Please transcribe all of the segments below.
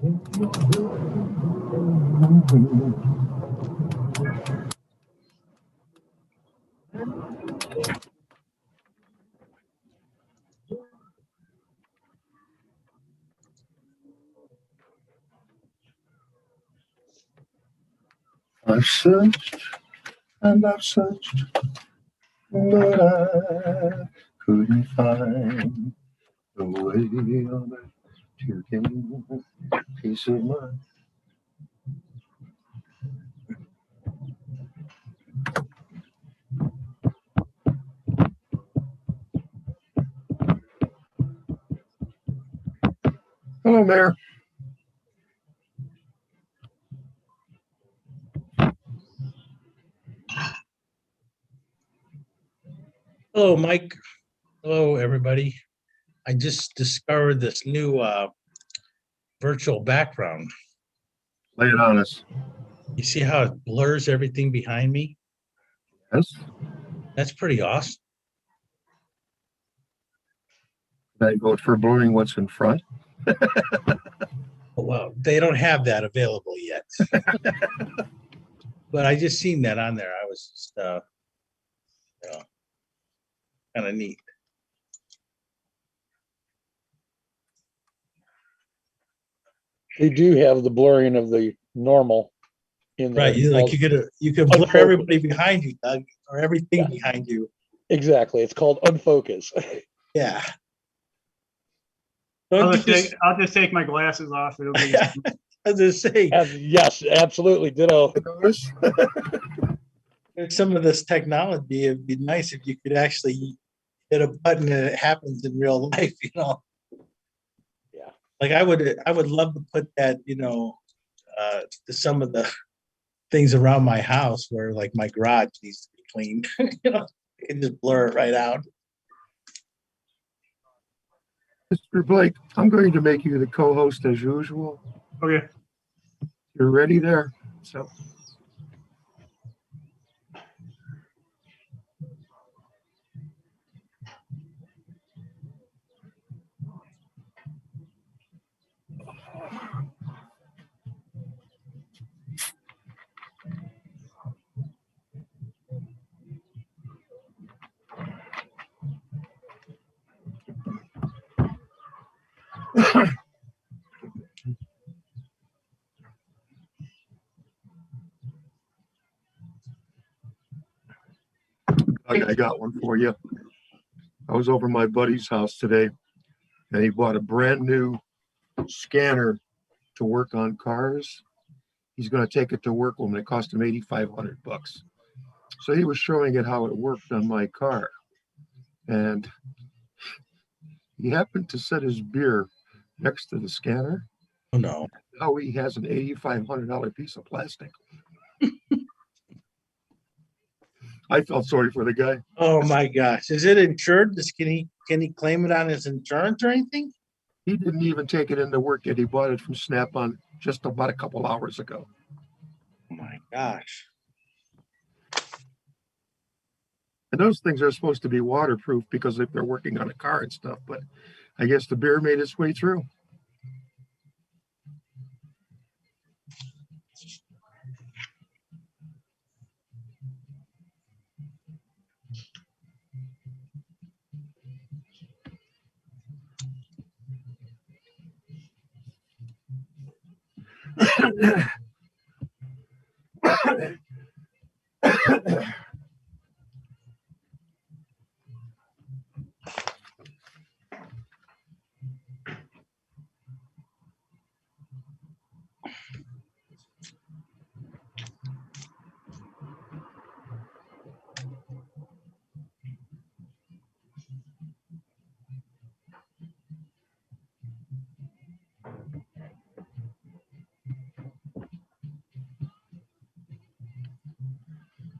I've searched and I've searched, but I couldn't find a way on it to gain peace of mind. Hello, Mayor. Hello, Mike. Hello, everybody. I just discovered this new virtual background. Lay it on us. You see how it blurs everything behind me? Yes. That's pretty awesome. I vote for blurring what's in front. Well, they don't have that available yet. But I just seen that on there. I was just, kind of neat. They do have the blurring of the normal in there. Right, you could blur everybody behind you, Doug, or everything behind you. Exactly. It's called unfocus. Yeah. I'll just take my glasses off. It'll be As I say, Yes, absolutely. Ditto. some of this technology, it'd be nice if you could actually hit a button and it happens in real life, Yeah. Like I would love to put that, some of the things around my house where like my garage needs to be cleaned, I can just blur it right out. Mr. Blake, I'm going to make you the co-host as usual. okay. You're ready there. So. I got one for you. I was over my buddy's house today, and he bought a brand new scanner to work on cars. He's going to take it to work with him. It cost him $8,500. So he was showing it how it worked on my car, and he happened to set his beer next to the scanner. Oh no! Now he has an $8,500 piece of plastic. I felt sorry for the guy. Oh my gosh! Is it insured? Can he claim it on his insurance or anything? He didn't even take it into work yet. He bought it from Snap-on just about a couple hours ago. Oh my gosh! And those things are supposed to be waterproof because if they're working on a car and stuff, but I guess the beer made its way through.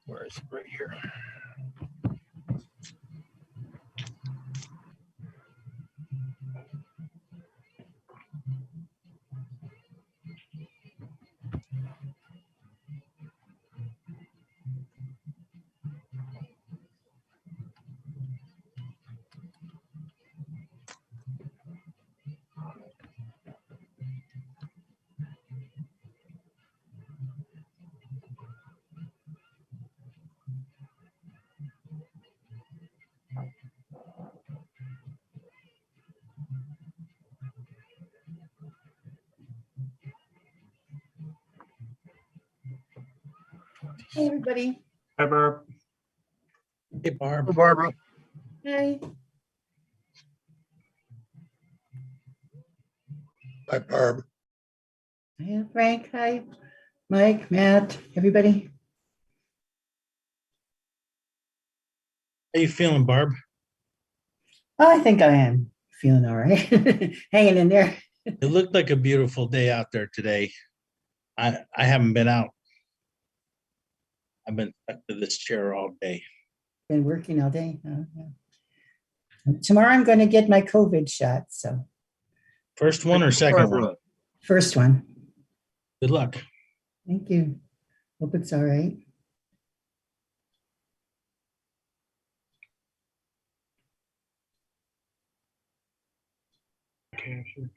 Where is it? Right here. Hey, everybody. Hi, Barb. Hey, Barb. Barbara, Hi. Hi, Barb. Hi, Frank. Hi, Mike, Matt, everybody. How you feeling, Barb? Oh, I think I am feeling all right. Hanging in there. It looked like a beautiful day out there today. I haven't been out. I've been stuck to this chair all day. Been working all day. Oh, yeah. Tomorrow I'm going to get my COVID shot. So First one or second one? Barbara, first one. Good luck. Thank you. Hope it's all right. Okay, sure.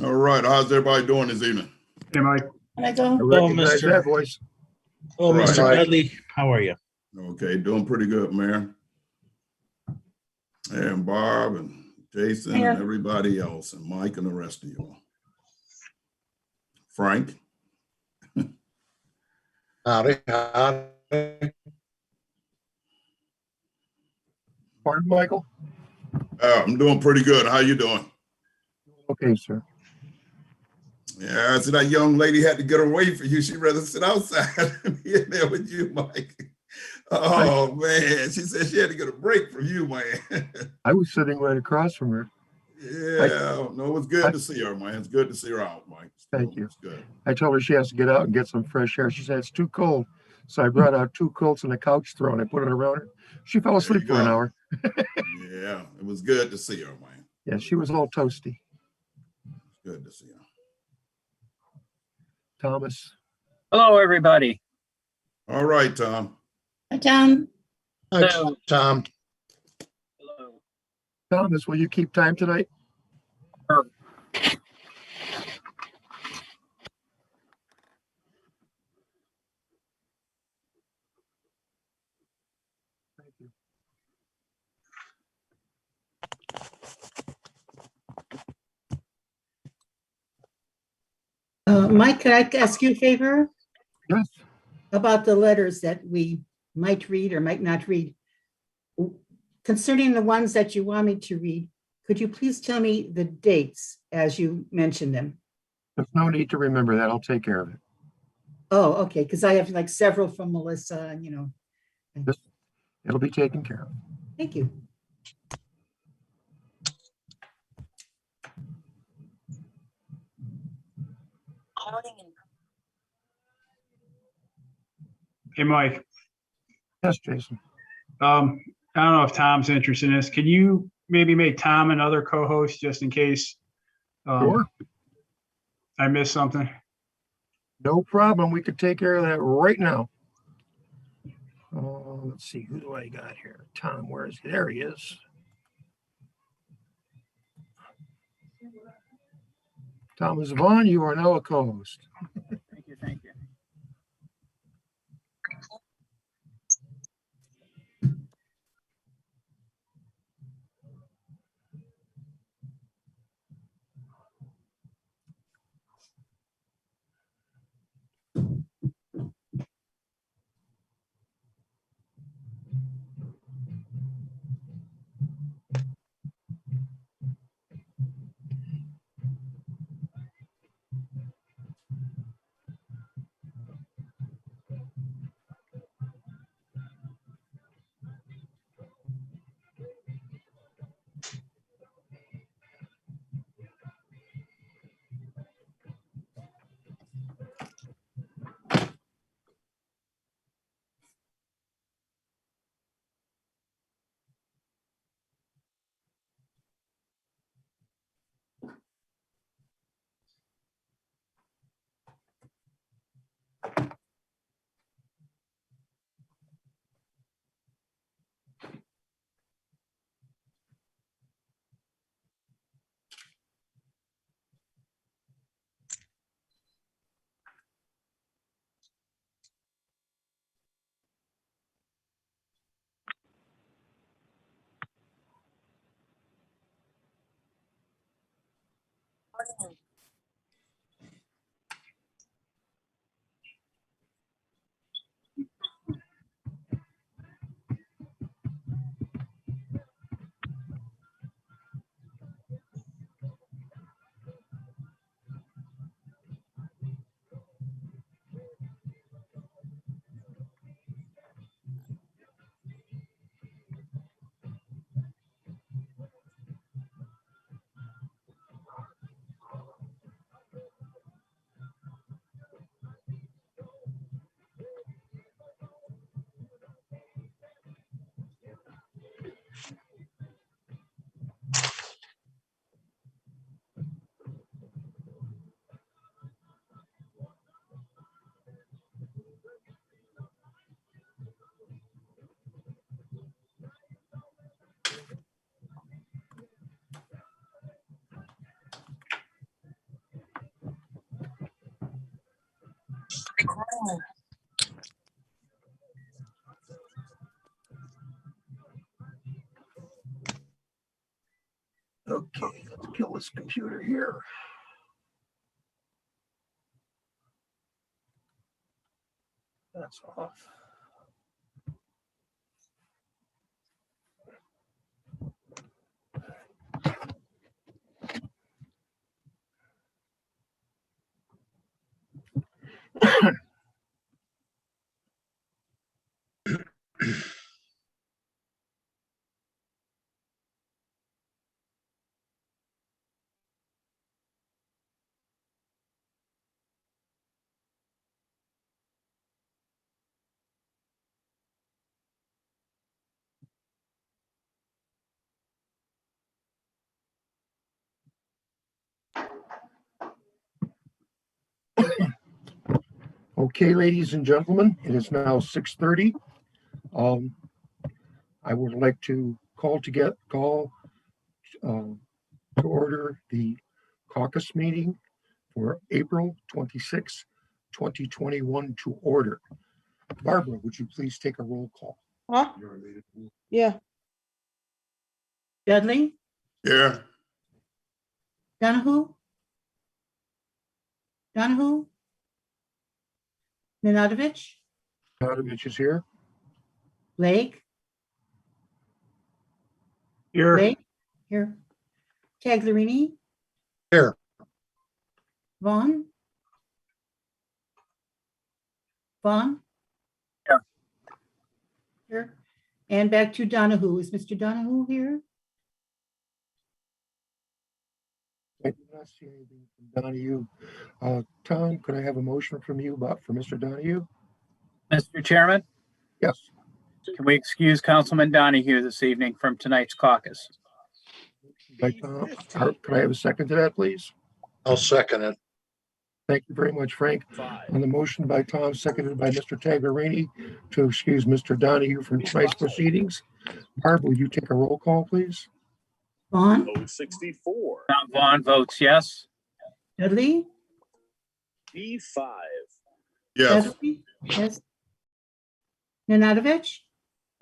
All right, how's everybody doing this evening? Hey, Mike. Can I I go? recognize Mr. that voice. Oh, Right. Mr. Dudley, how are you? Okay, doing pretty good, Mayor. And Barb and Jason Mayor. and everybody else, and Mike and the rest of you all. Frank? Howdy, howdy. Pardon, Michael? I'm doing pretty good. How you doing? Okay, sir. Yeah, I see that young lady had to get away from you. She'd rather sit outside than be in there with you, Mike. Oh, man. She said she had to get a break from you, man. I was sitting right across from her. Yeah, no, it's good to see her, man. It's good to see her out, Mike. Thank you. It's good. I told her she has to get out and get some fresh air. She said it's too cold. So I brought out 2 quilts and a couch throw and I put it around her. She fell asleep you for an go. hour. Yeah, it was good to see her, man. Yeah, she was all toasty. Good to see her. Thomas. Hello, everybody. All right, Tom. Hi, Tom. Hi, Hello. Tom. Hello. Thomas, will you keep time tonight? Sure. Thank you. Mike, could I ask you a favor Yes. about the letters that we might read or might not read? Concerning the ones that you want me to read, could you please tell me the dates as you mentioned them? There's no need to remember that. I'll take care of it. Oh, okay, because I have like several from Melissa and, you know, It'll be taken care of. thank you. Hey, Mike. Yes, Jason. I don't know if Tom's interested in this. Can you maybe make Tom another co-host just in case Sure. I missed something? No problem. We could take care of that right now. Let's see. Who do I got here? Tom, where is he? There he is. Thomas Vaughn, you are now a co-host. Thank you. Thank you. Okay, let's kill this computer here. That's off. Okay, ladies and gentlemen, it is now 6:30. I would like to call to order the caucus meeting for April 26, 2021 to order. Barbara, would you please take a roll call? Huh? Yeah. Dudley, Here. Donahue? Nanadovich, Nanadovich is here. Blake, Here. here. Taglerini? Here. Vaughn? Here. Here. And back to Donahue. Is Mr. Donahue here? I do not see anything from Donahue. Tom, could I have a motion from you for Mr. Donahue? Mr. Chairman, Yes. can we excuse Councilman Donahue this evening from tonight's caucus? By Tom. Could I have a second to that, please? I'll second it. Thank you very much, Frank. On the motion by Tom, seconded by Mr. Taglerini to excuse Mr. Donahue from tonight's proceedings. Barb, will you take a roll call, please? Vaughn? 64. Tom Vaughn votes yes. Dudley? B5. Yes. Dudley? Yes. Nanadovich?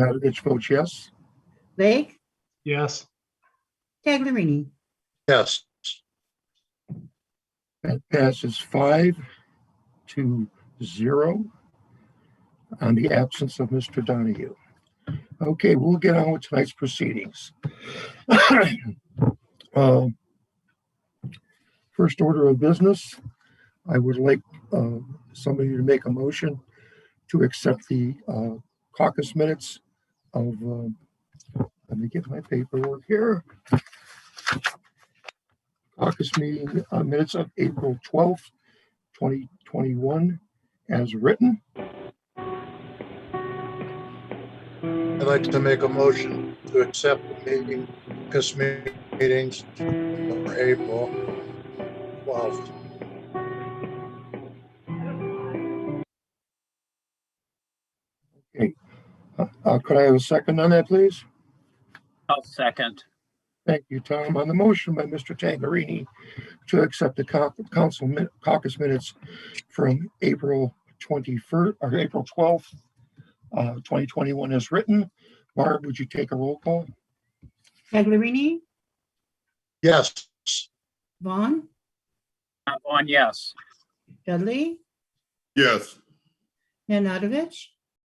Nanadovich votes yes. Blake? Yes. Taglerini? Yes. That passes 5-0 on the absence of Mr. Donahue. Okay, we'll get on with tonight's proceedings. First order of business, I would like somebody to make a motion to accept the caucus minutes of, let me get my paperwork here. Caucus meeting minutes of April 12th, 2021 as written. I'd like to make a motion to accept the caucus meetings for April 12th. Okay. Could I have a second on that, please? I'll second. Thank you, Tom. On the motion by Mr. Taglerini to accept the council caucus minutes from April 21st or April 12th, 2021 as written. Barb, would you take a roll call? Taglerini? Yes. Vaughn? Tom Vaughn, yes. Dudley, Yes. Nanadovich,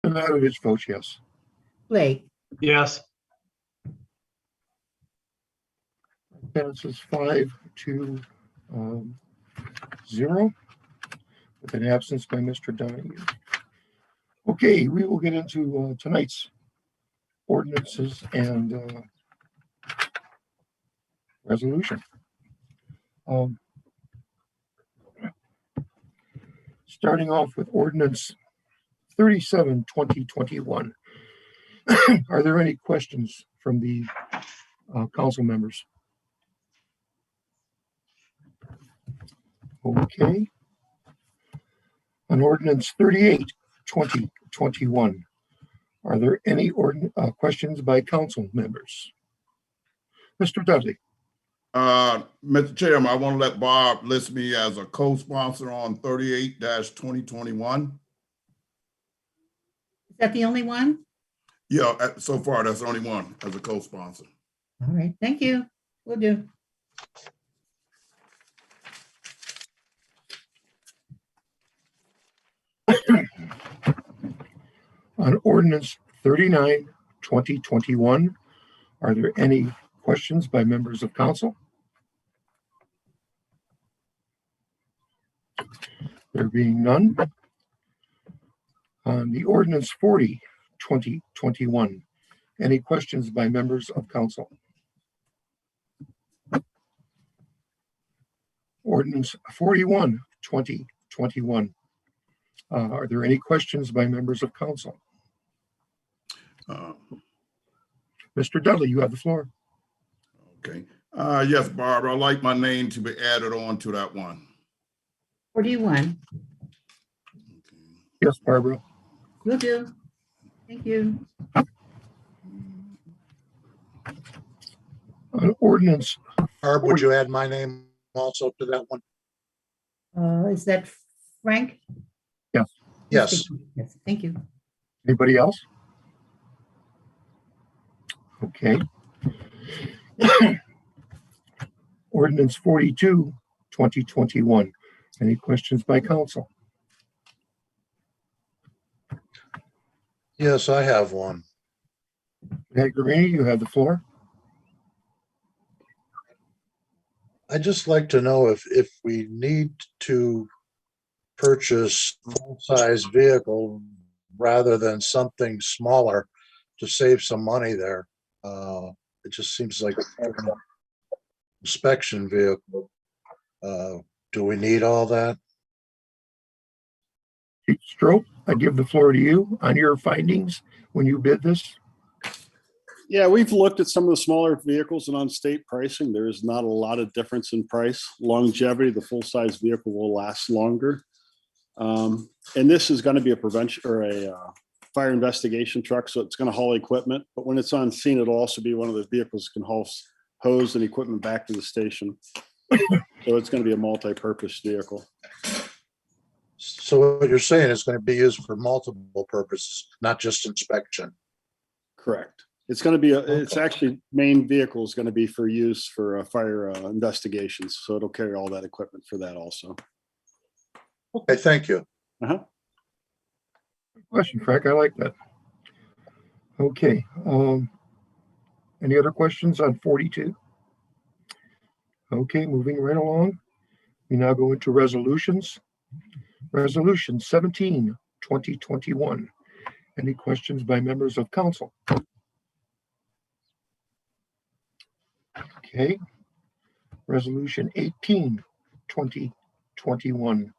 Nanadovich votes yes. Blake. yes, Passes 5-0 with an absence by Mr. Donahue. Okay, we will get into tonight's ordinances and resolution. Starting off with ordinance 37, 2021. Are there any questions from the council members? Okay. On ordinance 38, 2021, are there any questions by council members? Mr. Dudley. Mr. Chairman, I want to let Bob list me as a co-sponsor on 38-2021. Is that the only one? Yeah, so far that's the only one as a co-sponsor. All right, thank you. Will do. On ordinance 39, 2021, are there any questions by members of council? There being none. On the ordinance 40, 2021, any questions by members of council? Ordinance 41, 2021. Are there any questions by members of council? Mr. Dudley, you have the floor. Okay. Yes, Barbara, I'd like my name to be added on to that one. 41. Yes, Barbara. Will do. Thank you. On ordinance. Barb, would you add my name also to that one? Is that Frank? Yes. Yes. Yes, thank you. Anybody else? Okay. Ordinance 42, 2021. Any questions by council? Yes, I have one. Gregory, you have the floor. I'd just like to know if we need to purchase full-size vehicle rather than something smaller to save some money there. It just seems like an inspection vehicle. Do we need all that? Chief Strope, I give the floor to you on your findings when you bid this. Yeah, we've looked at some of the smaller vehicles and on state pricing, there is not a lot of difference in price. Longevity, the full-size vehicle will last longer. And this is going to be a prevention or a fire investigation truck, so it's going to haul equipment. But when it's on scene, it'll also be one of those vehicles that can haul hose and equipment back to the station. So it's going to be a multi-purpose vehicle. So what you're saying is going to be used for multiple purposes, not just inspection. Correct. It's going to be, it's actually main vehicle is going to be for use for fire investigations. So it'll carry all that equipment for that also. Okay, thank you. Uh-huh. Question, Frank. I like that. Okay. Any other questions on 42? Okay, moving right along. We now go into resolutions. Resolution 17, 2021. Any questions by members of council? Okay. Resolution 18, 2021.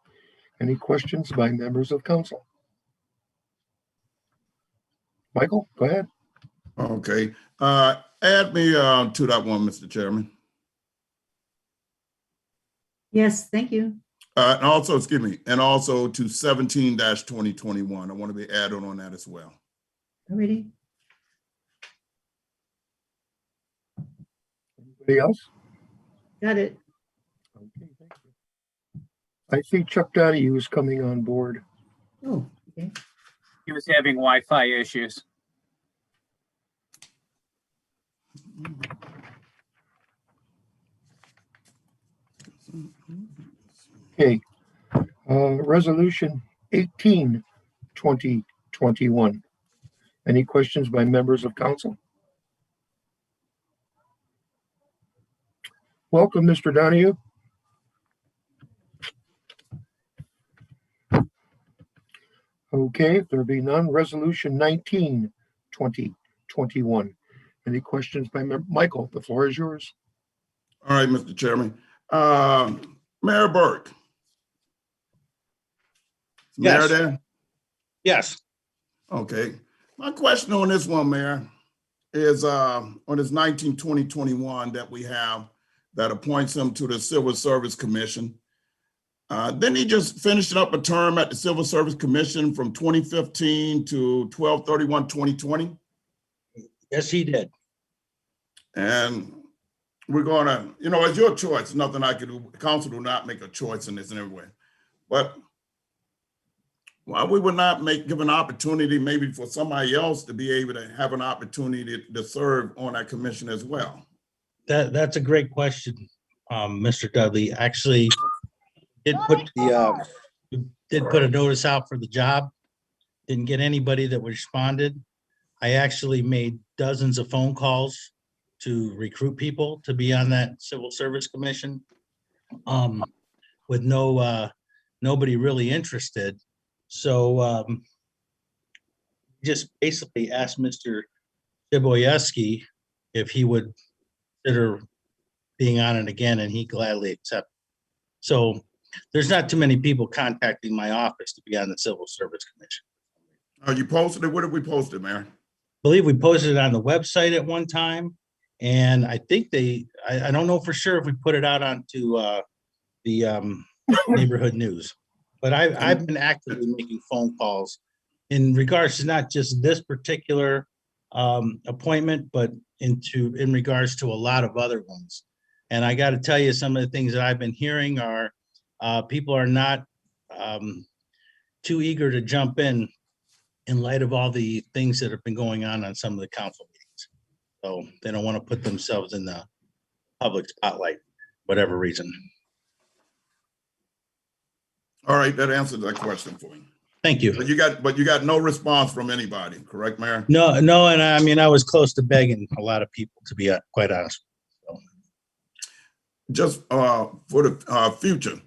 Any questions by members of council? Michael, go ahead. Okay. Add me to that one, Mr. Chairman. Yes, thank you. And also, excuse me, and also to 17-2021. I want to be added on that as well. Already. Anybody else? Got it. Okay, thank you. I see Chuck Donahue is coming on board. Oh, okay. He was having Wi-Fi issues. Okay. Resolution 18, 2021. Any questions by members of council? Welcome, Mr. Donahue. Okay, if there be none, resolution 19, 2021. Any questions by Michael? The floor is yours. All right, Mr. Chairman. Mayor Burke. Mayor Yes. there? Yes. Okay. My question on this one, Mayor, is on this 19-2021 that we have that appoints him to the Civil Service Commission. Then he just finished up a term at the Civil Service Commission from 2015 to 12/31/2020. Yes, he did. And we're gonna, it's your choice. Nothing I can do. Council do not make a choice in this in every way. But why we would not give an opportunity maybe for somebody else to be able to have an opportunity to serve on that commission as well? That's a great question, Mr. Dudley. Actually, did put a notice out for the job. Didn't get anybody that responded. I actually made dozens of phone calls to recruit people to be on that Civil Service Commission, with nobody really interested. So just basically asked Mr. Shiboyeski if he would consider being on it again, and he gladly accepted. So there's not too many people contacting my office to be on the Civil Service Commission. You posted it? What did we post it, Mayor? I believe we posted it on the website at one time, and I think I don't know for sure if we put it out onto the neighborhood news, but I've been actively making phone calls in regards to not just this particular appointment, but in regards to a lot of other ones. And I got to tell you, some of the things that I've been hearing are people are not too eager to jump in light of all the things that have been going on some of the council meetings. So they don't want to put themselves in the public spotlight, whatever reason. All right, that answered that question for you. Thank you. But you got no response from anybody, correct, Mayor? No, and I mean, I was close to begging a lot of people, to be quite honest. So. Just for the future,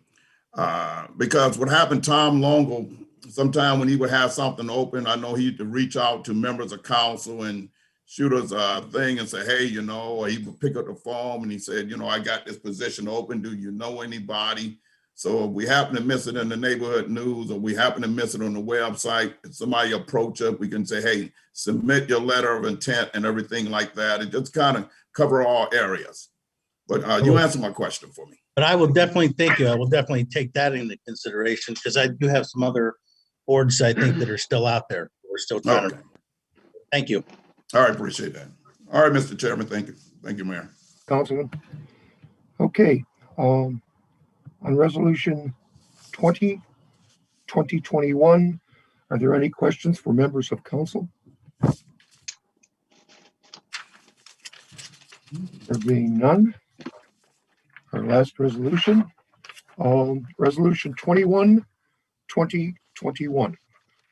because what happened, Tom Longo, sometime when he would have something open, I know he used to reach out to members of council and shoot us a thing and say, hey, or he would pick up the phone and he said, I got this position open. Do you know anybody? So if we happen to miss it in the neighborhood news, or we happen to miss it on the website, if somebody approach us, we can say, hey, submit your letter of intent and everything like that. It just kind of cover all areas. But you answered my question for me. But I will definitely thank you. I will definitely take that into consideration, because I do have some other boards I think that are still out there. We're still trying to. Thank you. All right, appreciate that. All right, Mr. Chairman, thank you. Thank you, Mayor. Councilman. Okay. On resolution 20, 2021, are there any questions for members of council? There being none, our last resolution, resolution 21, 2021.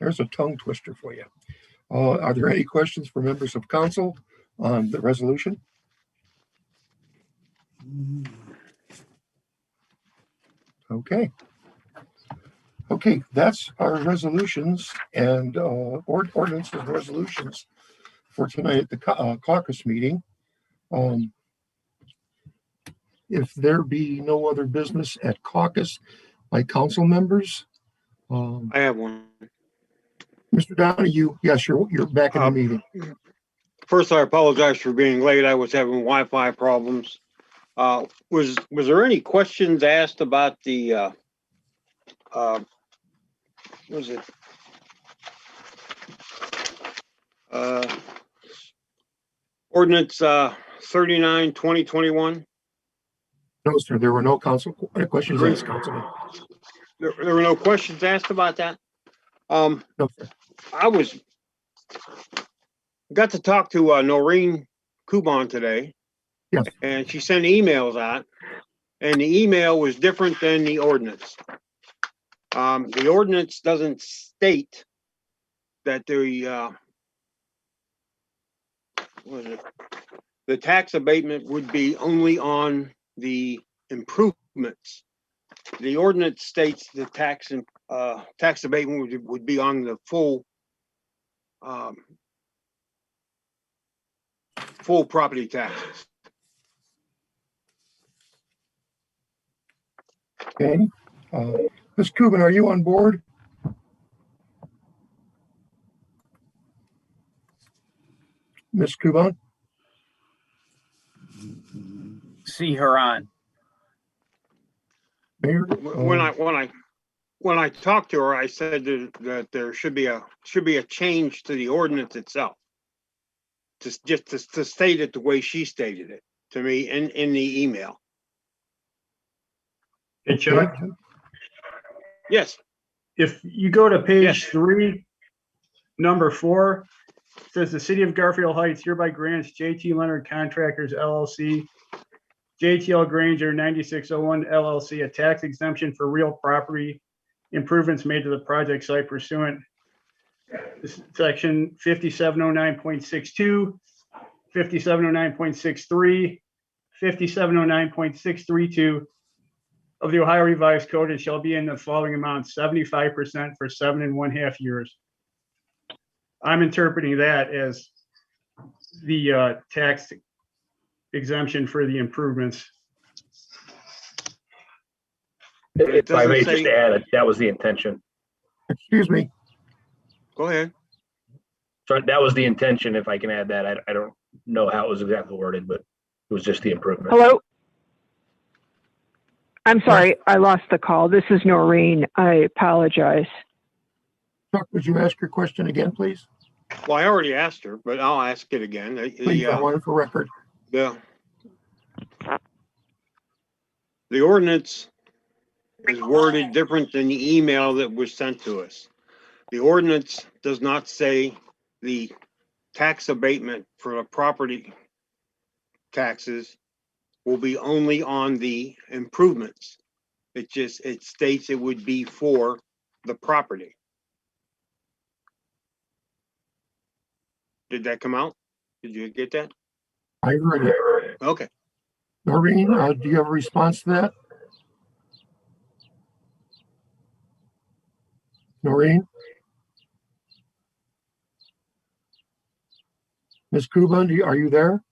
There's a tongue twister for you. Are there any questions for members of council on the resolution? Okay, that's our resolutions and ordinances and resolutions for tonight at the caucus meeting. If there be no other business at caucus by council members. I have one. Mr. Donahue, yes, you're back in the meeting. First, I apologize for being late. I was having Wi-Fi problems. Was there any questions asked about the what was it? Ordinance 39, 2021? No, sir, there were no council questions asked, Councilman. There were no questions asked about that? No, sir. I got to talk to Noreen Kuban today. Yes. And she sent emails out. And the email was different than the ordinance. The ordinance doesn't state that the tax abatement would be only on the improvements. The ordinance states the tax abatement would be on the full property taxes. Okay. Ms. Cuban, are you on board? Ms. Cuban? See her on. Mayor? When I talked to her, I said that there should be a change to the ordinance itself. Just to state it the way she stated it to me in the email. Hey, Chuck, Yes. if you go to page Yes. 3, number 4, it says the City of Garfield Heights hereby grants JT Leonard Contractors LLC, JTL Granger 9601 LLC a tax exemption for real property improvements made to the project site pursuant to section 5709.62, 5709.63, 5709.632 of the Ohio Revised Code, and shall be in the following amount: 75% for 7.5 years. I'm interpreting that as the tax exemption for the improvements. It If I may doesn't just say- add, that was the intention. Excuse me. Go ahead. So that was the intention, if I can add that. I don't know how it was exactly worded, but it was just the improvement. Hello? I'm sorry, I lost the call. This is Noreen. I apologize. Chuck, would you ask your question again, please? Well, I already asked her, but I'll ask it again. Please, I want it for record. The ordinance is worded different than the email that was sent to us. The ordinance does not say the tax abatement for the property taxes will be only on the improvements. It states it would be for the property. Did that come out? Did you get that? I heard it. Okay. Noreen, do you have a response to that? Noreen? Ms. Kuban, are you there?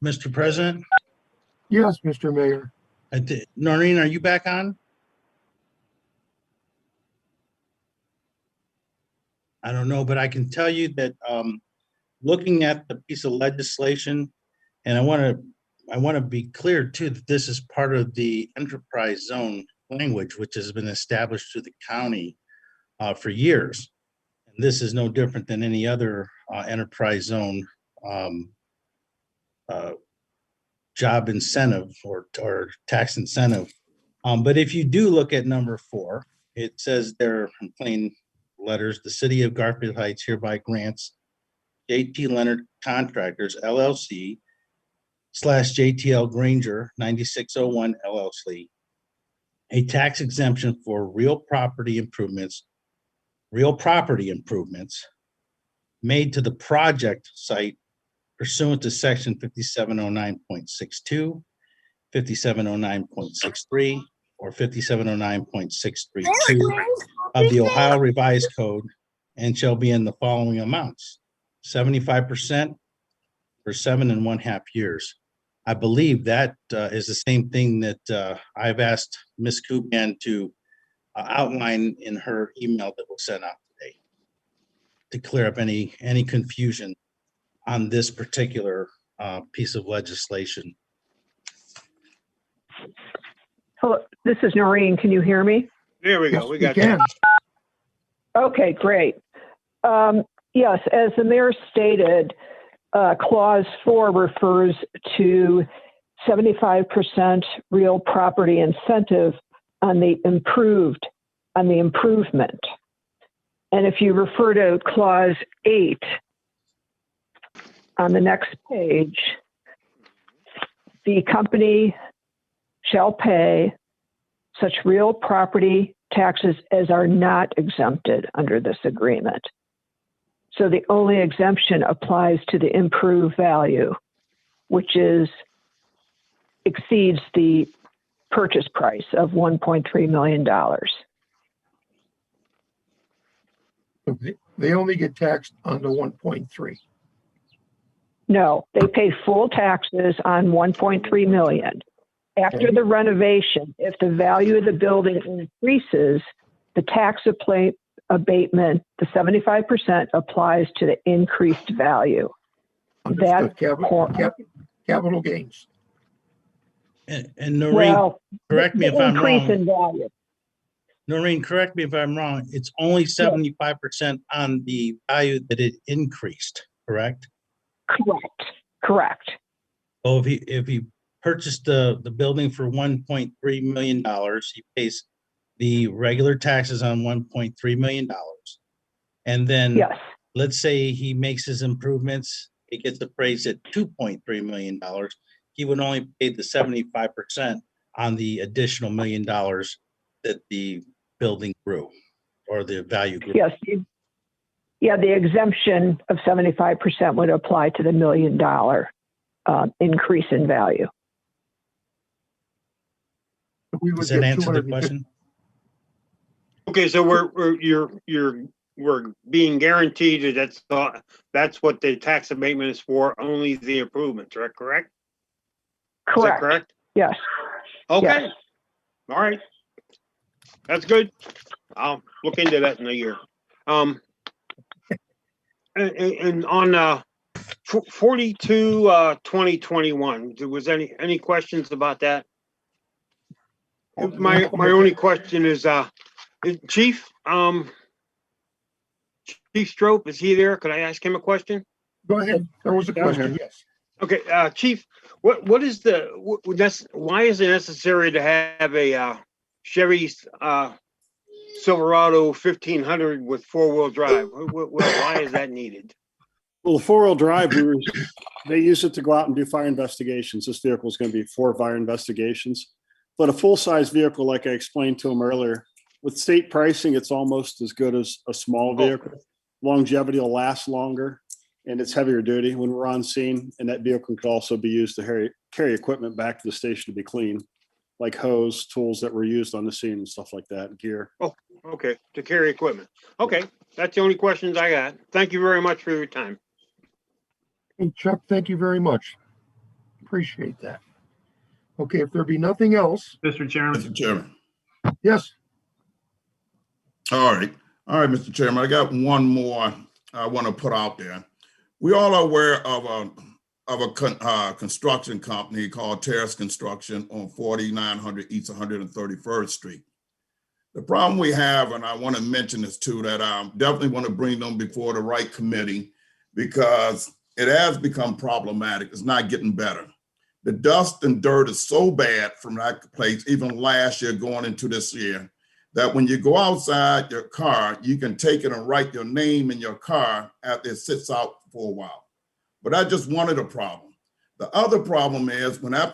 Mr. President, Yes, Mr. Mayor. Noreen, are you back on? I don't know, but I can tell you that looking at the piece of legislation, and I want to be clear too, that this is part of the enterprise zone language, which has been established through the county for years. And this is no different than any other enterprise zone job incentive or tax incentive. But if you do look at number 4, it says there in plain letters, the City of Garfield Heights hereby grants JT Leonard Contractors LLC / JTL Granger 9601 LLC a tax exemption for real property improvements made to the project site pursuant to section 5709.62, 5709.63, or 5709.632 of the Ohio Revised Code, and shall be in the following amounts: 75% for 7.5 years. I believe that is the same thing that I've asked Ms. Kuban to outline in her email that was sent out today to clear up any confusion on this particular piece of legislation. Hello, this is Noreen. Can you hear me? There we go. Yes, We got we can. that. Okay, great. Yes, as the mayor stated, clause 4 refers to 75% real property incentive on the improvement. And if you refer to clause 8 on the next page, the company shall pay such real property taxes as are not exempted under this agreement. So the only exemption applies to the improved value, which exceeds the purchase price of $1.3 million. They only get taxed on the 1.3. No, they pay full taxes on 1.3 million. After the renovation, if the value of the building increases, the tax abatement, the 75% applies to the increased value. Understood. Capital gains. And Noreen, Well, correct me the if I'm increase wrong. in value. Noreen, correct me if I'm wrong. It's only 75% on the value that it increased, correct? Correct. So if he purchased the building for $1.3 million, he pays the regular taxes on $1.3 million. And then Yes. let's say he makes his improvements, it gets appraised at $2.3 million. He would only pay the 75% on the additional $1 million that the building grew or the value grew. Yes. Yeah, the exemption of 75% would apply to the $1 million increase in value. We would Does that get answer the 250 question? Okay, so we're being guaranteed that that's what the tax abatement is for, only the improvements, right? Correct? Is that correct? Yes. Okay. Yes. All right. That's good. I'll look into that in a year. And on 42/2021, was any questions about that? My only question is Chief Strope, is he there? Could I ask him a question? Go ahead. There was a question. Yes. Okay, Chief, what is why is it necessary to have a Chevy Silverado 1500 with 4-wheel drive? Why is that needed? Well, the 4-wheel drive, they use it to go out and do fire investigations. This vehicle is going to be for fire investigations. But a full-size vehicle, like I explained to him earlier, with state pricing, it's almost as good as a small vehicle. Longevity will last longer, and it's heavier duty when we're on scene. And that vehicle could also be used to carry equipment back to the station to be cleaned, like hose, tools that were used on the scene and stuff like that, gear. Oh, okay, to carry equipment. Okay, that's the only questions I got. Thank you very much for your time. Hey, Chuck, thank you very much. Appreciate that. Okay, if there be nothing else. Mr. Chairman. Mr. Chairman. Yes. All right, Mr. Chairman, I got one more I want to put out there. We all are aware of a construction company called Terrace Construction on 4900 East 131st Street. The problem we have, and I want to mention this too, that I definitely want to bring them before the right committee because it has become problematic. It's not getting better. The dust and dirt is so bad from that place, even last year going into this year, that when you go outside your car, you can take it and write your name in your car after it sits out for a while. But that's just one of the problems. The other problem is when I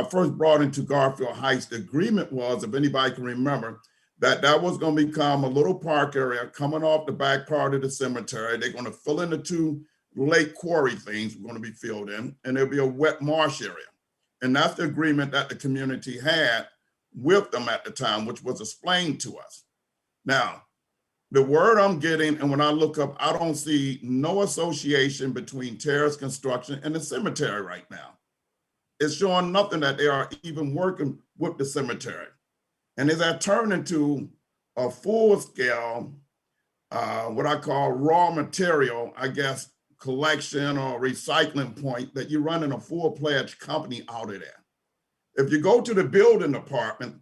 first brought into Garfield Heights, the agreement was, if anybody can remember, that was going to become a little park area coming off the back part of the cemetery. They're going to fill in the 2 lake quarry things going to be filled in, and there'll be a wet marsh area. And that's the agreement that the community had with them at the time, which was explained to us. Now, the word I'm getting, and when I look up, I don't see no association between Terrace Construction and the cemetery right now. It's showing nothing that they are even working with the cemetery. And as that turned into a full-scale, what I call raw material, I guess, collection or recycling point that you're running a full-fledged company out of there. If you go to the building department,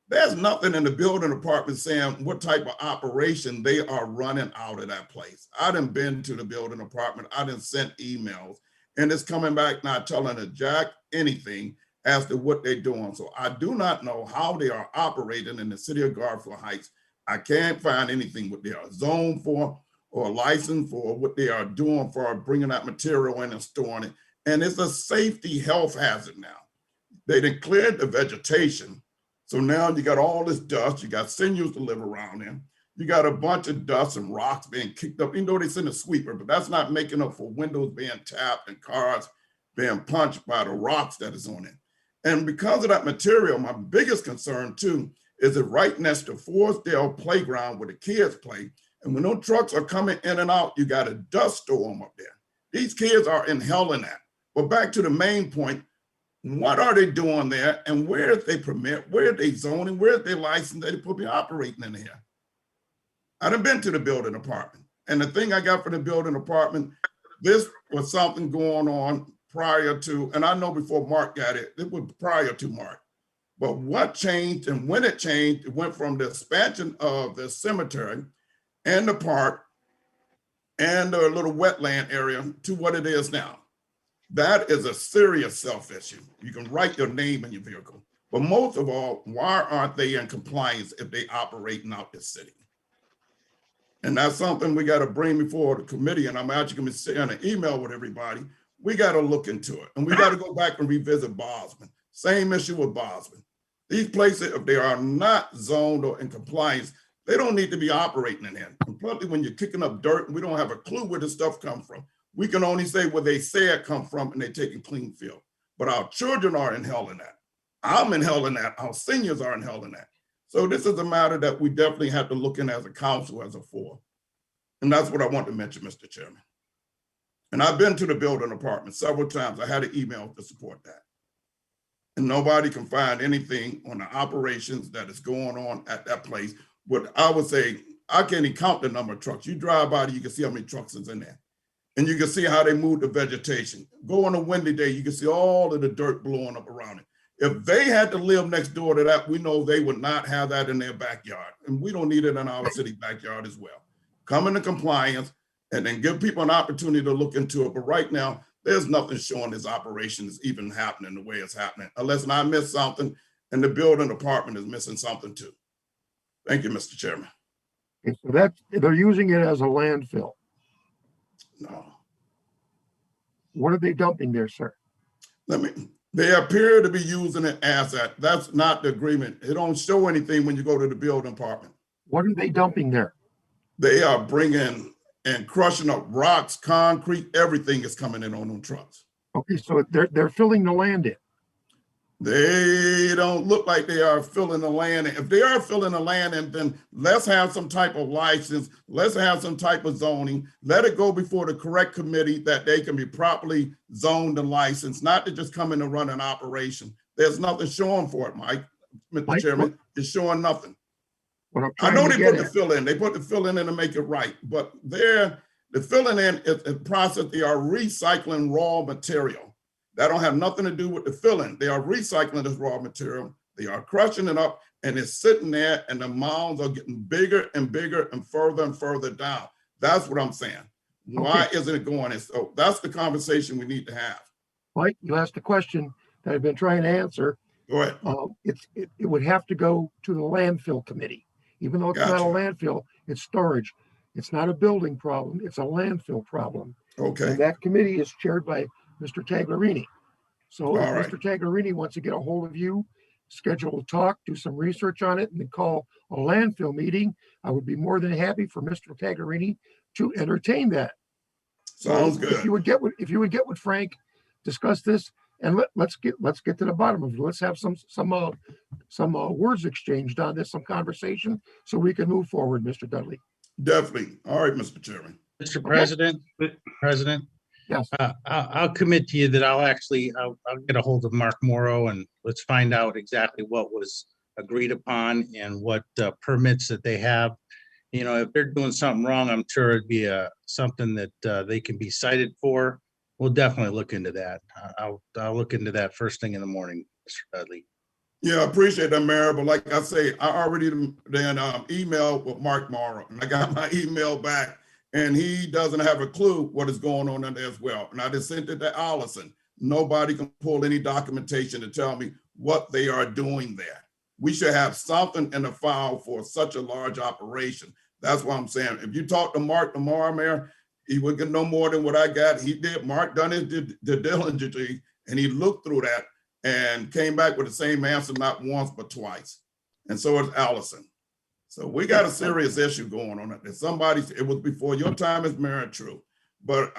there's nothing in the building department saying what type of operation they are running out of that place. I done been to the building department, I done sent emails, and it's coming back not telling a jack anything as to what they're doing. So I do not know how they are operating in the city of Garfield Heights I can't find anything what they are zoned for or licensed for, what they are doing for bringing that material in and storing it. And it's a safety health hazard now. They declared the vegetation. So now you got all this dust, you got sinews to live around in. You got a bunch of dust and rocks being kicked up, even though they send a sweeper, but that's not making up for windows being tapped and cars being punched by the rocks that is on it. And because of that material, my biggest concern too is it right next to Forestdale Playground where the kids play. And when those trucks are coming in and out, you got a dust storm up there. These kids are inhaling that. But back to the main point, what are they doing there? And where is they permit? Where are they zoning? Where is they license that they put me operating in here? I done been to the building department. And the thing I got for the building department, this was something going on prior to, and I know before Mark got it, it was prior to Mark. But what changed and when it changed, it went from the expansion of the cemetery and the park and the little wetland area to what it is now. That is a serious self-issue. You can write your name in your vehicle. But most of all, why aren't they in compliance if they operating out the city? And that's something we got to bring before the committee. And I'm actually going to send an email with everybody. We got to look into it. And we got to go back and revisit Bosman. Same issue with Bosman. These places, if they are not zoned or in compliance, they don't need to be operating in there. And partly when you're kicking up dirt and we don't have a clue where the stuff comes from. We can only say where they say it come from and they're taking clean field. But our children are in hell in that. I'm in hell in that. Our seniors are in hell in that. So this is a matter that we definitely have to look in as a council, as a four. And that's what I want to mention, Mr. Chairman. And I've been to the building department several times. I had an email to support that. And nobody can find anything on the operations that is going on at that place. What I would say, I can't even count the number of trucks. You drive by, you can see how many trucks is in there. And you can see how they move the vegetation. Go on a windy day, you can see all of the dirt blowing up around it. If they had to live next door to that, we know they would not have that in their backyard. And we don't need it in our city backyard as well. Come into compliance and then give people an opportunity to look into it. But right now, there's nothing showing this operation is even happening the way it's happening, unless I miss something and the building department is missing something too. Thank you, Mr. Chairman. Okay, so that they're using it as a landfill. No. What are they dumping there, sir? They appear to be using it as that. That's not the agreement. It don't show anything when you go to the building department. What are they dumping there? They are bringing and crushing up rocks, concrete, everything is coming in on them trucks. Okay, so they're filling the land in. They don't look like they are filling the land. If they are filling the land in, then let's have some type of license. Let's have some type of zoning. Let it go before the correct committee that they can be properly zoned and licensed, not to just come in and run an operation. There's nothing showing for it, Mike. Mr. Chairman, it's showing nothing. I know they put the fill in. They put the fill in to make it right, but the filling in is a process. They are recycling raw material. That don't have nothing to do with the filling. They are recycling this raw material. They are crushing it up and it's sitting there and the mounds are getting bigger and bigger and further down. That's what I'm saying. Why isn't it going? And so that's the conversation we need to have. Mike, you asked a question that I've been trying to answer. Go ahead. It would have to go to the landfill committee. Even though it's not a landfill, it's storage. It's not a building problem, it's a landfill problem. Okay. And that committee is chaired by Mr. Taglerini. So if right. Mr. Taglerini wants to get a hold of you, schedule a talk, do some research on it, and then call a landfill meeting, I would be more than happy for Mr. Taglerini to entertain that. Sounds good. If you would get with Frank, discuss this, and let's get to the bottom of it. Let's have some words exchanged on this, some conversation, so we can move forward, Mr. Dudley. Definitely. All right, Mr. Chairman. Mr. President, Yes. I'll commit to you that I'll get a hold of Mark Morrow and let's find out exactly what was agreed upon and what permits that they have. You know, if they're doing something wrong, I'm sure it'd be something that they can be cited for. We'll definitely look into that. I'll look into that first thing in the morning, Mr. Dudley. Yeah, I appreciate that, Mayor. But like I say, I already then emailed with Mark Morrow, and I got my email back, and he doesn't have a clue what is going on in there as well. And I just sent it to Allison. Nobody can pull any documentation to tell me what they are doing there. we should have something in the file for such a large operation. That's what I'm saying. If you talk to Mark tomorrow, Mayor, he would get no more than what I got. He did. Mark done his due diligence, and he looked through that and came back with the same answer, not once, but twice. And so is Allison. So we got a serious issue going on. It was before your time as mayor, true. But,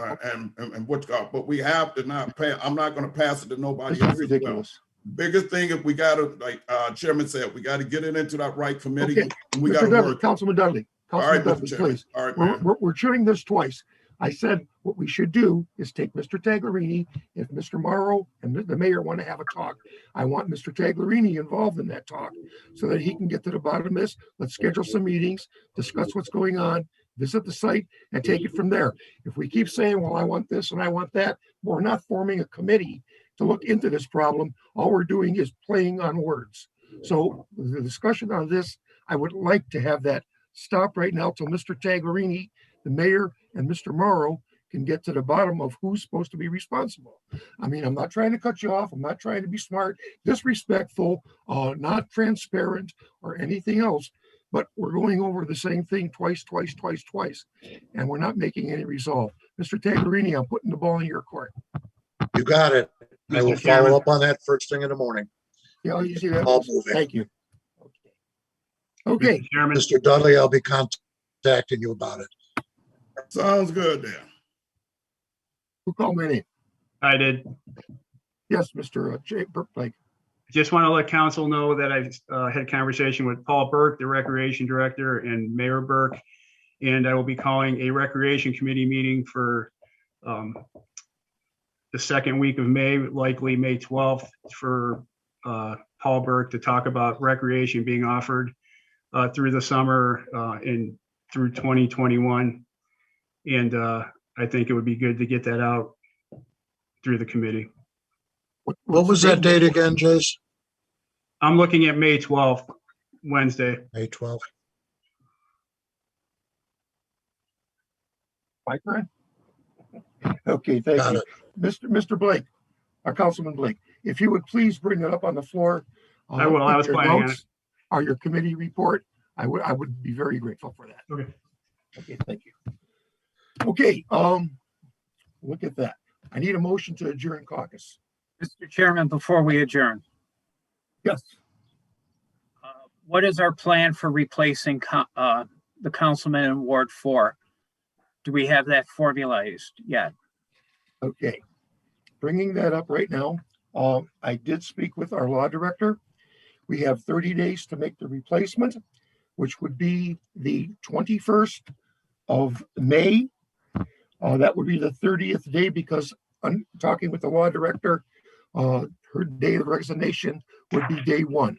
but we have to not pay. I'm not going to pass it to nobody This else. is ridiculous. Biggest thing, if we got to, like Chairman said, we got to get it into that right committee. Okay. And we Mr. got to Dudley, work. Councilman Dudley, All right, Councilman Mr. Dudley, Chairman. please. All right, man. We're chewing this twice. I said what we should do is take Mr. Taglerini. If Mr. Morrow and the mayor want to have a talk, I want Mr. Taglerini involved in that talk so that he can get to the bottom of this. Let's schedule some meetings, discuss what's going on, visit the site, and take it from there. If we keep saying, well, I want this and I want that, we're not forming a committee to look into this problem. All we're doing is playing on words. So the discussion on this, I would like to have that stop right now till Mr. Taglerini, the mayor, and Mr. Morrow can get to the bottom of who's supposed to be responsible. I mean, I'm not trying to cut you off. I'm not trying to be smart, disrespectful, not transparent or anything else, but we're going over the same thing twice, and we're not making any resolve. Mr. Taglerini, I'm putting the ball in your court. You got it. I will Mr. Chairman. follow up on that first thing in the morning. Yeah, you see that? All moving. Thank you. Okay. Mr. Chairman, Mr. Dudley, I'll be contacting you about it. Sounds good there. Who called my name? I did. Yes, Mr. Blake. Just want to let council know that I had a conversation with Paul Burke, the Recreation Director, and Mayor Burke. And I will be calling a Recreation Committee meeting for the second week of May, likely May 12th, for Paul Burke to talk about recreation being offered through the summer and through 2021. And I think it would be good to get that out through the committee. What was that date again, Jace? I'm looking at May 12th, Wednesday. May 12th. My turn? Okay, thank Got you. it. Mr. Blake, our Councilman Blake, if you would please bring it up on the floor. I will. I was your planning on notes or your committee report. I would be very grateful for that. Okay. Okay, thank you. Okay, look at that. I need a motion to adjourn caucus. Mr. Chairman, before we adjourn, Yes. what is our plan for replacing the councilman in Ward 4? Do we have that formalized yet? Okay, bringing that up right now. I did speak with our law director. We have 30 days to make the replacement, which would be the 21st of May. That would be the 30th day because I'm talking with the law director. Her day of resignation would be day 1.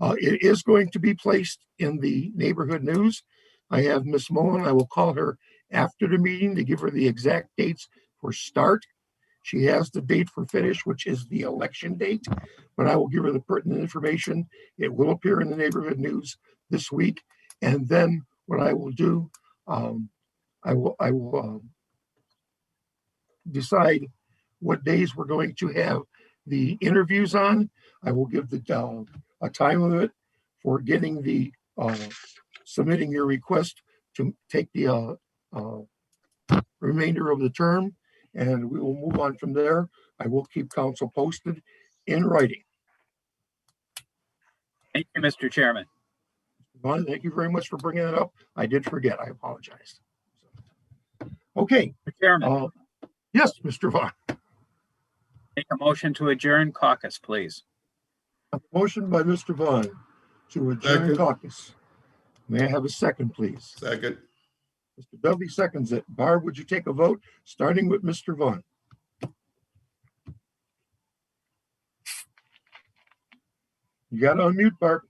It is going to be placed in the neighborhood news. I have Miss Mullen. I will call her after the meeting to give her the exact dates for start. She has the date for finish, which is the election date, but I will give her the pertinent information. It will appear in the neighborhood news this week. And then what I will do, I will decide what days we're going to have the interviews on. I will give the a time limit for getting the submitting your request to take the remainder of the term, and we will move on from there. I will keep council posted in writing. Thank you, Mr. Chairman. Vaughn, thank you very much for bringing it up. I did forget. I apologize. Okay. Mr. Chairman, Yes, Mr. Vaughn. make a motion to adjourn caucus, please. A motion by Mr. Vaughn to adjourn Second. caucus. May I have a second, please? Second. Mr. Dudley seconds it. Barb, would you take a vote, starting with Mr. Vaughn? You got to unmute, Barb.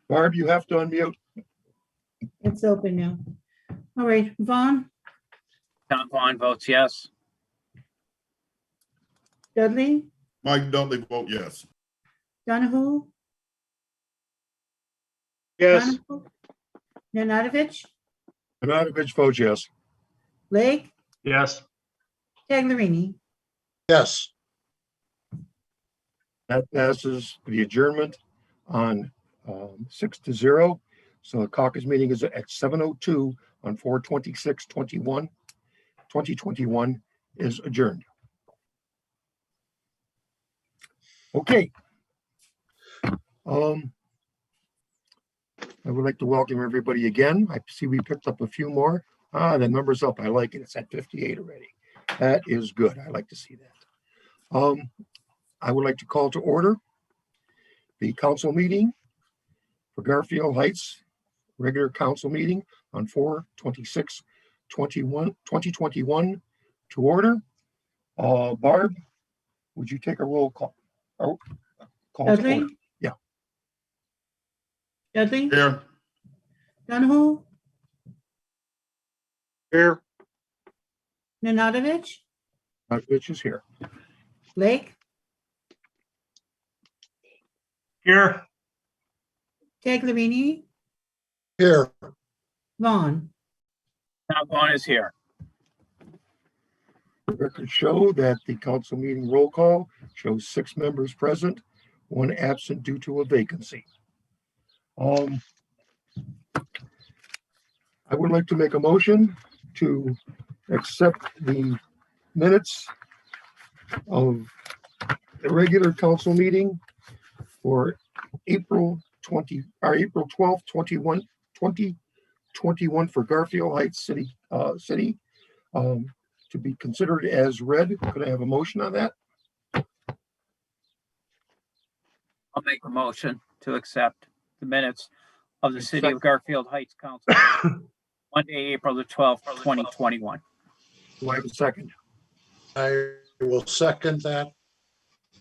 Barb, you have to unmute. It's open now. All right, Vaughn, Tom Vaughn votes yes. Dudley, Mike Dudley vote yes. Donahue, Yes. Nanadovich, Nanadovich votes yes. Blake, Yes. Taglerini. Yes. That passes the adjournment on 6-0. So the caucus meeting is at 7:02 on 4/26/21. 2021 is adjourned. Okay. I would like to welcome everybody again. I see we picked up a few more. The number's up. I like it. It's at 58 already. That is good. I like to see that. I would like to call to order the council meeting for Garfield Heights, regular council meeting on 4/26/2021 to order. Barb, would you take a roll call? Oh, call to order. Dudley? Yeah. Dudley? Here. Donahue? Here. Nanadovich? Rich is here. Blake? Here. Taglerini? Here, Vaughn? Tom Vaughn is here. The records show that the council meeting roll call shows 6 members present, 1 absent due to a vacancy. I would like to make a motion to accept the minutes of the regular council meeting for April 12th, 2021 for Garfield Heights City, to be considered as read. Could I have a motion on that? I'll make a motion to accept the minutes of the City of Garfield Heights Council. Monday, April the 12th, 2021. Do I have a second? I will second that.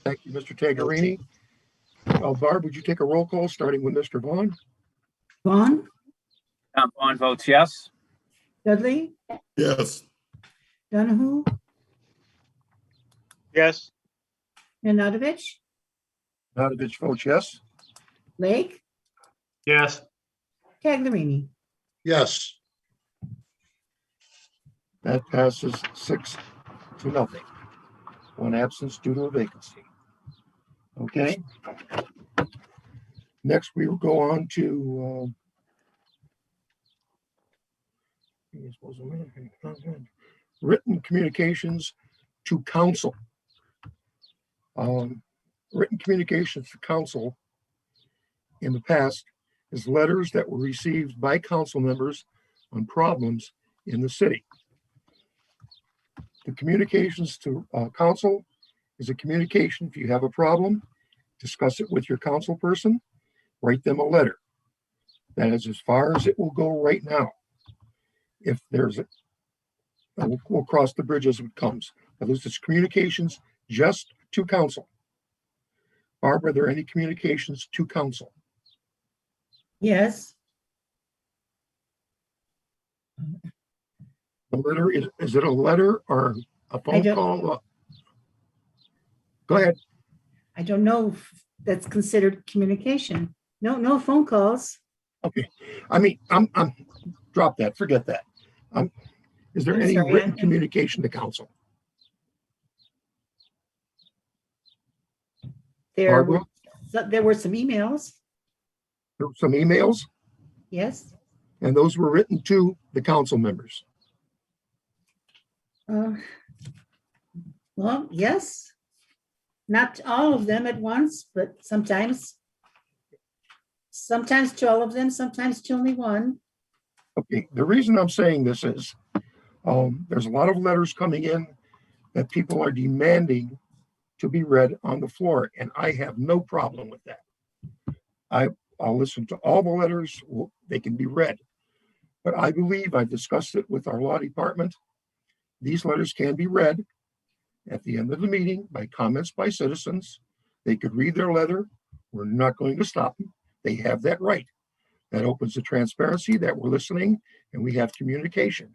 Thank you, Mr. Taglerini. Barb, would you take a roll call starting with Mr. Vaughn? Vaughn? Tom Vaughn votes yes. Dudley? Yes. Donahue? Yes. Nanadovich? Nanadovich votes yes. Blake? Yes. Taglerini? Yes, That passes 6-0. 1 absence due to a vacancy. Okay. Next, we will go on to written communications to council. Written communications to council in the past is letters that were received by council members on problems in the city. The communications to council is a communication. If you have a problem, discuss it with your council person, write them a letter. That is as far as it will go right now. If there's a, we'll cross the bridge as it comes. But this is communications just to council. Barbara, are there any communications to council? Yes. The letter is it a letter or a phone call? Go ahead. I don't know if that's considered communication. No phone calls. Okay. I mean, I'm drop that, forget that. Is there I'm any sorry, written communication to council? There Barbara? were some emails. There were some emails, Yes. and those were written to the council members. Well, yes. Not all of them at once, but sometimes to all of them, sometimes to only one. Okay, the reason I'm saying this is there's a lot of letters coming in that people are demanding to be read on the floor, and I have no problem with that. I'll listen to all the letters, they can be read. But I believe I've discussed it with our law department. These letters can be read at the end of the meeting by comments by citizens. They could read their letter. We're not going to stop them. They have that right. That opens the transparency that we're listening and we have communication.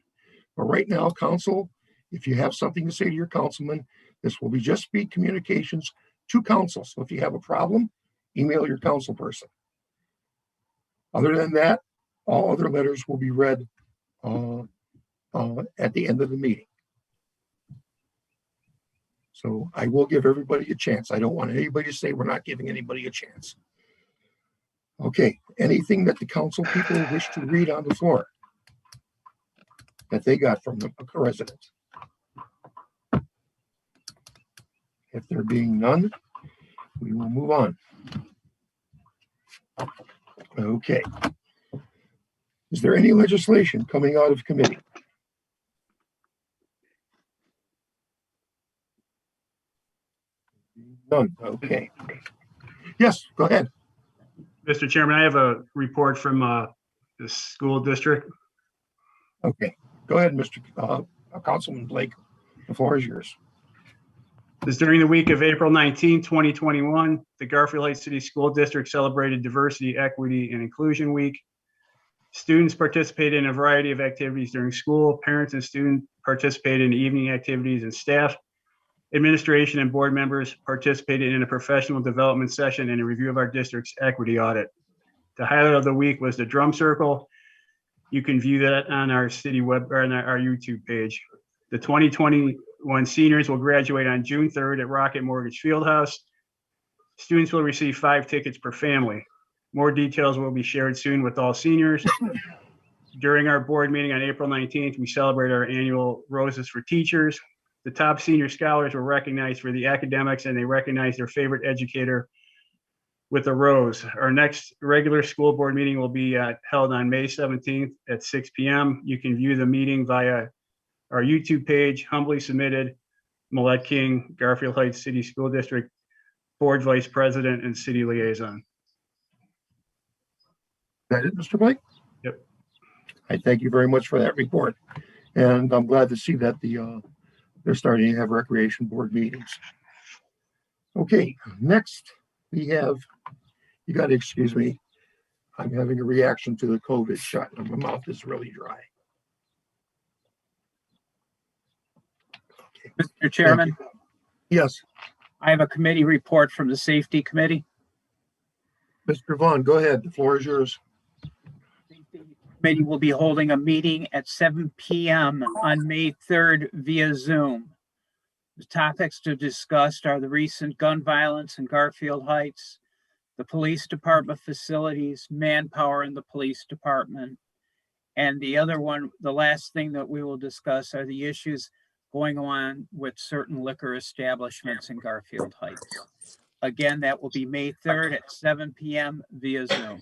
But right now, council, if you have something to say to your councilman, this will just be communications to council. So if you have a problem, email your council person. Other than that, all other letters will be read at the end of the meeting. So I will give everybody a chance. I don't want anybody to say we're not giving anybody a chance. Okay, anything that the council people wish to read on the floor that they got from the residents? If there being none, we will move on. Okay. Is there any legislation coming out of committee? None. Okay. Yes, go ahead. Mr. Chairman, I have a report from the school district. Okay, go ahead, Mr. Councilman Blake. The floor is yours. This during the week of April 19, 2021, the Garfield Heights City School District celebrated Diversity, Equity, and Inclusion Week. Students participated in a variety of activities during school. Parents and students participated in evening activities, and staff, administration, and board members participated in a professional development session and a review of our district's equity audit. The highlight of the week was the drum circle. You can view that on our city web or on our YouTube page. The 2021 seniors will graduate on June 3rd at Rocket Mortgage Fieldhouse. Students will receive 5 tickets per family. More details will be shared soon with all seniors. During our board meeting on April 19th, we celebrate our annual Roses for Teachers. The top senior scholars were recognized for the academics, and they recognized their favorite educator with a rose. Our next regular school board meeting will be held on May 17th at 6 p.m. You can view the meeting via our YouTube page. Humbly submitted, Millette King, Garfield Heights City School District Board Vice President and City Liaison. Is that it, Mr. Blake? Yep. I thank you very much for that report. And I'm glad to see that they're starting to have recreation board meetings. Okay, next we have, you got to excuse me, I'm having a reaction to the COVID shot and my mouth is really dry. Okay. Mr. Chairman, Yes, I have a committee report from the Safety Committee. Mr. Vaughn, go ahead. The floor is yours. Committee will be holding a meeting at 7 p.m. on May 3rd via Zoom. The topics to discuss are the recent gun violence in Garfield Heights, the police department facilities, manpower in the police department, and the other one, the last thing that we will discuss are the issues going on with certain liquor establishments in Garfield Heights. Again, that will be May 3rd at 7 p.m. via Zoom.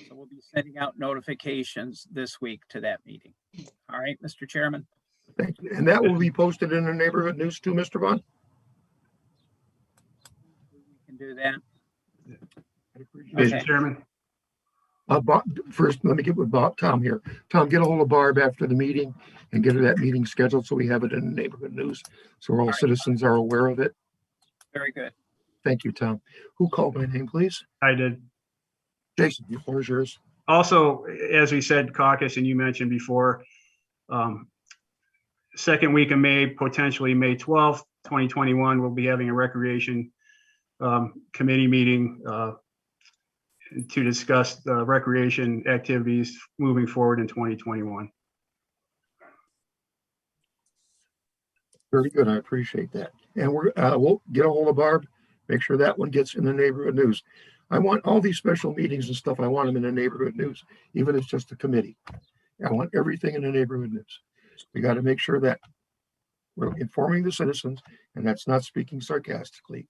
So we'll be sending out notifications this week to that meeting. All right, Mr. Chairman. Thank you. And that will be posted in the neighborhood news too, Mr. Vaughn? We can do that. I appreciate Mr. it. Chairman, First, let me get with Tom here. Tom, get a hold of Barb after the meeting and get her that meeting scheduled so we have it in the neighborhood news. So all citizens are aware of it. Very good. Thank you, Tom. Who called my name, please? I did. Jason, the floor is yours. Also, as we said, caucus, and you mentioned before, second week of May, potentially May 12th, 2021, we'll be having a recreation committee meeting to discuss the recreation activities moving forward in 2021. Very good. I appreciate that. And we'll get a hold of Barb, make sure that one gets in the neighborhood news. I want all these special meetings and stuff. I want them in the neighborhood news, even if it's just a committee. I want everything in the neighborhood news. We got to make sure that we're informing the citizens, and that's not speaking sarcastically.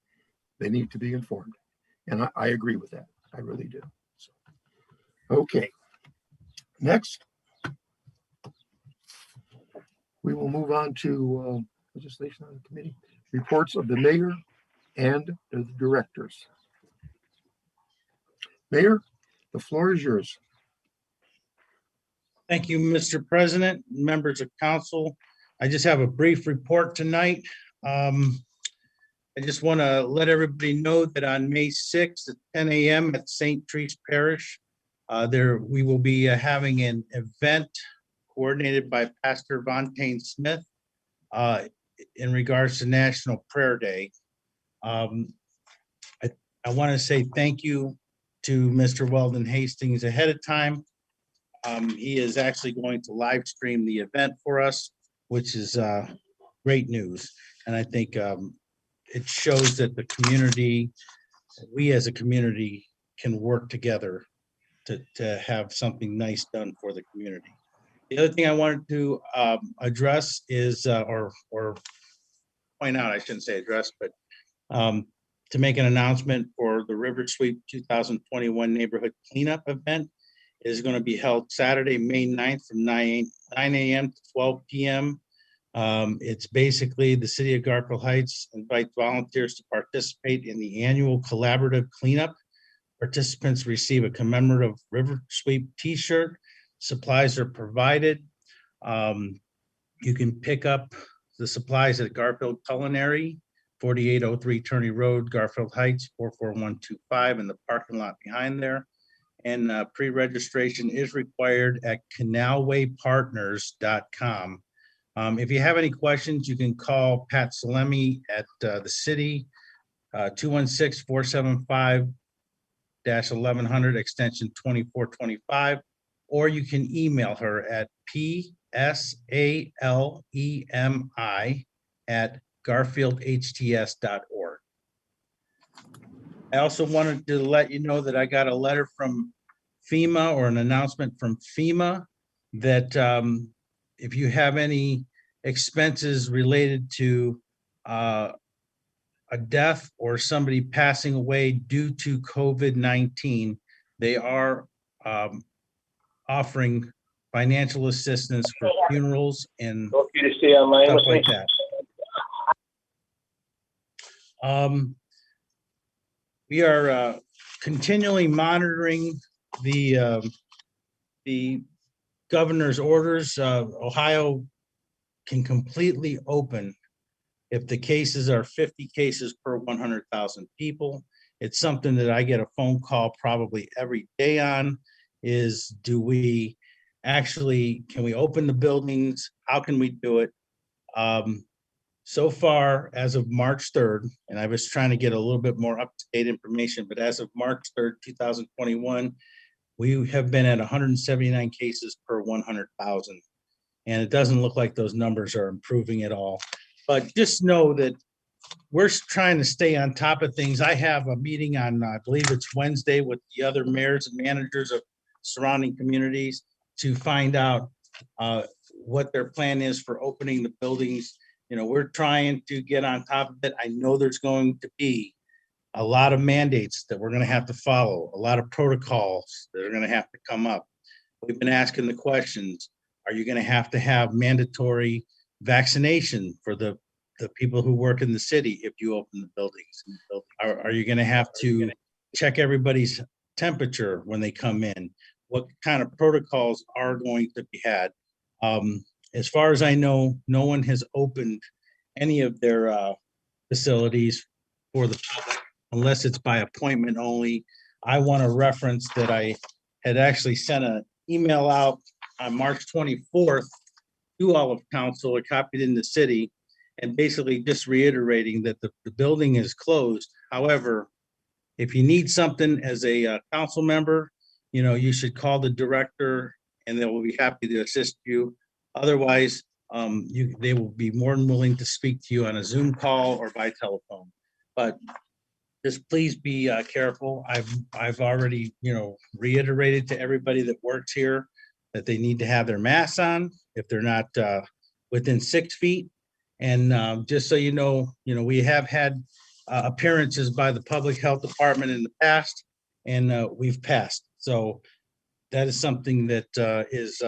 They need to be informed. And I agree with that. I really do. So, okay. Next, we will move on to legislation on the committee. Reports of the mayor and the directors. Mayor, the floor is yours. Thank you, Mr. President, members of council. I just have a brief report tonight. I just want to let everybody know that on May 6th at 10 a.m. at St. Therese Parish, we will be having an event coordinated by Pastor Vontaine Smith in regards to National Prayer Day. I want to say thank you to Mr. Weldon Hastings ahead of time. He is actually going to live stream the event for us, which is great news. And I think it shows that the community, we as a community can work together to have something nice done for the community. The other thing I wanted to address is, or point out, I shouldn't say address, but to make an announcement for the River Sweep 2021 Neighborhood Cleanup Event. It is going to be held Saturday, May 9th from 9 a.m. to 12 p.m. It's basically the city of Garfield Heights invites volunteers to participate in the annual collaborative cleanup. Participants receive a commemorative River Sweep t-shirt. Supplies are provided. You can pick up the supplies at Garfield Culinary, 4803 Turney Road, Garfield Heights, 44125 in the parking lot behind there. And pre-registration is required at canalwaypartners.com. If you have any questions, you can call Pat Salemi at the city, 216-475-1100 extension 2425, or you can email her at psalemi@garfieldhts.org. I also wanted to let you know that I got a letter from FEMA, or an announcement from FEMA, that if you have any expenses related to a death or somebody passing away due to COVID-19, they are offering financial assistance for funerals and stuff like that. We are continually monitoring the governor's orders. Ohio can completely open if the cases are 50 cases per 100,000 people. It's something that I get a phone call probably every day on, is do we actually, can we open the buildings? How can we do it? So far, as of March 3rd, and I was trying to get a little bit more up-to-date information, but as of March 3rd, 2021, we have been at 179 cases per 100,000. And it doesn't look like those numbers are improving at all. But just know that we're trying to stay on top of things. I have a meeting on, I believe it's Wednesday, with the other mayors and managers of surrounding communities to find out what their plan is for opening the buildings. You know, we're trying to get on top of it. I know there's going to be a lot of mandates that we're going to have to follow, a lot of protocols that are going to have to come up. We've been asking the questions. Are you going to have mandatory vaccination for the people who work in the city if you open the buildings? Are you going to have to check everybody's temperature when they come in? What kind of protocols are going to be had? As far as I know, no one has opened any of their facilities for the public unless it's by appointment only. I want to reference that I had actually sent an email out on March 24th to all of council, copied in the city, and basically just reiterating that the building is closed. However, if you need something as a council member, you know, you should call the director and they will be happy to assist you. Otherwise, they will be more than willing to speak to you on a Zoom call or by telephone. But just please be careful. I've already, you know, reiterated to everybody that works here that they need to have their masks on if they're not within 6 feet. And just so you know, we have had appearances by the Public Health Department in the past, and we've passed. So that is something that is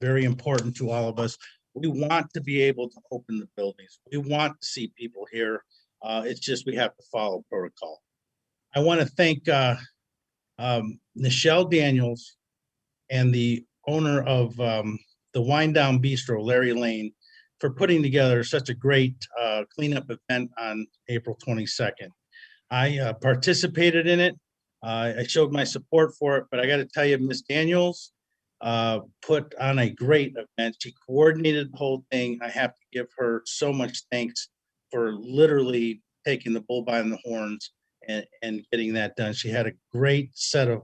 very important to all of us. We want to be able to open the buildings. We want to see people here. It's just we have to follow protocol. I want to thank Nichelle Daniels and the owner of the Wind Down Bistro, Larry Lane, for putting together such a great cleanup event on April 22nd. I participated in it. I showed my support for it, but I got to tell you, Ms. Daniels put on a great event. She coordinated the whole thing. I have to give her so much thanks for literally taking the bull by the horns and getting that done. She had a great set of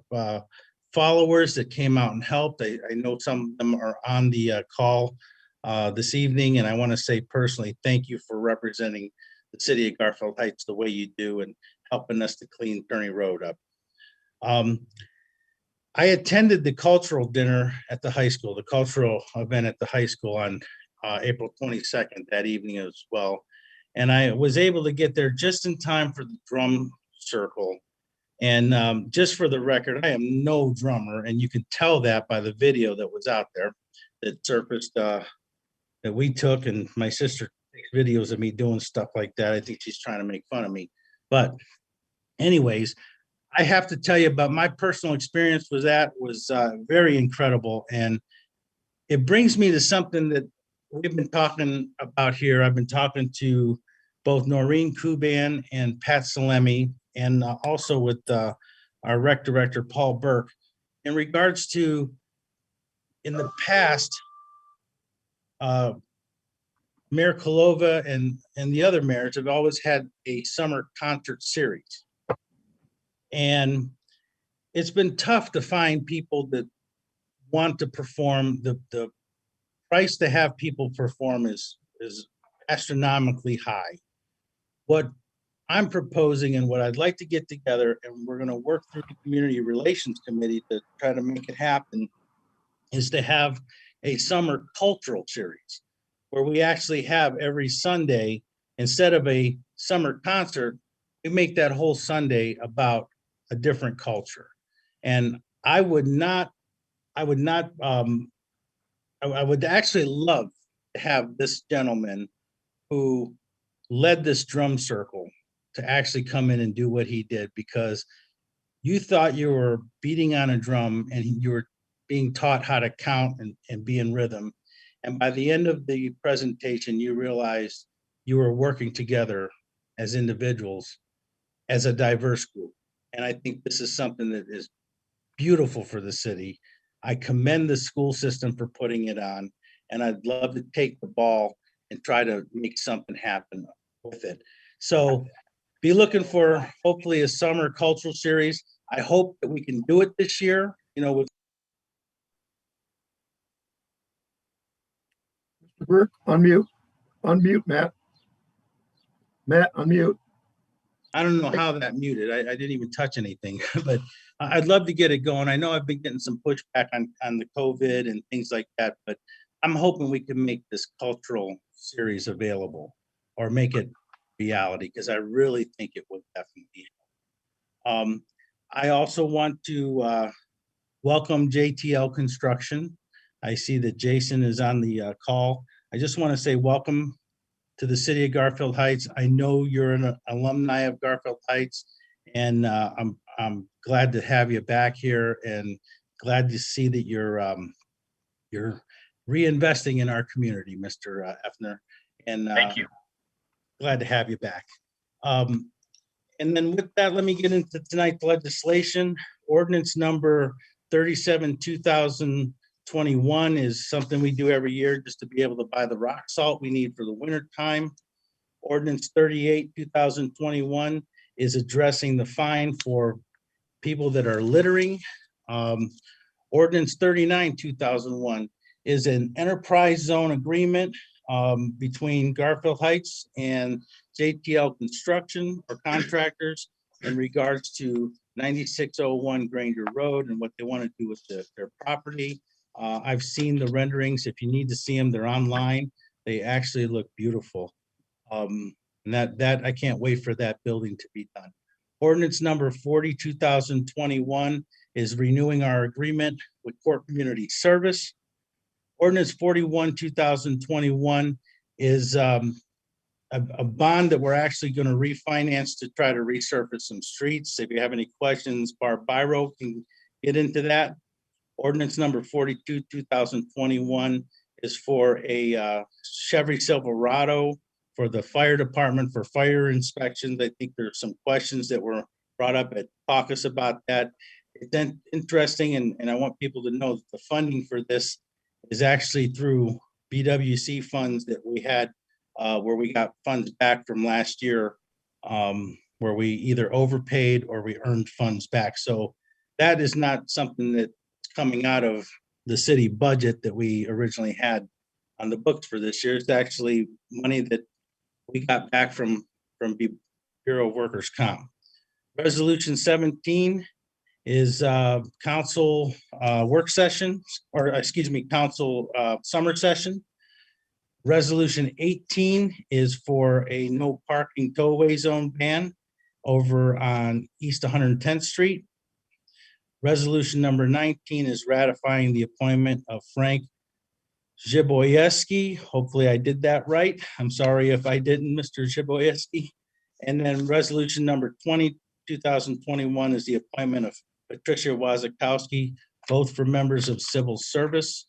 followers that came out and helped. I know some of them are on the call this evening, and I want to say personally, thank you for representing the city of Garfield Heights the way you do and helping us to clean Kearney Road up. I attended the cultural dinner at the high school, the cultural event at the high school on April 22nd, that evening as well. And I was able to get there just in time for the drum circle. And just for the record, I am no drummer, and you can tell that by the video that was out there that surfaced that we took, and my sister takes videos of me doing stuff like that. I think she's trying to make fun of me. But anyways, I have to tell you about my personal experience was very incredible. And it brings me to something that we've been talking about here. I've been talking to both Noreen Kuban and Pat Salemi, and also with our rec director, Paul Burke, in regards to, in the past, Mayor Kolova and the other mayors have always had a summer concert series. And it's been tough to find people that want to perform. The price to have people perform is astronomically high. What I'm proposing and what I'd like to get together, and we're going to work through the Community Relations Committee to try to make it happen, is to have a summer cultural series where we actually have every Sunday, instead of a summer concert, we make that whole Sunday about a different culture. And I would actually love to have this gentleman who led this drum circle to actually come in and do what he did, because you thought you were beating on a drum and you were being taught how to count and be in rhythm. And by the end of the presentation, you realized you were working together as individuals, as a diverse group. And I think this is something that is beautiful for the city. I commend the school system for putting it on, and I'd love to take the ball and try to make something happen with it. So be looking for hopefully a summer cultural series. I hope that we can do it this year, with Mr. Burke, unmute, Matt. Matt, unmute. I don't know how that muted. I didn't even touch anything, but I'd love to get it going. I know I've been getting some pushback on the COVID and things like that, but I'm hoping we can make this cultural series available or make it reality, because I really think it would definitely help. I also want to welcome JTL Construction. I see that Jason is on the call. I just want to say welcome to the city of Garfield Heights. I know you're an alumni of Garfield Heights, and I'm glad to have you back here, and glad to see that you're reinvesting in our community, Mr. Effner. And Thank you. Glad to have you back. And then with that, let me get into tonight's legislation. Ordinance number 37, 2021 is something we do every year just to be able to buy the rock salt we need for the winter time. Ordinance 38, 2021 is addressing the fine for people that are littering. Ordinance 39, 2001 is an enterprise zone agreement between Garfield Heights and JTL Construction or contractors in regards to 9601 Granger Road and what they want to do with their property. I've seen the renderings. If you need to see them, they're online. They actually look beautiful. And that I can't wait for that building to be done. Ordinance number 40, 2021 is renewing our agreement with Court Community Service. Ordinance 41, 2021 is a bond that we're actually going to refinance to try to resurface some streets. If you have any questions, Barb Byro can get into that. Ordinance number 42, 2021 is for a Chevy Silverado for the fire department for fire inspections. I think there's some questions that were brought up at caucus about that. It's then interesting, and I want people to know that the funding for this is actually through BWC funds that we had, where we got funds back from last year, where we either overpaid or we earned funds back. So that is not something that's coming out of the city budget that we originally had on the books for this year. It's actually money that we got back from Bureau of Workers' Comp. Resolution 17 is council work session, or excuse me, council summer session. Resolution 18 is for a no parking tow-away zone ban over on East 110th Street. Resolution number 19 is ratifying the appointment of Frank Zhiboyeski. Hopefully I did that right. I'm sorry if I didn't, Mr. Zhiboyeski. And then resolution number 20, 2021 is the appointment of Patricia Wazakowski, both for members of civil service.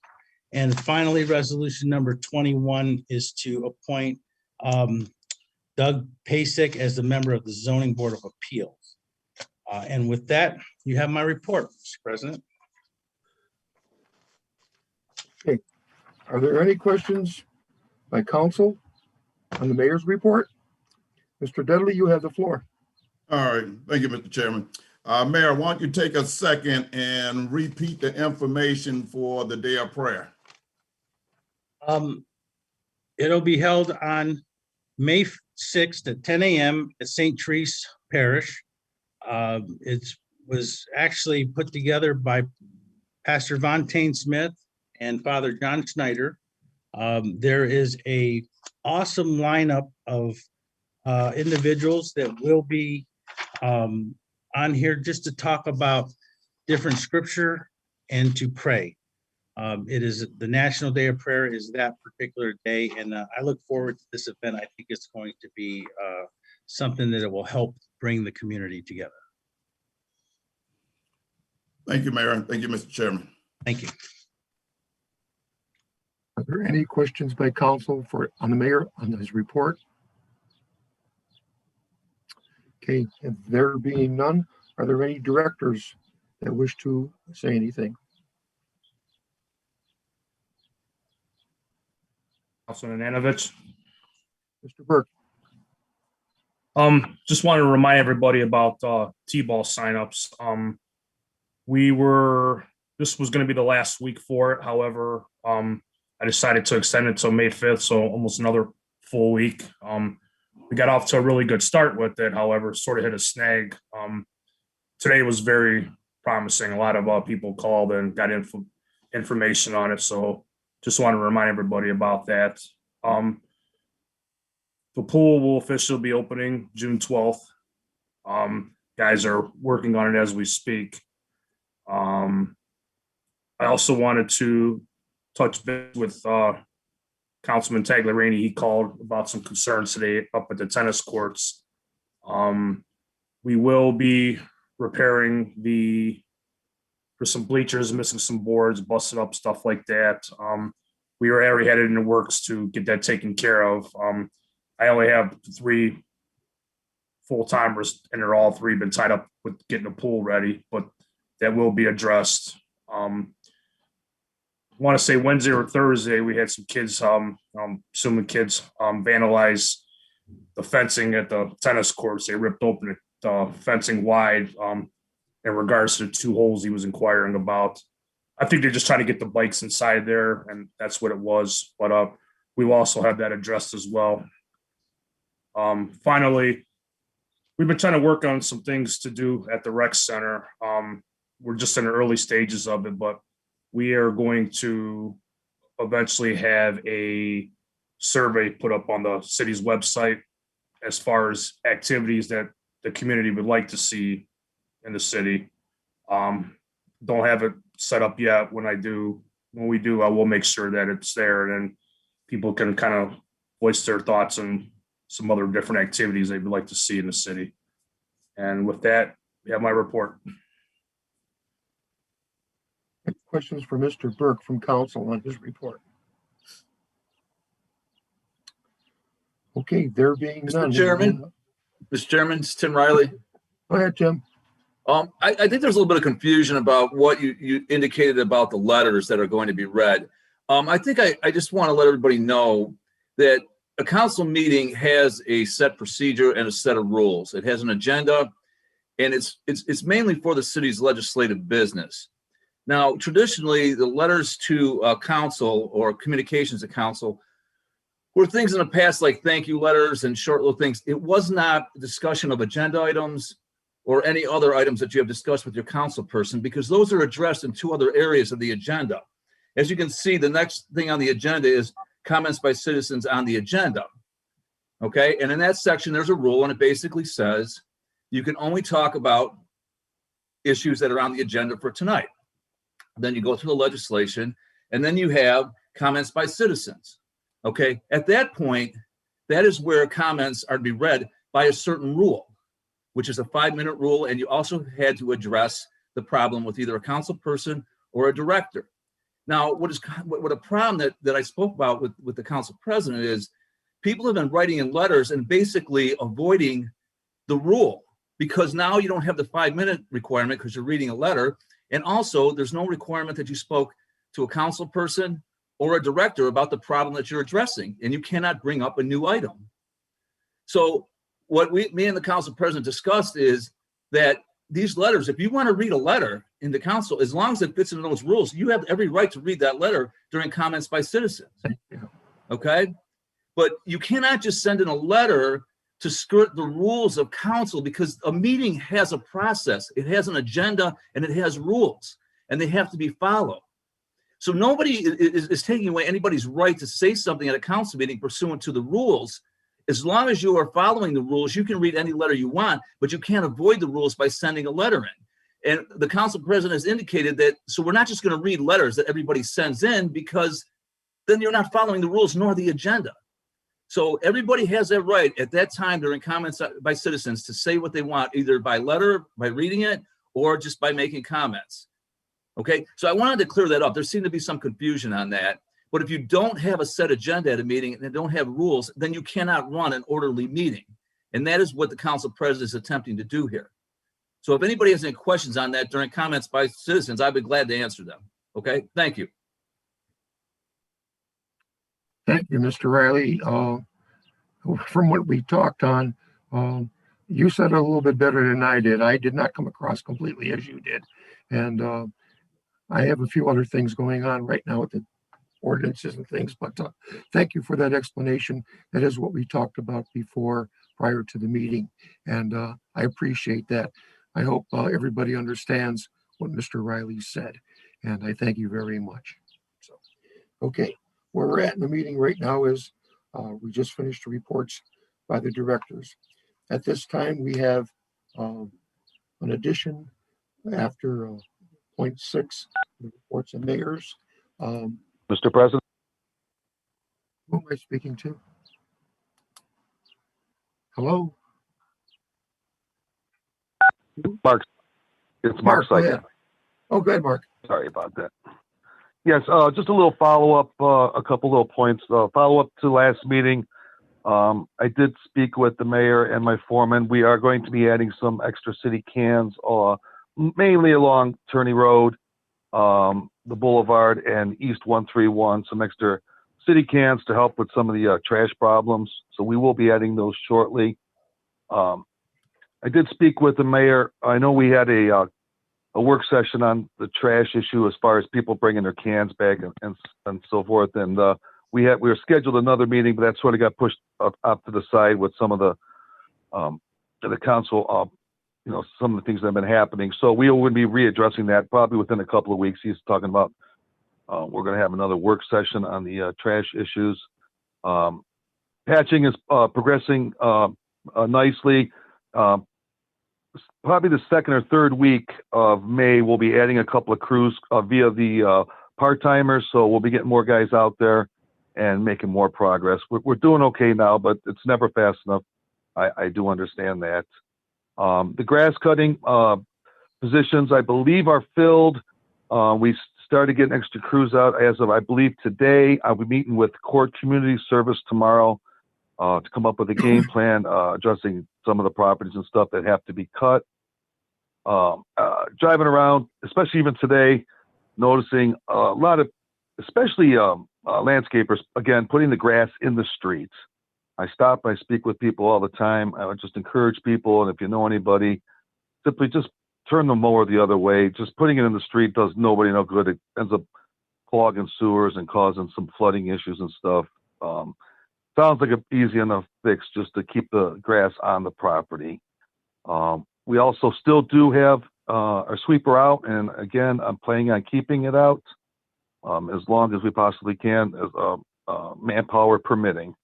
And finally, resolution number 21 is to appoint Doug Pasek as the member of the Zoning Board of Appeals. And with that, you have my report, Mr. President. Okay. Are there any questions by council on the mayor's report? Mr. Dudley, you have the floor. All right, thank you, Mr. Chairman. Mayor, why don't you take a second and repeat the information for the day of prayer? It'll be held on May 6th at 10 a.m. at St. Therese Parish. It was actually put together by Pastor Von Tain Smith and Father John Schneider. There is a awesome lineup of individuals that will be on here just to talk about different scripture and to pray. It is the National Day of Prayer is that particular day, and I look forward to this event. I think it's going to be something that it will help bring the community together. Thank you, Mayor. Thank you, Mr. Chairman. Thank you. Are there any questions by council on the mayor on his report? Okay, if there being none, are there any directors that wish to say anything? Councilman Nanovich. Mr. Burke. Just wanted to remind everybody about T-ball signups. This was going to be the last week for it. However, I decided to extend it till May 5th, so almost another full week. We got off to a really good start with it. However, sort of hit a snag. Today was very promising. A lot of people called and got information on it. So just want to remind everybody about that. The pool will officially be opening June 12th. Guys are working on it as we speak. I also wanted to touch base with Councilman Tagliarini. He called about some concerns today up at the tennis courts. We will be repairing for some bleachers, missing some boards, busted up, stuff like that. We are already headed in the works to get that taken care of. I only have 3 full-timers, and they're all 3 been tied up with getting the pool ready, but that will be addressed. I want to say Wednesday or Thursday, we had some kids, assuming kids, vandalize the fencing at the tennis courts. They ripped open the fencing wide in regards to the 2 holes he was inquiring about. I think they're just trying to get the bikes inside there, and that's what it was. But we will also have that addressed as well. Finally, we've been trying to work on some things to do at the rec center. We're just in the early stages of it, but we are going to eventually have a survey put up on the city's website as far as activities that the community would like to see in the city. Don't have it set up yet. When we do, I will make sure that it's there, and then people can kind of voice their thoughts and some other different activities they would like to see in the city. And with that, we have my report. Questions for Mr. Burke from council on his report? Okay, there being none. Mr. Chairman, it's Tim Riley. Go ahead, Tim. I think there's a little bit of confusion about what you indicated about the letters that are going to be read. I think I just want to let everybody know that a council meeting has a set procedure and a set of rules. It has an agenda, and it's mainly for the city's legislative business. Now, traditionally, the letters to council or communications to council were things in the past like thank you letters and short little things. It was not a discussion of agenda items or any other items that you have discussed with your council person, because those are addressed in two other areas of the agenda. As you can see, the next thing on the agenda is comments by citizens on the agenda. Okay, and in that section, there's a rule, and it basically says you can only talk about issues that are on the agenda for tonight. Then you go through the legislation, and then you have comments by citizens. Okay, at that point, that is where comments are to be read by a certain rule, which is a 5-minute rule, and you also had to address the problem with either a council person or a director. Now, what a problem that I spoke about with the council president is people have been writing in letters and basically avoiding the rule, because now you don't have the 5-minute requirement because you're reading a letter. And also there's no requirement that you spoke to a council person or a director about the problem that you're addressing, and you cannot bring up a new item. So what me and the council president discussed is that these letters, if you want to read a letter in the council, as long as it fits into those rules, you have every right to read that letter during comments by citizens. Okay? But you cannot just send in a letter to skirt the rules of council, because a meeting has a process, it has an agenda, and it has rules, and they have to be followed. So nobody is taking away anybody's right to say something at a council meeting pursuant to the rules. As long as you are following the rules, you can read any letter you want, but you can't avoid the rules by sending a letter in. And the council president has indicated that, so we're not just going to read letters that everybody sends in, because then you're not following the rules nor the agenda. So everybody has that right at that time during comments by citizens to say what they want, either by letter, by reading it, or just by making comments. Okay, so I wanted to clear that up. There seemed to be some confusion on that. But if you don't have a set agenda at a meeting and don't have rules, then you cannot run an orderly meeting. And that is what the council president is attempting to do here. So if anybody has any questions on that during comments by citizens, I'd be glad to answer them. Okay, thank you. Thank you, Mr. Riley. From what we talked on, you said it a little bit better than I did. I did not come across completely as you did. And I have a few other things going on right now with the ordinances and things, but thank you for that explanation. That is what we talked about before, prior to the meeting. And I appreciate that. I hope everybody understands what Mr. Riley said. And I thank you very much. So, okay. Where we're at in the meeting right now is we just finished the reports by the directors. At this time, we have an addition after point 6, the reports of mayors. Mr. President? Who am I speaking to? Hello? Mark. It's Mark Go Sycan. ahead. Oh, good, Mark. Sorry about that. Yes, just a little follow-up, a couple little points. Follow-up to last meeting. I did speak with the mayor and my foreman. We are going to be adding some extra city cans, mainly along Turney Road, the Boulevard, and East 131, some extra city cans to help with some of the trash problems. So we will be adding those shortly. I did speak with the mayor. I know we had a work session on the trash issue as far as people bringing their cans back and so forth. And we were scheduled another meeting, but that sort of got pushed up to the side with some of the council, some of the things that have been happening. So we will be readdressing that probably within a couple of weeks. He's talking about we're going to have another work session on the trash issues. Patching is progressing nicely. Probably the second or third week of May, we'll be adding a couple of crews via the part-timers. So we'll be getting more guys out there and making more progress. We're doing okay now, but it's never fast enough. I do understand that. The grass cutting positions, I believe, are filled. We started getting extra crews out as of, I believe, today. I'll be meeting with Court Community Service tomorrow to come up with a game plan addressing some of the properties and stuff that have to be cut. Driving around, especially even today, noticing a lot of, especially landscapers, again, putting the grass in the streets. I stop, I speak with people all the time. I would just encourage people, and if you know anybody, simply just turn the mower the other way. Just putting it in the street does nobody no good. It ends up clogging sewers and causing some flooding issues and stuff. Sounds like an easy enough fix just to keep the grass on the property. We also still do have our sweeper out, and again, I'm planning on keeping it out as long as we possibly can, as manpower permitting.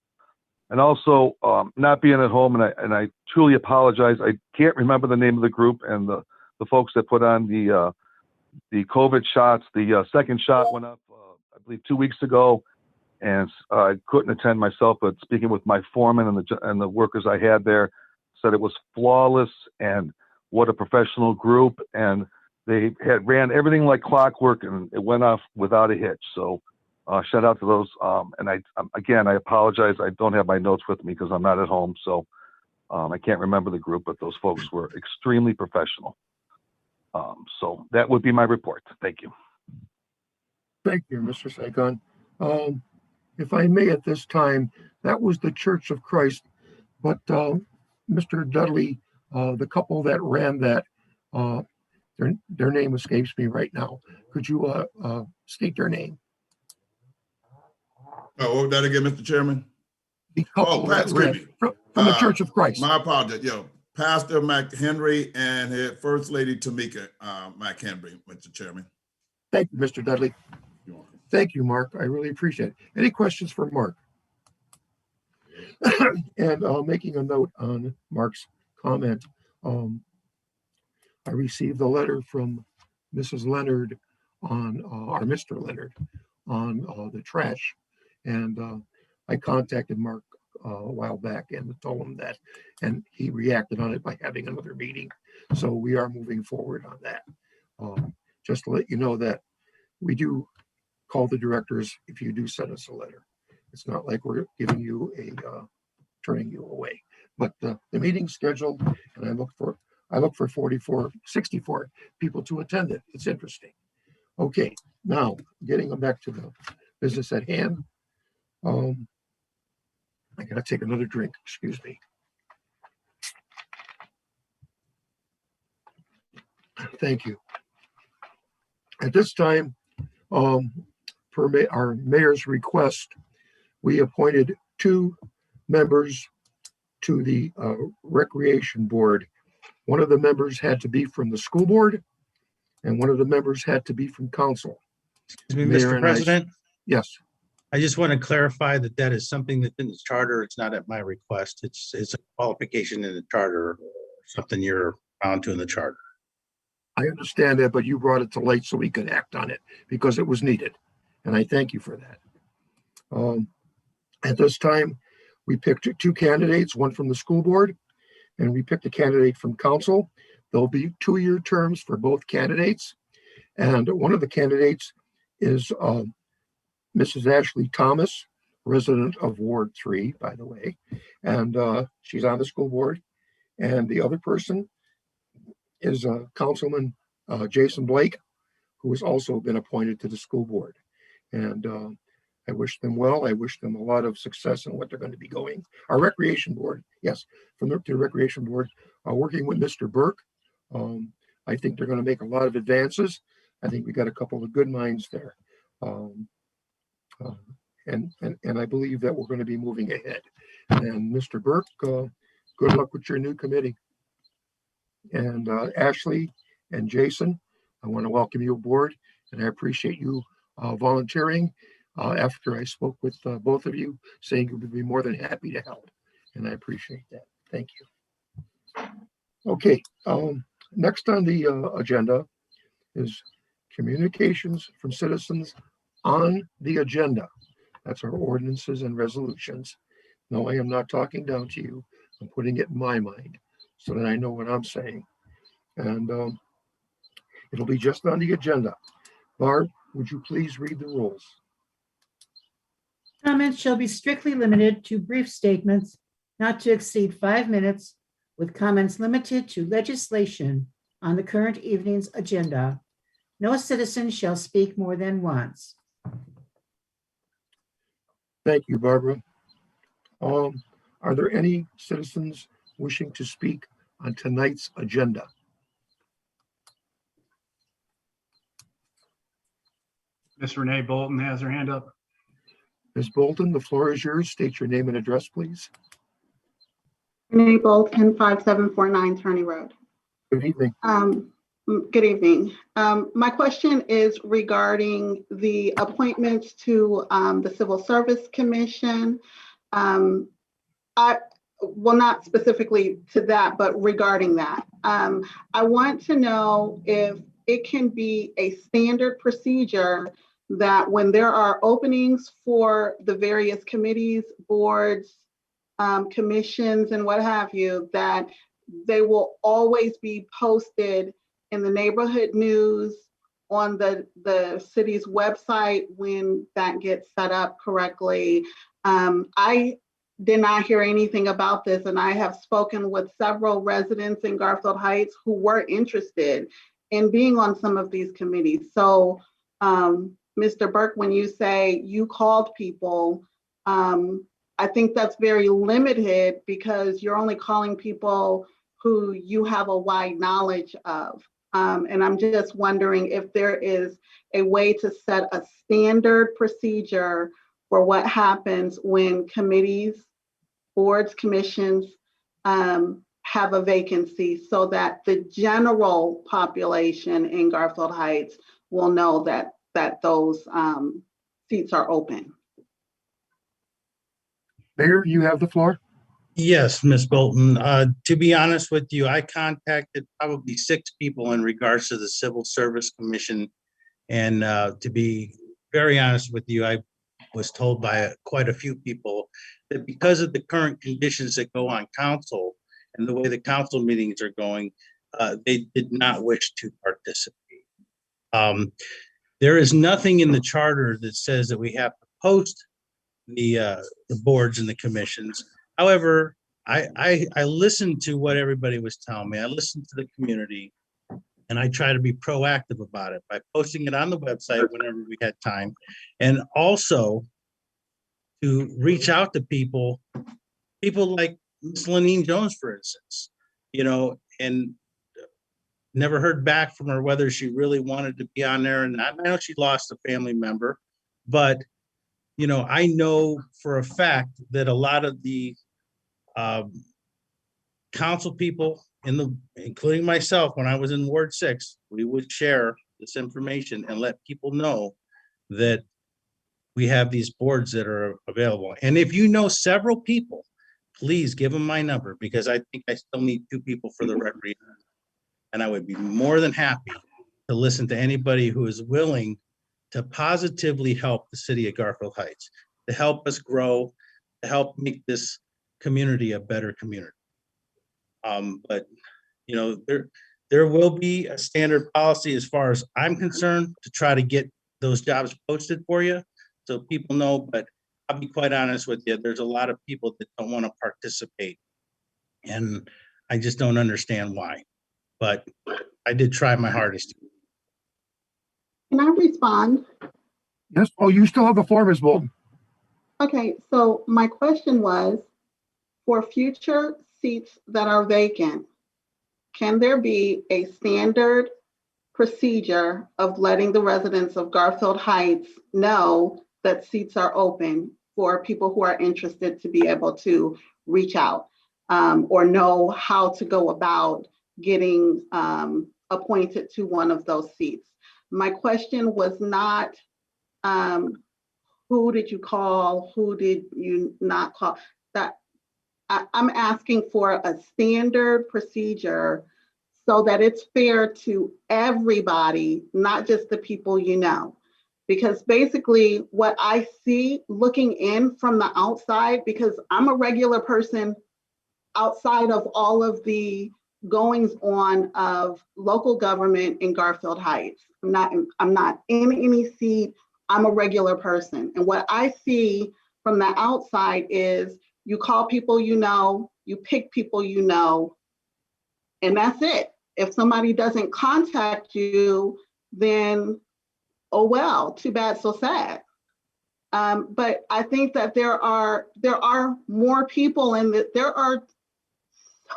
And also, not being at home, and I truly apologize. I can't remember the name of the group and the folks that put on the COVID shots. The second shot went up, I believe, 2 weeks ago, and I couldn't attend myself. But speaking with my foreman and the workers I had there, said it was flawless, and what a professional group. And they had ran everything like clockwork, and it went off without a hitch. So shout out to those. And I apologize. I don't have my notes with me because I'm not at home. So I can't remember the group, but those folks were extremely professional. So that would be my report. Thank you. Thank you, Mr. Sagan. If I may at this time, that was the Church of Christ, but Mr. Dudley, the couple that ran that, their name escapes me right now. Could you state their name? Oh, what was that again, Mr. Chairman? The couple that excuse ran me. from the Church of Christ. My apologies. Pastor McHenry and his First Lady Tamika McHenry, Mr. Chairman. Thank you, Mr. Dudley. Thank you, Mark. I really appreciate it. Any questions for Mark? And making a note on Mark's comment, I received a letter from Mrs. Leonard on, or Mr. Leonard on the trash. And I contacted Mark a while back and told him that, and he reacted on it by having another meeting. So we are moving forward on that. Just to let you know that we do call the directors if you do send us a letter. It's not like we're giving you turning you away. But the meeting's scheduled, and I look for 64 people to attend it. It's interesting. Okay, now getting back to the business at hand. I gotta take another drink, excuse me. Thank you. At this time, per our mayor's request, we appointed 2 members to the Recreation Board. One of the members had to be from the school board, and one of the members had to be from council. Excuse me, Mayor Mr. and I- President. Yes. I just want to clarify that that is something that's in the charter. It's not at my request. It's a qualification in the charter, something you're bound to in the charter. I understand that, but you brought it to light so we could act on it because it was needed. And I thank you for that. At this time, we picked 2 candidates, one from the school board, and we picked a candidate from council. There'll be 2-year terms for both candidates. And one of the candidates is Mrs. Ashley Thomas, resident of Ward 3, by the way. And she's on the school board. And the other person is Councilman Jason Blake, who has also been appointed to the school board. And I wish them well. I wish them a lot of success in what they're going to be going. Our recreation board, yes, from the recreation board, working with Mr. Burke. I think they're going to make a lot of advances. I think we got a couple of good minds there. And I believe that we're going to be moving ahead. And Mr. Burke, good luck with your new committee. And Ashley and Jason, I want to welcome you aboard, and I appreciate you volunteering after I spoke with both of you, saying you would be more than happy to help. And I appreciate that. Thank you. Okay, next on the agenda is communications from citizens on the agenda. That's our ordinances and resolutions. No, I am not talking down to you. I'm putting it in my mind so that I know what I'm saying. And it'll be just on the agenda. Barb, would you please read the rules? Comments shall be strictly limited to brief statements, not to exceed 5 minutes, with comments limited to legislation on the current evening's agenda. No citizen shall speak more than once. Thank you, Barbara. Are there any citizens wishing to speak on tonight's agenda? Miss Renee Bolton has her hand up. Ms. Bolton, the floor is yours. State your name and address, please. Renee Bolton, 5749 Turney Road. Good evening. Good evening. My question is regarding the appointments to the Civil Service Commission. Well, not specifically to that, but regarding that. I want to know if it can be a standard procedure that when there are openings for the various committees, boards, commissions, and what have you, that they will always be posted in the neighborhood news, on the city's website when that gets set up correctly. I did not hear anything about this, and I have spoken with several residents in Garfield Heights who were interested in being on some of these committees. So, Mr. Burke, when you say you called people, I think that's very limited because you're only calling people who you have a wide knowledge of. And I'm just wondering if there is a way to set a standard procedure for what happens when committees, boards, commissions have a vacancy, so that the general population in Garfield Heights will know that those seats are open. Mayor, you have the floor. Yes, Ms. Bolton. To be honest with you, I contacted probably 6 people in regards to the Civil Service Commission. And to be very honest with you, I was told by quite a few people that because of the current conditions that go on council and the way the council meetings are going, they did not wish to participate. There is nothing in the charter that says that we have to post the boards and the commissions. However, I listened to what everybody was telling me. I listened to the community, and I try to be proactive about it by posting it on the website whenever we had time, and also to reach out to people like Ms. Lenine Jones, for instance, and never heard back from her whether she really wanted to be on there. And I know she lost a family member, but I know for a fact that a lot of the council people, including myself, when I was in Ward 6, we would share this information and let people know that we have these boards that are available. And if you know several people, please give them my number, because I think I still need 2 people for the recreation. And I would be more than happy to listen to anybody who is willing to positively help the city of Garfield Heights, to help us grow, to help make this community a better community. But there will be a standard policy as far as I'm concerned to try to get those jobs posted for you so people know. But I'll be quite honest with you, there's a lot of people that don't want to participate, and I just don't understand why. But I did try my hardest. Can I respond? Yes. Oh, you still have the floor, Ms. Bolton. Okay, so my question was, for future seats that are vacant, can there be a standard procedure of letting the residents of Garfield Heights know that seats are open for people who are interested to be able to reach out or know how to go about getting appointed to one of those seats? My question was not who did you call, who did you not call? That I'm asking for a standard procedure so that it's fair to everybody, not just the people you know. Because basically what I see looking in from the outside, because I'm a regular person outside of all of the goings on of local government in Garfield Heights. I'm not in any seat. I'm a regular person. And what I see from the outside is you call people you know, you pick people you know, and that's it. If somebody doesn't contact you, then oh well, too bad, so sad. But I think that there are more people there are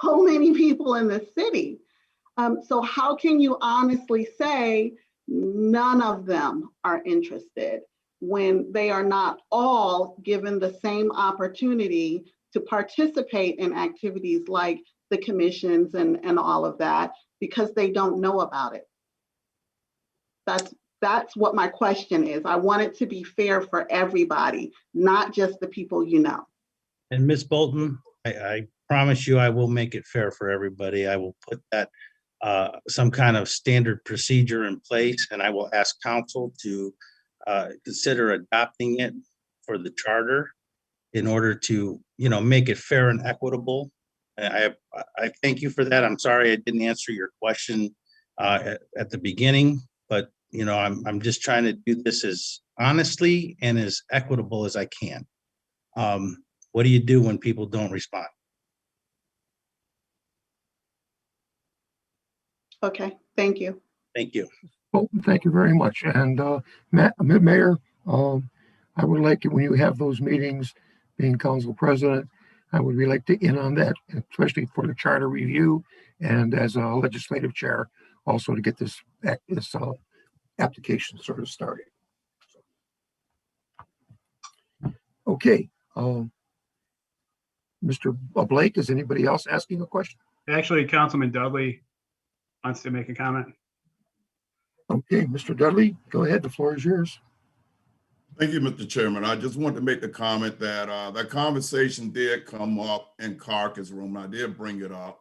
so many people in the city. So how can you honestly say none of them are interested when they are not all given the same opportunity to participate in activities like the commissions and all of that, because they don't know about it. That's what my question is. I want it to be fair for everybody, not just the people you know. And Ms. Bolton, I promise you I will make it fair for everybody. I will put that some kind of standard procedure in place, and I will ask council to consider adopting it for the charter in order to, make it fair and equitable. I thank you for that. I'm sorry I didn't answer your question at the beginning, but I'm just trying to do this as honestly and as equitable as I can. What do you do when people don't respond? Okay, thank you. Thank you. Well, thank you very much. And Mayor, I would like it when you have those meetings, being council president, I would really like to in on that, especially for the charter review and as a legislative chair, also to get this application sort of started. Okay. Mr. Blake, is anybody else asking a question? Actually, Councilman Dudley wants to make a comment. Okay, Mr. Dudley, go ahead. The floor is yours. Thank you, Mr. Chairman. I just want to make the comment that that conversation did come up in Carcass room. I did bring it up.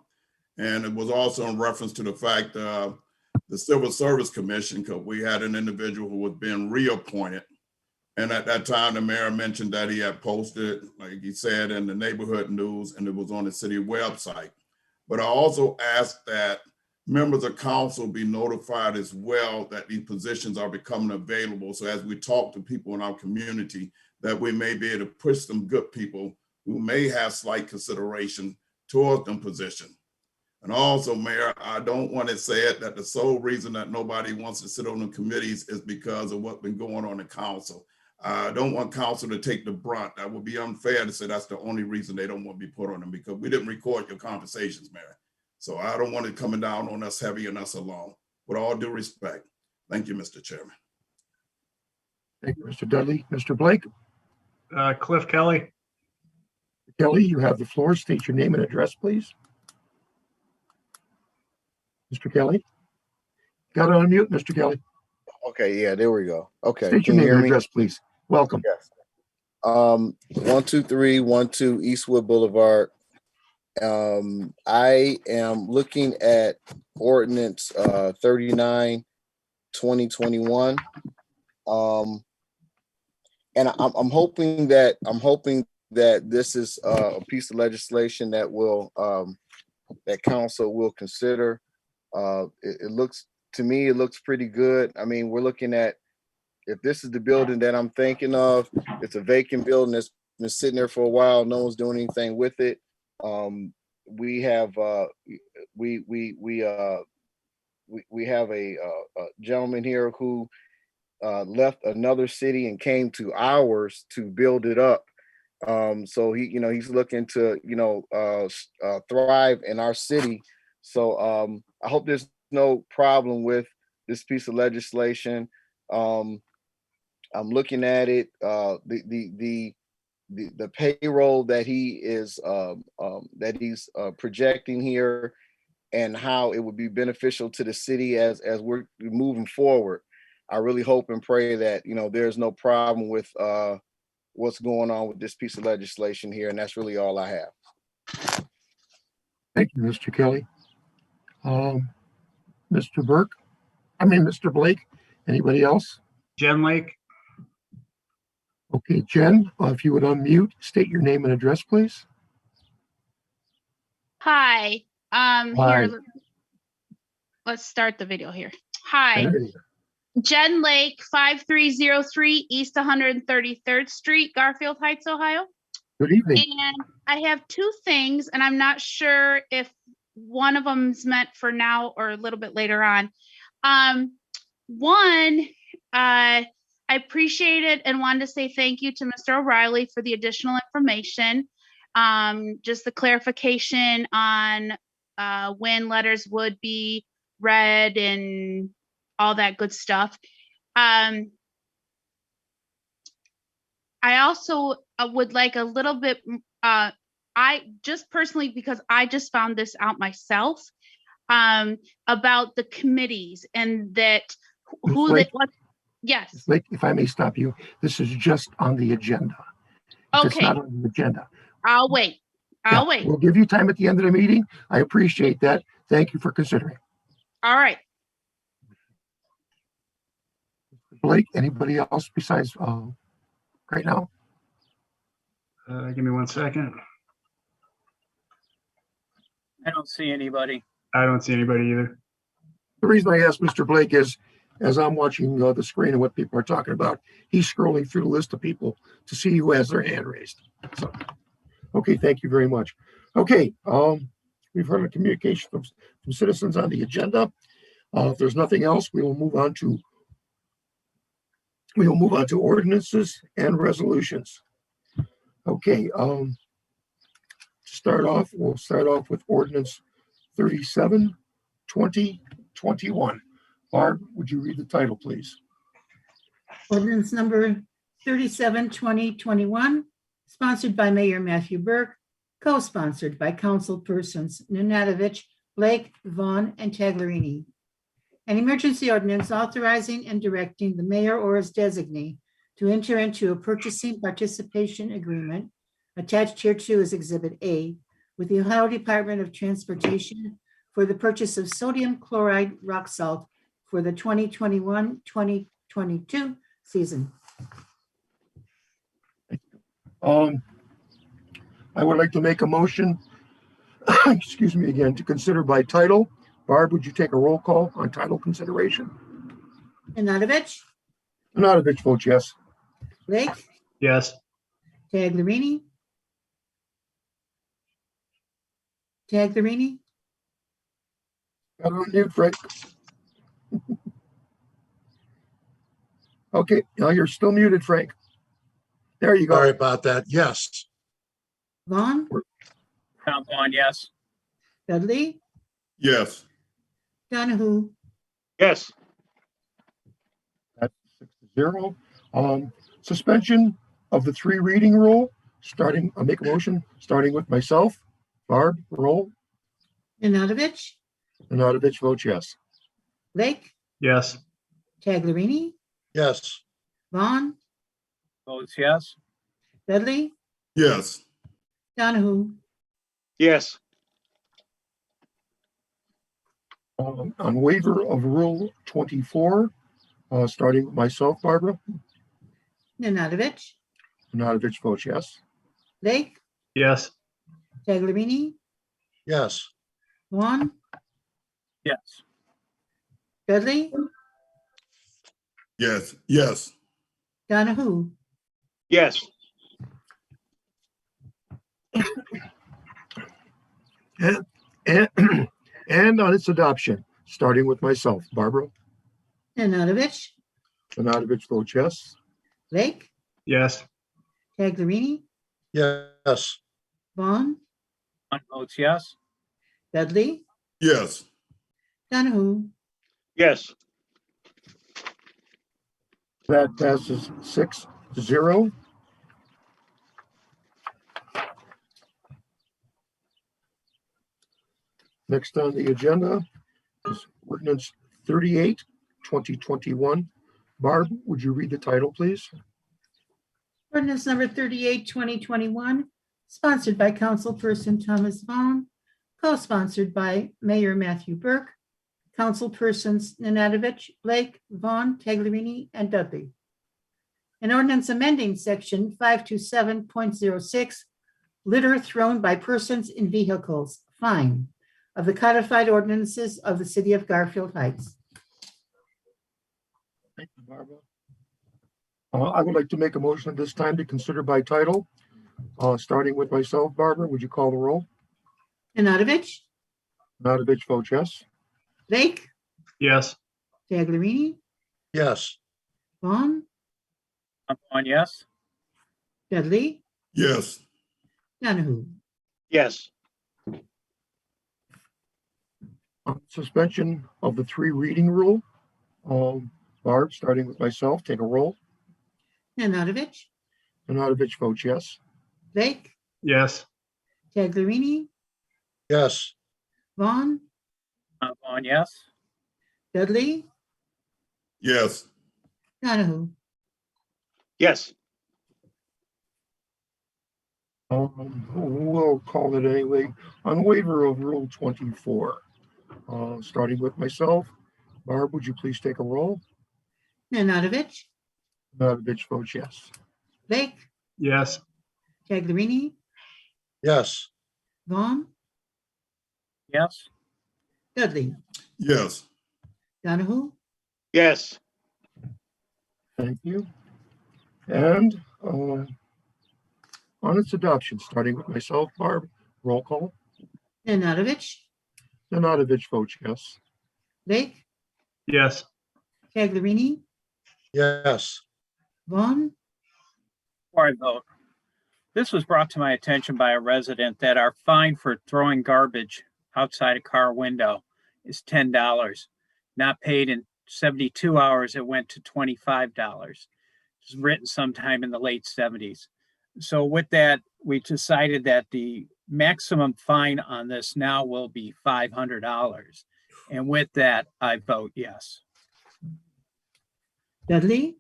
And it was also in reference to the fact the Civil Service Commission, because we had an individual who was being reappointed. And at that time, the mayor mentioned that he had posted, like he said, in the neighborhood news, and it was on the city website. But I also asked that members of council be notified as well that these positions are becoming available. So as we talk to people in our community, that we may be able to push some good people who may have slight consideration towards them position. And also, Mayor, I don't want to say it that the sole reason that nobody wants to sit on the committees is because of what's been going on in council. I don't want council to take the brunt. That would be unfair to say that's the only reason they don't want to be put on them, because we didn't record your conversations, Mayor. So I don't want it coming down on us heavy and us alone. With all due respect. Thank you, Mr. Chairman. Thank you, Mr. Dudley. Mr. Blake? Cliff Kelly. Kelly, you have the floor. State your name and address, please. Mr. Kelly? Got to unmute, Mr. Kelly. Okay, yeah, there we go. Okay. State your name and address, please. Welcome. Yes. 12312 Eastwood Boulevard. I am looking at Ordinance 39, 2021. And I'm hoping that this is a piece of legislation that will that council will consider. It looks, to me, it looks pretty good. I mean, we're looking at, if this is the building that I'm thinking of, it's a vacant building that's been sitting there for a while. No one's doing anything with it. We have a gentleman here who left another city and came to ours to build it up. So he's looking to thrive in our city. So I hope there's no problem with this piece of legislation. I'm looking at it. The payroll that he's projecting here, and how it would be beneficial to the city as we're moving forward. I really hope and pray that there's no problem with what's going on with this piece of legislation here, and that's really all I have. Thank you, Mr. Kelly. Mr. Blake, anybody else? Jen Lake. Okay, Jen, if you would unmute, state your name and address, please. Hi. Hi. Here, let's start the video here. Hi. Jen Lake, 5303 East 133rd Street, Garfield Heights, Ohio. Good evening. And I have two things, and I'm not sure if one of them's meant for now or a little bit later on. One, I appreciate it and wanted to say thank you to Mr. O'Reilly for the additional information. Just the clarification on when letters would be read and all that good stuff. I also would like a little bit, I just personally, because I just found this out myself, about the committees and that who they, Blake? what, yes, Like, if I may stop you, this is just on the agenda. If it's okay, not on the agenda, I'll wait, I'll wait. we'll give you time at the end of the meeting. I appreciate that. Thank you for considering. All right. Blake, anybody else besides right now? Give me 1 second. I don't see anybody. I don't see anybody either. The reason I asked Mr. Blake is, as I'm watching the screen and what people are talking about, he's scrolling through the list of people to see who has their hand raised. So, okay, thank you very much. Okay, we've heard of communication from citizens on the agenda. If there's nothing else, we will move on to ordinances and resolutions. Okay, we'll start off with ordinance 37, 2021. Barb, would you read the title, please? Ordinance number 37, 2021, sponsored by Mayor Matthew Burke, co-sponsored by councilpersons Nanadovich, Blake, Vaughn, and Taglerini. An emergency ordinance authorizing and directing the mayor or his designee to enter into a purchasing participation agreement attached hereto as Exhibit A with the Ohio Department of Transportation for the purchase of sodium chloride rock salt for the 2021-2022 season. I would like to make a motion, excuse me again, to consider by title. Barb, would you take a roll call on title consideration? Nanadovich, Nanadovich votes yes. Blake, Yes. Taglerini. Taglerini, Got on mute, Frank. Okay, now you're still muted, Frank. There you go. Sorry about that. Yes. Vaughn, Tom Vaughn, yes. Dudley, Yes. Donahue, Yes. That's 6-0. Suspension of the 3 reading rule, I'll make a motion, starting with myself. Barb, roll. Nanadovich, Nanadovich votes yes. Blake, Yes. Taglerini, Yes. Vaughn, Votes yes. Dudley, Yes. Donahue, Yes. On waiver of Rule 24, starting with myself, Barbara. Nanadovich, Nanadovich votes yes. Blake, Yes. Taglerini, Yes. Vaughn, Yes. Dudley, Yes. Yes. Donahue, Yes. And on its adoption, starting with myself, Barbara. Nanadovich, Nanadovich votes yes. Blake, Yes. Taglerini, Yes. Vaughn, Vaughn votes yes. Dudley, Yes. Donahue, Yes. That passes 6-0. Next on the agenda is ordinance 38, 2021. Barb, would you read the title, please? ordinance number 38, 2021, sponsored by councilperson Thomas Vaughn, co-sponsored by Mayor Matthew Burke, councilpersons Nanadovich, Blake, Vaughn, Taglerini, and Dudley. An ordinance amending section 527.06, litter thrown by persons in vehicles, fine, of the codified ordinances of the city of Garfield Heights. Thank you, Barbara. I would like to make a motion at this time to consider by title, starting with myself. Barbara, would you call the roll? Nanadovich, Nanadovich votes yes. Blake, Yes. Taglerini, Yes. Vaughn, Tom Vaughn, yes. Dudley, Yes. Donahue. Yes. Suspension of the 3 reading rule, Barb, starting with myself, take a roll. Nanadovich, Nanadovich votes yes. Blake, Yes. Taglerini, yes, Vaughn, Vaughn, yes. Dudley, Yes. Donahue. Yes. We'll call it anyway. On waiver of Rule 24, starting with myself. Barb, would you please take a roll? Nanadovich, Nanadovich votes yes. Blake, Yes. Taglerini, yes, Vaughn, Yes. Dudley, Yes. Donahue. Yes. Thank you. And on its adoption, starting with myself, Barb, roll call. Nanadovich, Nanadovich votes yes. Blake, Yes. Taglerini, yes, Vaughn, Before I vote, this was brought to my attention by a resident that our fine for throwing garbage outside a car window is $10. Not paid in 72 hours, it went to $25. It was written sometime in the late 70s. So with that, we decided that the maximum fine on this now will be $500. And with that, I vote yes. Dudley,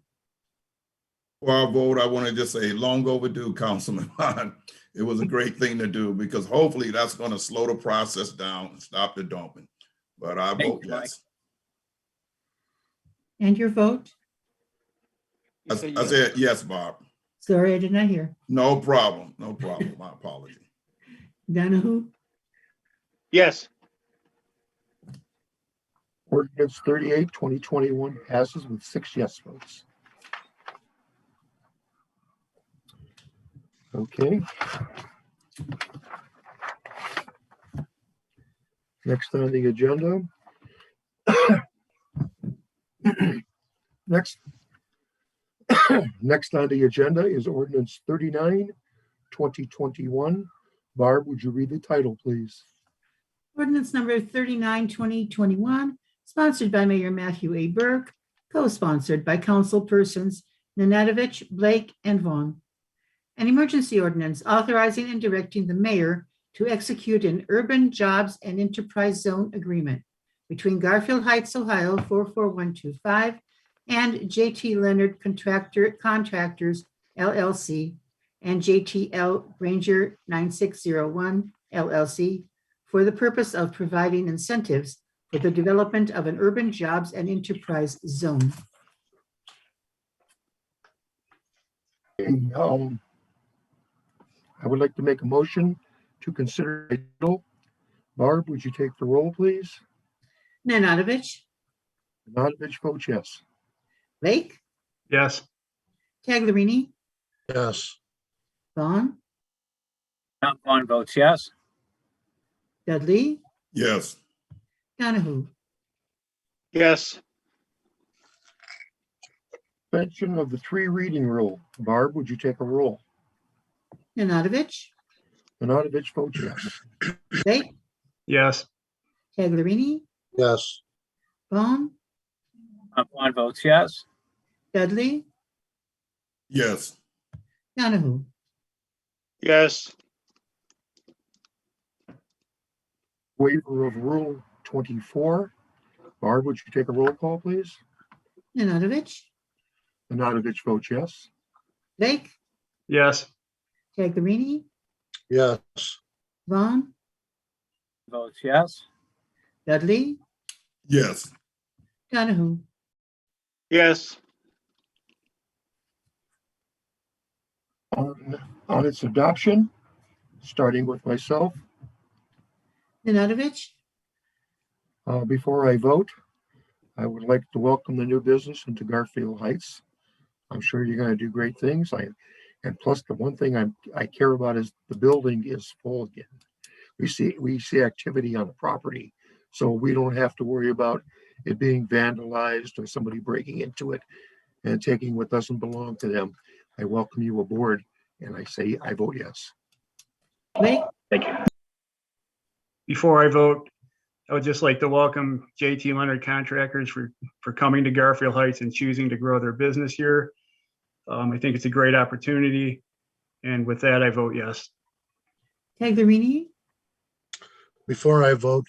For our vote, I want to just say long overdue, Councilman. It was a great thing to do because hopefully that's going to slow the process down and stop the dumping. But I vote you, Mike. yes. and your vote? I said yes, Bob. Sorry, I did not hear. No problem. No problem. My apology. Donahue, Yes. Ordinance 38, 2021 passes with 6 yes votes. Okay. Next on the agenda. Next on the agenda is Ordinance 39, 2021. Barb, would you read the title, please? ordinance number 39, 2021, sponsored by Mayor Matthew A. Burke, co-sponsored by councilpersons Nanadovich, Blake, and Vaughn. An emergency ordinance authorizing and directing the mayor to execute an urban jobs and enterprise zone agreement between Garfield Heights, Ohio 44125 and JT Leonard Contractors LLC and JTL Ranger 9601 LLC for the purpose of providing incentives for the development of an urban jobs and enterprise zone. I would like to make a motion to consider a title. Barb, would you take the roll, please? Nanadovich, Nanadovich votes yes. Blake, Yes. Taglerini, yes, Vaughn, Vaughn votes yes. Dudley, Yes. Donahue. Yes. Suspension of the 3 reading rule. Barb, would you take a roll? Nanadovich, Nanadovich votes yes. Blake, Yes. Taglerini, yes, Vaughn, Vaughn votes yes. Dudley, Yes. Donahue. Yes. Waiver of Rule 24. Barb, would you take a roll call, please? Nanadovich, Nanadovich votes yes. Blake, Yes. Taglerini, yes, Vaughn, Votes yes. Dudley, Yes. Donahue. Yes. On its adoption, starting with myself, Nanadovich, before I vote, I would like to welcome the new business into Garfield Heights. I'm sure you're going to do great things. And plus, the one thing I care about is the building is full again. We see activity on the property, so we don't have to worry about it being vandalized or somebody breaking into it and taking what doesn't belong to them. I welcome you aboard, and I vote yes. Blake, Thank you. Before I vote, I would just like to welcome JT Leonard Contractors for coming to Garfield Heights and choosing to grow their business here. I think it's a great opportunity. And with that, I vote yes. Taglerini, Before I vote,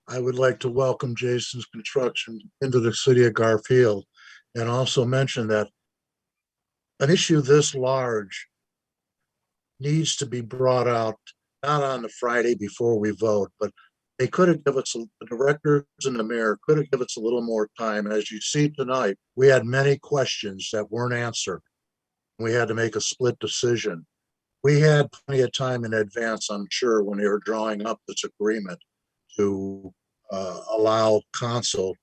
I would like to welcome Jason's Construction into the city of Garfield and also mention that an issue this large needs to be brought out, not on the Friday before we vote, but they could have given us, the directors and the mayor could have given us a little more time. As you see tonight, we had many questions that weren't answered. We had to make a split decision. We had plenty of time in advance, I'm sure, when they were drawing up this agreement to allow Counsel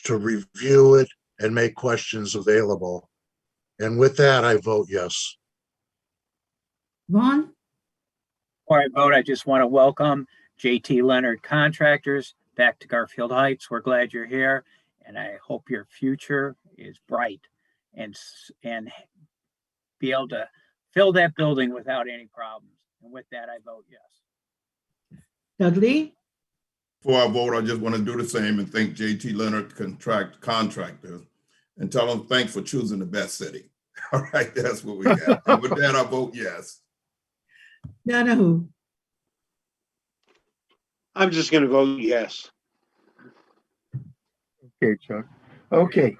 to review it and make questions available. And with that, I vote yes. Vaughn, Before I vote, I just want to welcome JT Leonard Contractors back to Garfield Heights. We're glad you're here, and I hope your future is bright and be able to fill that building without any problems. And with that, I vote yes. Dudley, Before I vote, I just want to do the same and thank JT Leonard Contractors and tell them thanks for choosing the best city. All right, that's what we got. And with that, I vote yes. Donahue, I'm just gonna vote yes. Okay, Chuck. Okay.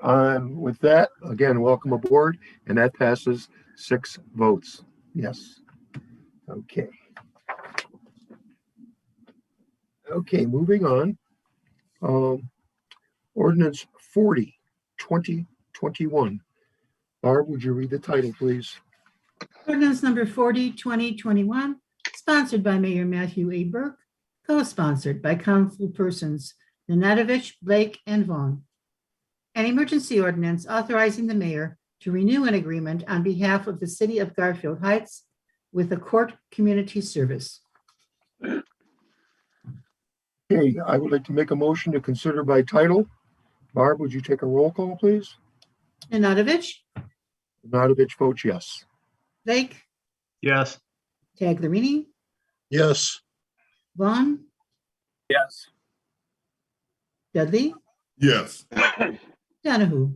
With that, again, welcome aboard, and that passes 6 votes. Yes. Okay. Okay, moving on. Ordinance 40, 2021. Barb, would you read the title, please? ordinance number 40, 2021, sponsored by Mayor Matthew A. Burke, co-sponsored by councilpersons Nanadovich, Blake, and Vaughn. An emergency ordinance authorizing the mayor to renew an agreement on behalf of the city of Garfield Heights with the court community service. Okay, I would like to make a motion to consider by title. Barb, would you take a roll call, please? Nanadovich, Nanadovich votes yes. Blake, Yes. Taglerini, Yes. Vaughn, Yes. Dudley, Yes. Donahue.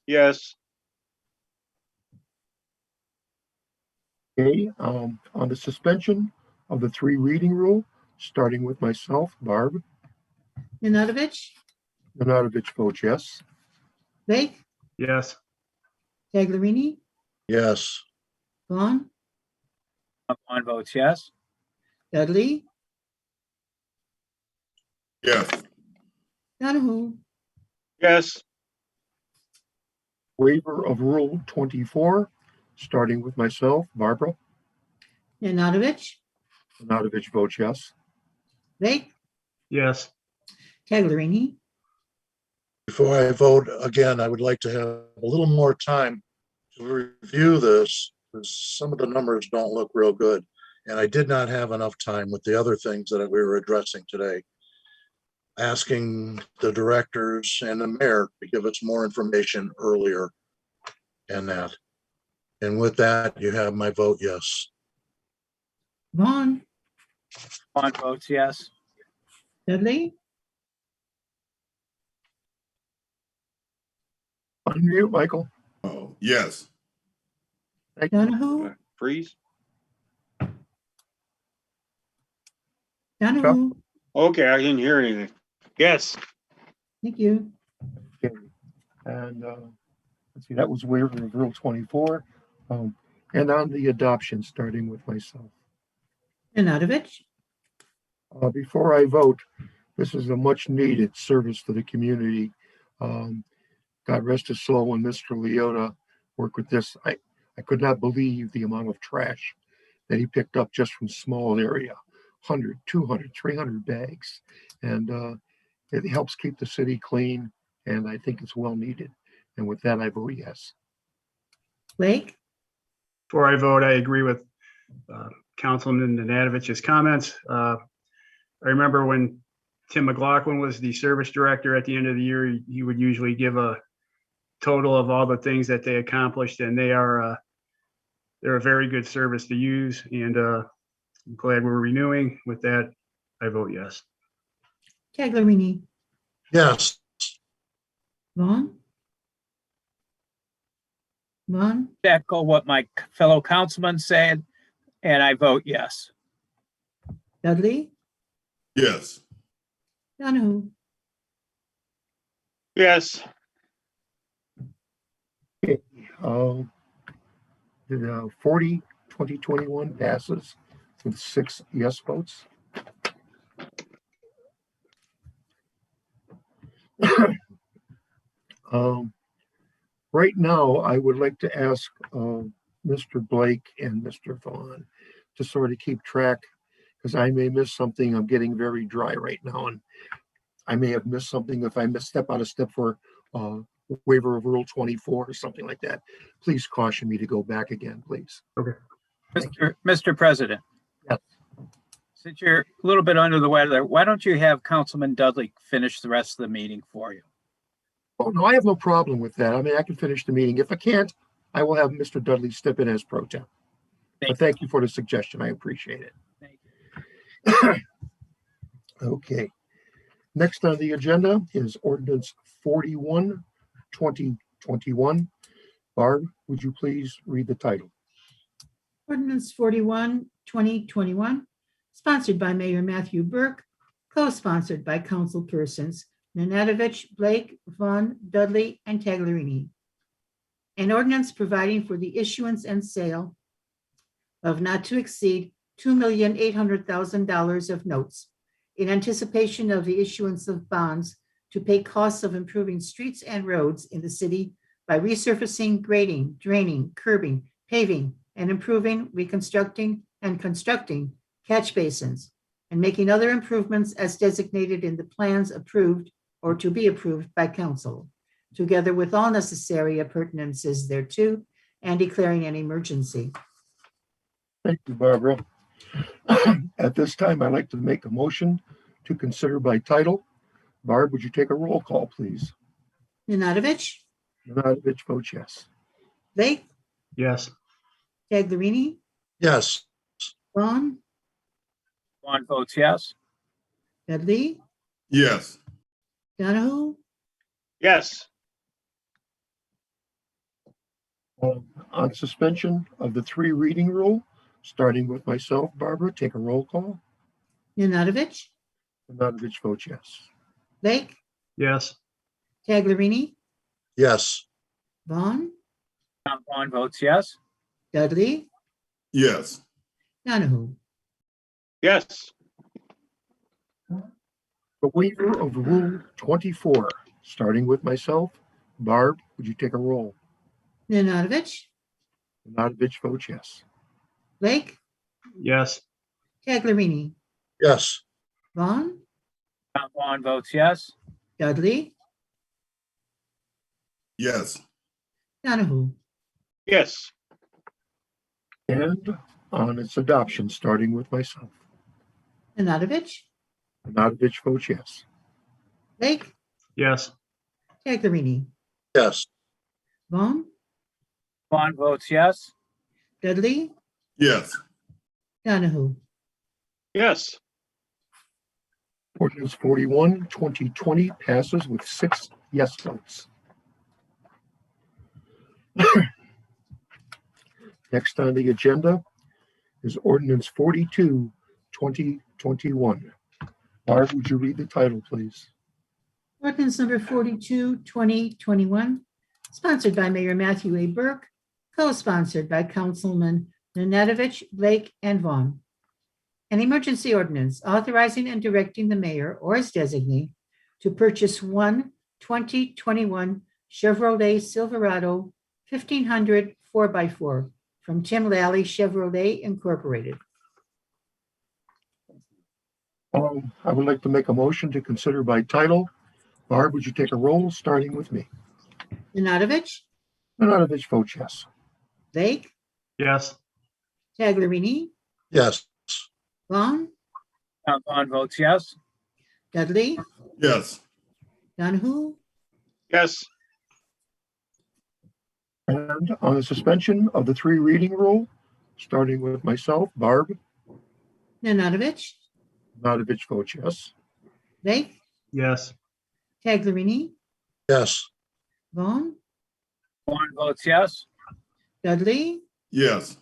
Yes. Okay, on the suspension of the 3 reading rule, starting with myself, Barb. Nanadovich, Nanadovich votes yes. Blake, Yes. Taglerini, Yes. Vaughn, Vaughn votes yes. Dudley, Yes. Donahue. Yes. Waiver of Rule 24, starting with myself, Barbara. Nanadovich, Nanadovich votes yes. Blake, Yes. Taglerini, Before I vote again, I would like to have a little more time to review this, because some of the numbers don't look real good. And I did not have enough time with the other things that we were addressing today. Asking the directors and the mayor to give us more information earlier and that. And with that, you have my vote yes. Vaughn, Vaughn votes yes. Dudley, Unmute, Michael. Oh, yes. Donahue, Freeze. Donahue. Okay, I didn't hear anything. Yes. Thank you. Okay. And let's see, that was waiver of Rule 24. And on the adoption, starting with myself. Nanadovich, Before I vote, this is a much needed service to the community. God rest his soul when Mr. Leota worked with this. I could not believe the amount of trash that he picked up just from small area, 100, 200, 300 bags. And it helps keep the city clean, and I think it's well needed. And with that, I vote yes. Blake, Before I vote, I agree with Councilman Nanadovich's comments. I remember when Tim McLaughlin was the service director at the end of the year, he would usually give a total of all the things that they accomplished, and they're a very good service to use, and I'm glad we're renewing. With that, I vote yes. Taglerini, Yes. Vaughn? Vaughn, Echo what my fellow councilman said, and I vote yes. Dudley, Yes. Donahue, Yes. Okay, the 2021 passes with 6 yes votes. Right now, I would like to ask Mr. Blake and Mr. Vaughn to sort of keep track, because I may miss something. I'm getting very dry right now, and I may have missed something if I step out of step for waiver of Rule 24 or something like that. Please caution me to go back again, please. Okay. Mr. President. Yes. Since you're a little bit under the weather, why don't you have Councilman Dudley finish the rest of the meeting for you? Oh, no, I have no problem with that. I mean, I can finish the meeting. If I can't, I will have Mr. Dudley step in as pro temp. But thank you for the suggestion. I appreciate it. Thank you. Okay. Next on the agenda is Ordinance 41, 2021. Barb, would you please read the title? Ordinance 41, 2021, sponsored by Mayor Matthew Burke, co-sponsored by councilpersons Nanadovich, Blake, Vaughn, Dudley, and Taglerini. An ordinance providing for the issuance and sale of not to exceed $2,800,000 of notes in anticipation of the issuance of bonds to pay costs of improving streets and roads in the city by resurfacing, grading, draining, curbing, paving, and improving, reconstructing, and constructing catch basins, and making other improvements as designated in the plans approved or to be approved by council, together with all necessary appurtenances thereto, and declaring an emergency. Thank you, Barbara. At this time, I'd like to make a motion to consider by title. Barb, would you take a roll call, please? Nanadovich, Nanadovich votes yes. Blake, Yes. Taglerini, Yes. Vaughn, Vaughn votes yes. Dudley, Yes. Donahue, Yes. On suspension of the 3 reading rule, starting with myself, Barbara, take a roll call. Nanadovich, Nanadovich votes yes. Blake, Yes. Taglerini, Yes. Vaughn, Vaughn votes yes. Dudley, Yes. Donahue. Yes. The waiver of Rule 24, starting with myself, Barb, would you take a roll? Nanadovich, Nanadovich votes yes. Blake, Yes. Taglerini, Yes. Vaughn, Vaughn votes yes. Dudley, Yes. Donahue. Yes. And on its adoption, starting with myself, Nanadovich, Nanadovich votes yes. Blake, Yes. Taglerini, Yes. Vaughn, Vaughn votes yes. Dudley, Yes. Donahue. Yes. Ordinance 41, 2020 passes with 6 yes votes. Next on the agenda is Ordinance 42, 2021. Barb, would you read the title, please? Ordinance number 42, 2021, sponsored by Mayor Matthew A. Burke, co-sponsored by Councilman Nanadovich, Blake, and Vaughn. An emergency ordinance authorizing and directing the mayor or his designee to purchase one 2021 Chevrolet Silverado 1500 4x4 from Tim Lally Chevrolet Incorporated. I would like to make a motion to consider by title. Barb, would you take a roll, starting with me? Nanadovich, Nanadovich votes yes. Blake, Yes. Taglerini, Yes. Vaughn, Vaughn votes yes. Dudley, Yes. Donahue, Yes. And on the suspension of the 3 reading rule, starting with myself, Barb, Nanadovich, Nanavich votes yes. Blake, Yes. Taglerini, yes, Vaughn, Vaughn votes yes. Dudley, Yes.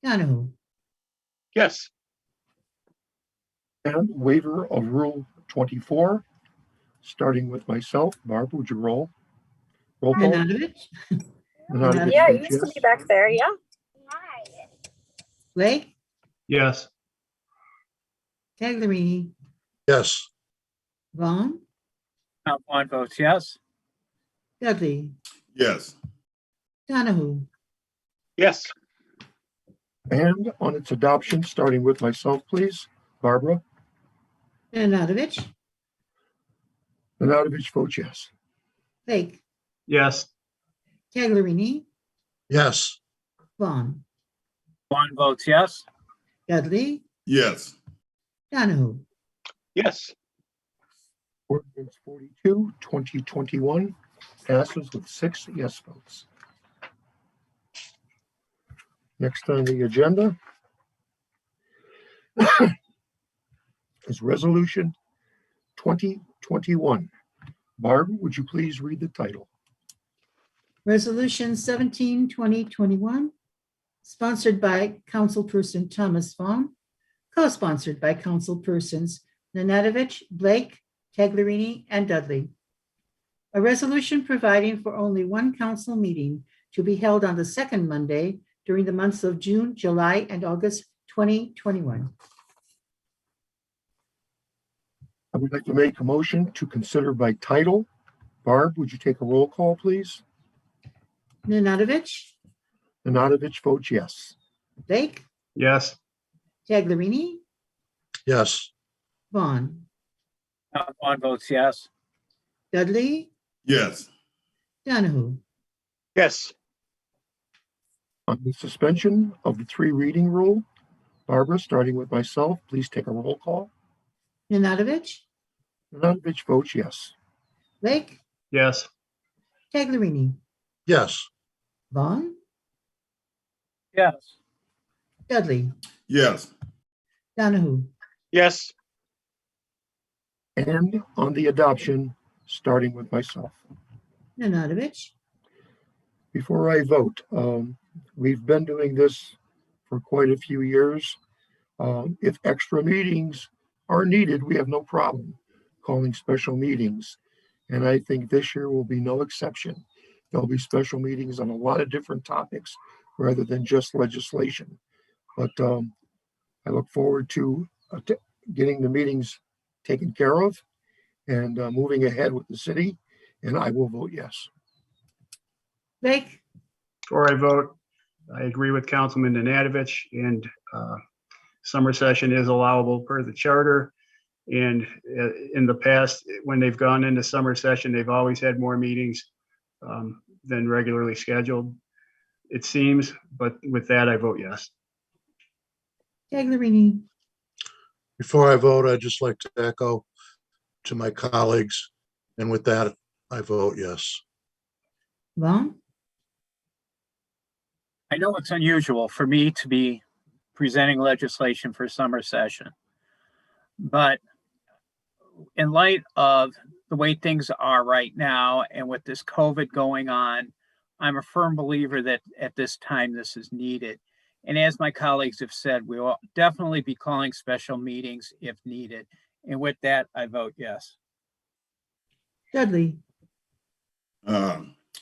Donahue. Yes. And waiver of Rule 24, starting with myself. Barb, would you roll? Roll call. Nanadovich, Nanavich Yeah, votes yes. back there, yeah. Blake, Yes. Taglerini, yes, Vaughn, Vaughn votes yes. Dudley, Yes. Donahue. Yes. And on its adoption, starting with myself, please. Barbara. Nanadovich, Nanavich votes yes. Blake, Yes. Taglerini, yes, Vaughn, Vaughn votes yes. Dudley, Yes. Donahue. Yes. Ordinance 42, 2021 passes with 6 yes votes. Next on the agenda is Resolution 2021. Barb, would you please read the title? Resolution 17, 2021, sponsored by Councilperson Thomas Vaughn, co-sponsored by Councilpersons Nanadovich, Blake, Taglerini, and Dudley. A resolution providing for only one council meeting to be held on the second Monday during the months of June, July, and August 2021. I would like to make a motion to consider by title. Barb, would you take a roll call, please? Nanadovich, Nanavich votes yes. Blake, Yes. Taglerini, yes, Vaughn, Vaughn votes yes. Dudley, Yes. Donahue. Yes. On the suspension of the 3 reading rule, Barbara, starting with myself, please take a roll call. Nanadovich, Nanavich votes yes. Blake, Yes. Taglerini, yes, Vaughn, Yes. Dudley, Yes. Donahue. Yes. And on the adoption, starting with myself. Nanadovich, Before I vote, we've been doing this for quite a few years. If extra meetings are needed, we have no problem calling special meetings. And I think this year will be no exception. There'll be special meetings on a lot of different topics rather than just legislation. But I look forward to getting the meetings taken care of and moving ahead with the city. And I will vote yes. Blake, Before I vote, I agree with Councilman Nanadovich, and summer session is allowable per the charter. And in the past, when they've gone into summer session, they've always had more meetings than regularly scheduled, it seems. But with that, I vote yes. Taglerini, before I vote, I'd just like to echo to my colleagues, and with that, I vote yes. Vaughn, I know it's unusual for me to be presenting legislation for summer session, but in light of the way things are right now and with this COVID going on, I'm a firm believer that at this time this is needed. And as my colleagues have said, we will definitely be calling special meetings if needed. And with that, I vote yes. Dudley,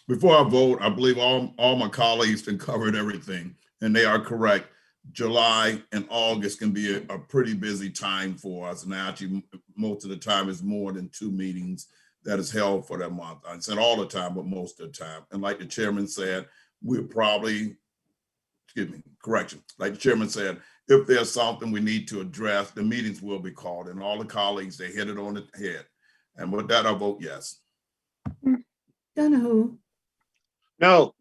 Before I vote, I believe all my colleagues have covered everything, and they are correct. July and August can be a pretty busy time for us. And actually, most of the time is more than 2 meetings that is held for that month. I said all the time, but most of the time. And like the chairman said, we'll probably, correction. Like the chairman said, if there's something we need to address, the meetings will be called, and all the colleagues, they hit it on the head. And with that, I vote yes. Donahue, No.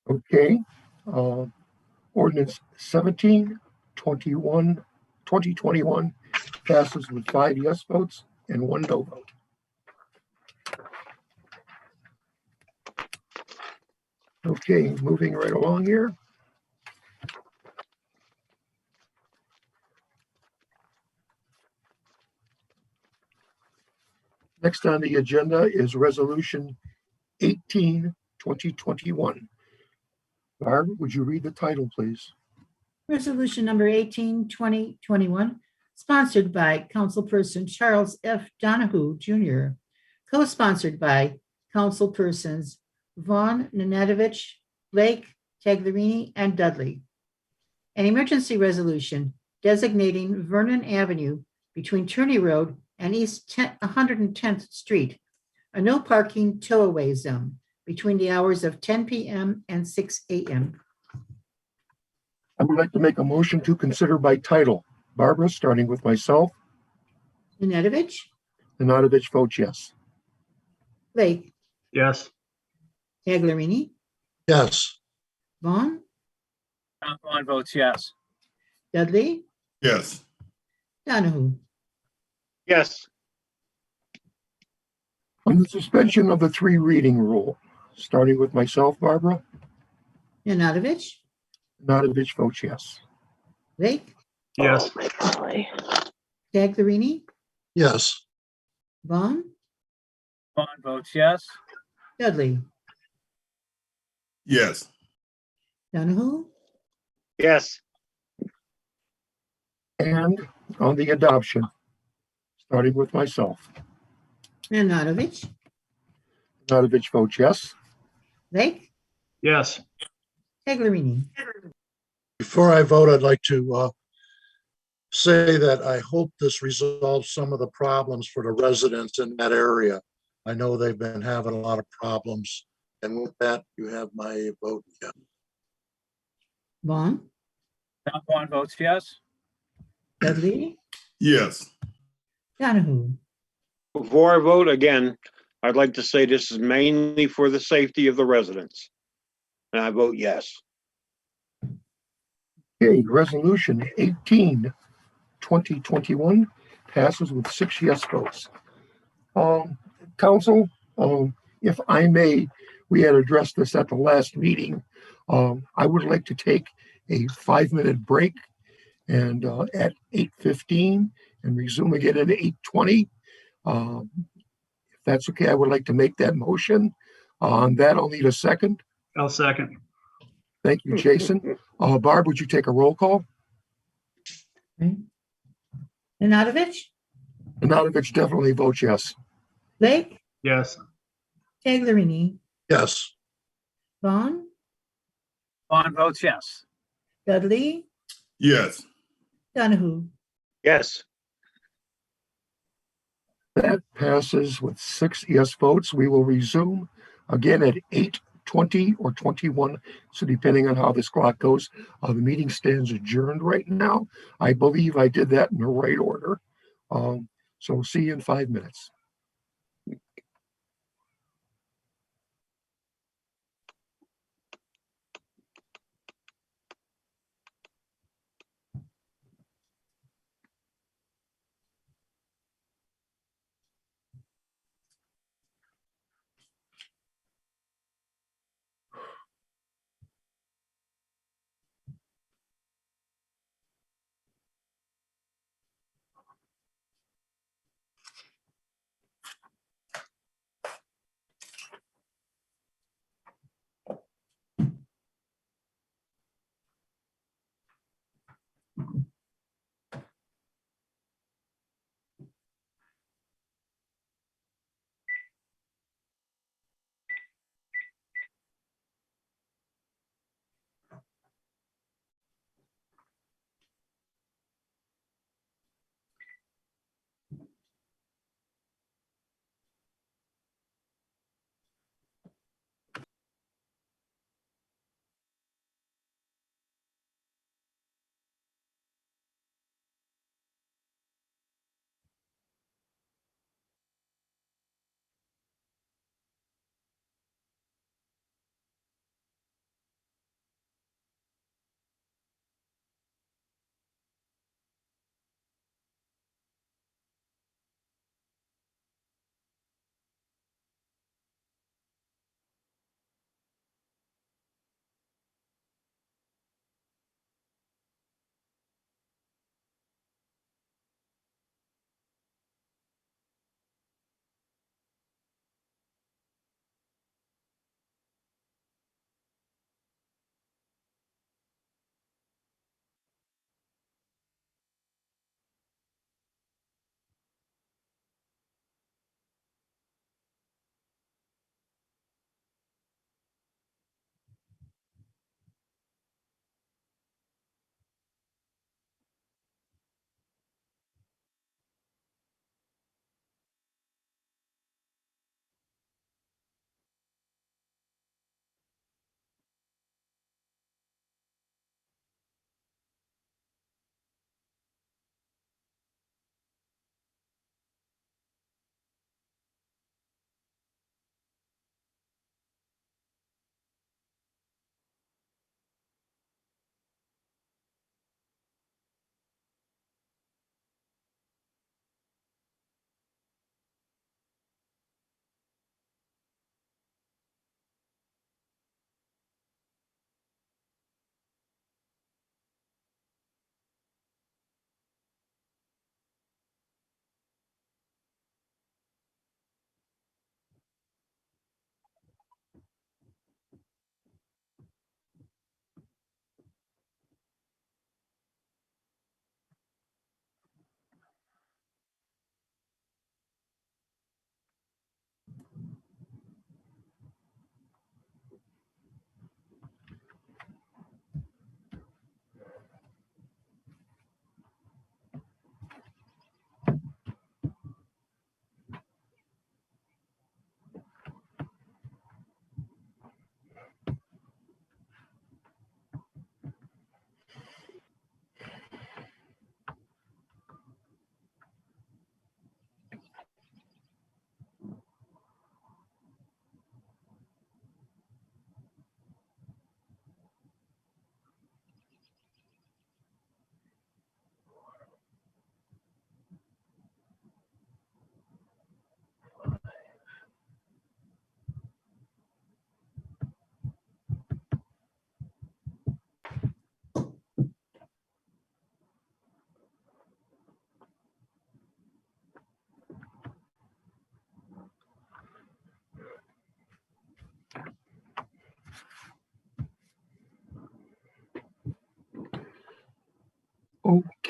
Okay. Ordinance 17, 2021 passes with 5 yes votes and 1 no vote. Okay, moving right along here. Next on the agenda is Resolution 18, 2021. Barb, would you read the title, please? Resolution number 18, 2021, sponsored by Councilperson Charles F. Donahue Jr., co-sponsored by Councilpersons Vaughn, Nanadovich, Blake, Taglerini, and Dudley. An emergency resolution designating Vernon Avenue between Turney Road and East 110th Street a no parking tow-away zone between the hours of 10 p.m. and 6 a.m. I would like to make a motion to consider by title. Barbara, starting with myself. Nanadovich, Nanadovich votes yes. Blake, Yes. Taglerini, yes, Vaughn, Tom Vaughn votes yes. Dudley, Yes. Donahue. yes, On the suspension of the 3 reading rule, starting with myself, Barbara. Nanadovich, Nanadovich votes yes. Blake, Yes. Taglerini, yes, Vaughn, Vaughn votes yes. Dudley, Yes. Donahue, yes, And on the adoption, starting with myself. Nanadovich, Nanadovich votes yes. Blake, Yes. Taglerini. before I vote, I'd like to say that I hope this resolves some of the problems for the residents in that area. I know they've been having a lot of problems, and with that, you have my vote. Yeah. Vaughn, Tom Vaughn votes yes. Dudley, Yes. Donahue. Before I vote again, I'd like to say this is mainly for the safety of the residents. And I vote yes. Okay, resolution 18, 2021 passes with 6 yes votes. Council, if I may, we had addressed this at the last meeting. I would like to take a 5-minute break and at 8:15 and resume again at 8:20. If that's okay, I would like to make that motion. On that, I'll need a second. I'll second. Thank you, Jason. Barb, would you take a roll call? Nanadovich, Nanadovich definitely votes yes. Blake, Yes. Taglerini, Yes, Vaughn, Vaughn votes yes. Dudley, Yes. Donahue. yes. That passes with 6 yes votes. We will resume again at 8:20 or 21. So depending on how this clock goes, the meeting stands adjourned right now. I believe I did that in the right order. So we'll see you in 5 minutes.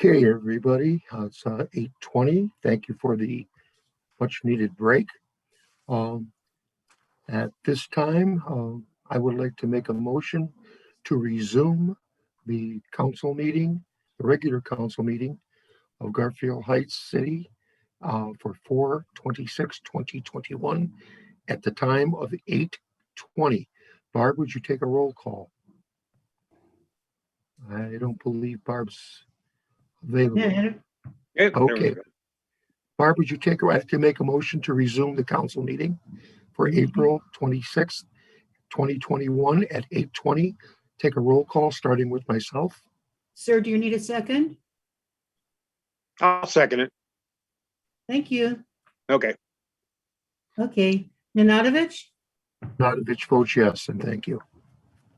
Okay, everybody, it's 8:20. Thank you for the much needed break. At this time, I would like to make a motion to resume the council meeting, the regular council meeting of Garfield Heights City for 4/26/2021 at the time of 8:20. Barb, would you take a roll call? I don't believe Barb's available. Yeah, Yep, there we Okay. go. Barb, would you make a motion to resume the council meeting for April 26th, 2021 at 8:20? Take a roll call, starting with myself. sir, do you need a second? I'll second it. Thank you. Okay. Okay, Nanadovich, Nanadovich votes yes, and thank you.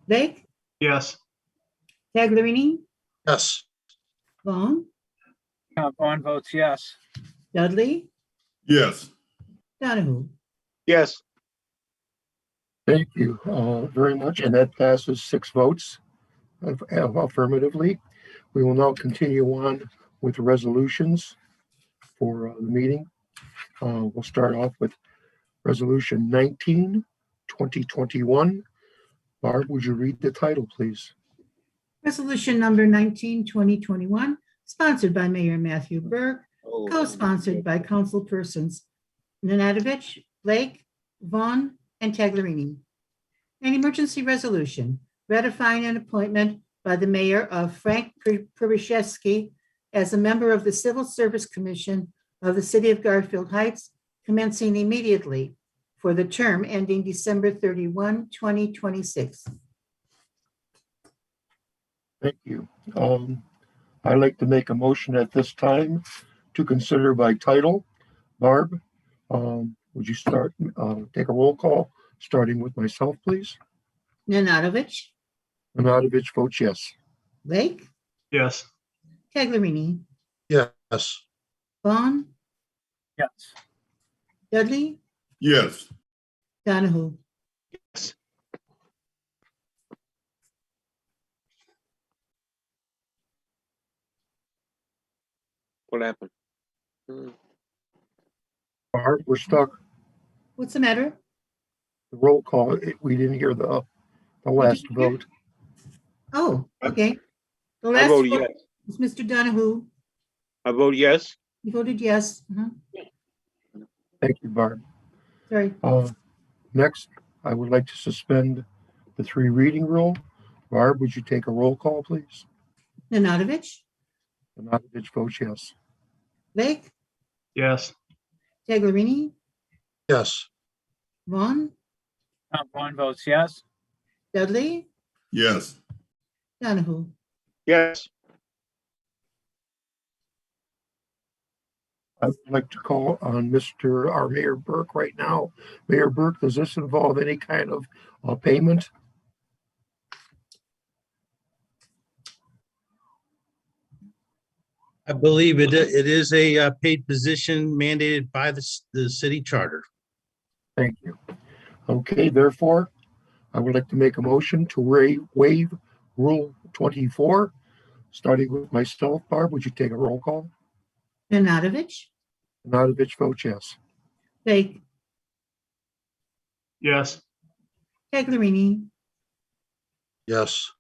Blake, Yes. Taglerini, Yes. Vaughn, Vaughn votes yes. Dudley, Yes. Donahue. Yes. Thank you very much, and that passes 6 votes affirmatively. We will now continue on with the resolutions for the meeting. We'll start off with Resolution 19, 2021. Barb, would you read the title, please? Resolution number 19, 2021, sponsored by Mayor Matthew Burke, co-sponsored by councilpersons Nanadovich, Blake, Vaughn, and Taglerini. An emergency resolution ratifying an appointment by the mayor of Frank Pribishevsky as a member of the Civil Service Commission of the City of Garfield Heights, commencing immediately for the term ending December 31, 2026. Thank you. I'd like to make a motion at this time to consider by title. Barb, would you take a roll call, starting with myself, please? Nanadovich, Nanadovich votes yes. Blake, Yes. Taglerini, Yes. Vaughn, Yes. Dudley, Yes. Donahue. Yes. What happened? Barb, we're stuck. What's the matter? The roll call, we didn't hear the last vote. Oh, okay. The I last voted vote yes. was Mr. Donahue. I vote yes. He voted yes. Thank you, Barb. Sorry. Next, I would like to suspend the 3 reading rule. Barb, would you take a roll call, please? Nanadovich, Nanadovich votes yes. Blake, Yes. Taglerini, Yes. Vaughn, Vaughn votes yes. Dudley, Yes. Donahue. Yes. I would like to call on our Mayor Burke right now. Mayor Burke, does this involve any kind of payment? I believe it is a paid position mandated by the city charter. Thank you. Okay, therefore, I would like to make a motion to waive Rule 24, starting with myself. Barb, would you take a roll call? Nanadovich, Nanadovich votes yes. Blake, Yes. Taglerini, Yes.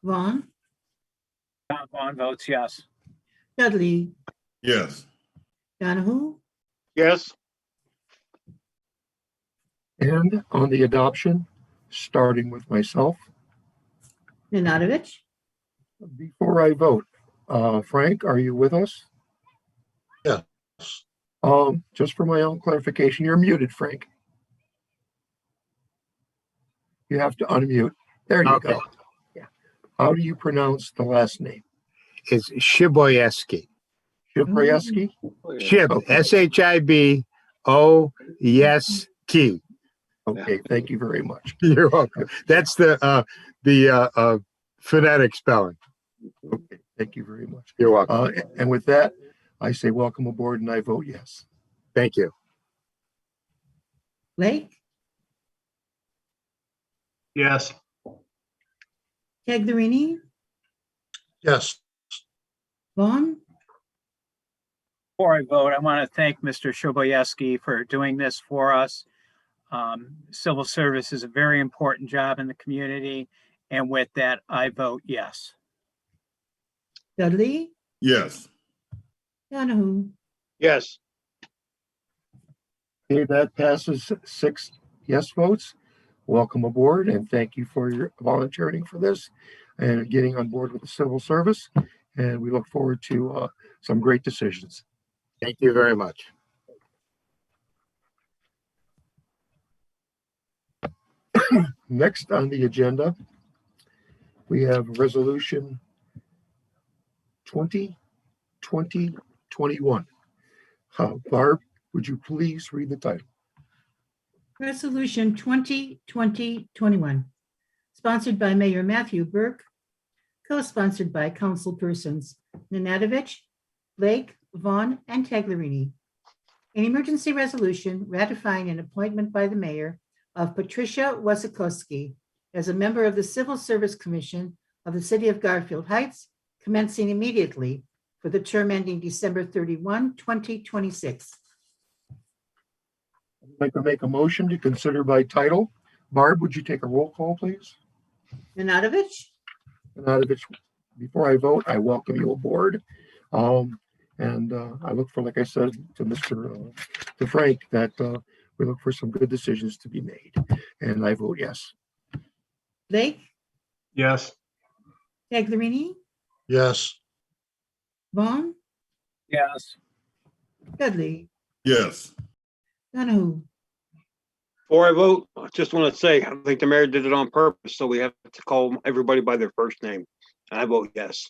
Vaughn, Vaughn votes yes. Dudley, Yes. Donahue. Yes. And on the adoption, starting with myself. Nanadovich, Before I vote, Frank, are you with us? Yes. Just for my own clarification, you're muted, Frank. You have to unmute. There you go. Yeah. How do you pronounce the last name? It's Shiboyeski. Shiboyeski? Shib, Okay. Shiboyeski. Okay, thank you very much. You're welcome. That's the phonetic spelling. Okay, thank you very much. You're welcome. And with that, I say welcome aboard and I vote yes. Thank you. Blake, Yes. Taglerini, Yes. Vaughn, Before I vote, I want to thank Mr. Shoboyeski for doing this for us. Civil service is a very important job in the community. And with that, I vote yes. Dudley, Yes. Donahue, Yes. Okay, that passes 6 yes votes. Welcome aboard and thank you for your volunteering for this and getting on board with the civil service. And we look forward to some great decisions. Thank you very much. Next on the agenda, we have resolution 2020-21. Barb, would you please read the title? Resolution 2020-21, sponsored by Mayor Matthew Burke, co-sponsored by councilpersons Nanadovich, Blake, Vaughn, and Taglerini. An emergency resolution ratifying an appointment by the mayor of Patricia Wasikowski as a member of the Civil Service Commission of the City of Garfield Heights, commencing immediately for the term ending December 31, 2026. I'd like to make a motion to consider by title. Barb, would you take a roll call, please? Nanadovich, Nanadovich, before I vote, I welcome you aboard. And I look for, like I said to to Frank, that we look for some good decisions to be made. And I vote yes. Blake, Yes. Taglerini, Yes. Vaughn, Yes. Dudley, Yes. Donahue, Before I vote, I just want to say, I think the mayor did it on purpose, so we have to call everybody by their first name. And I vote yes.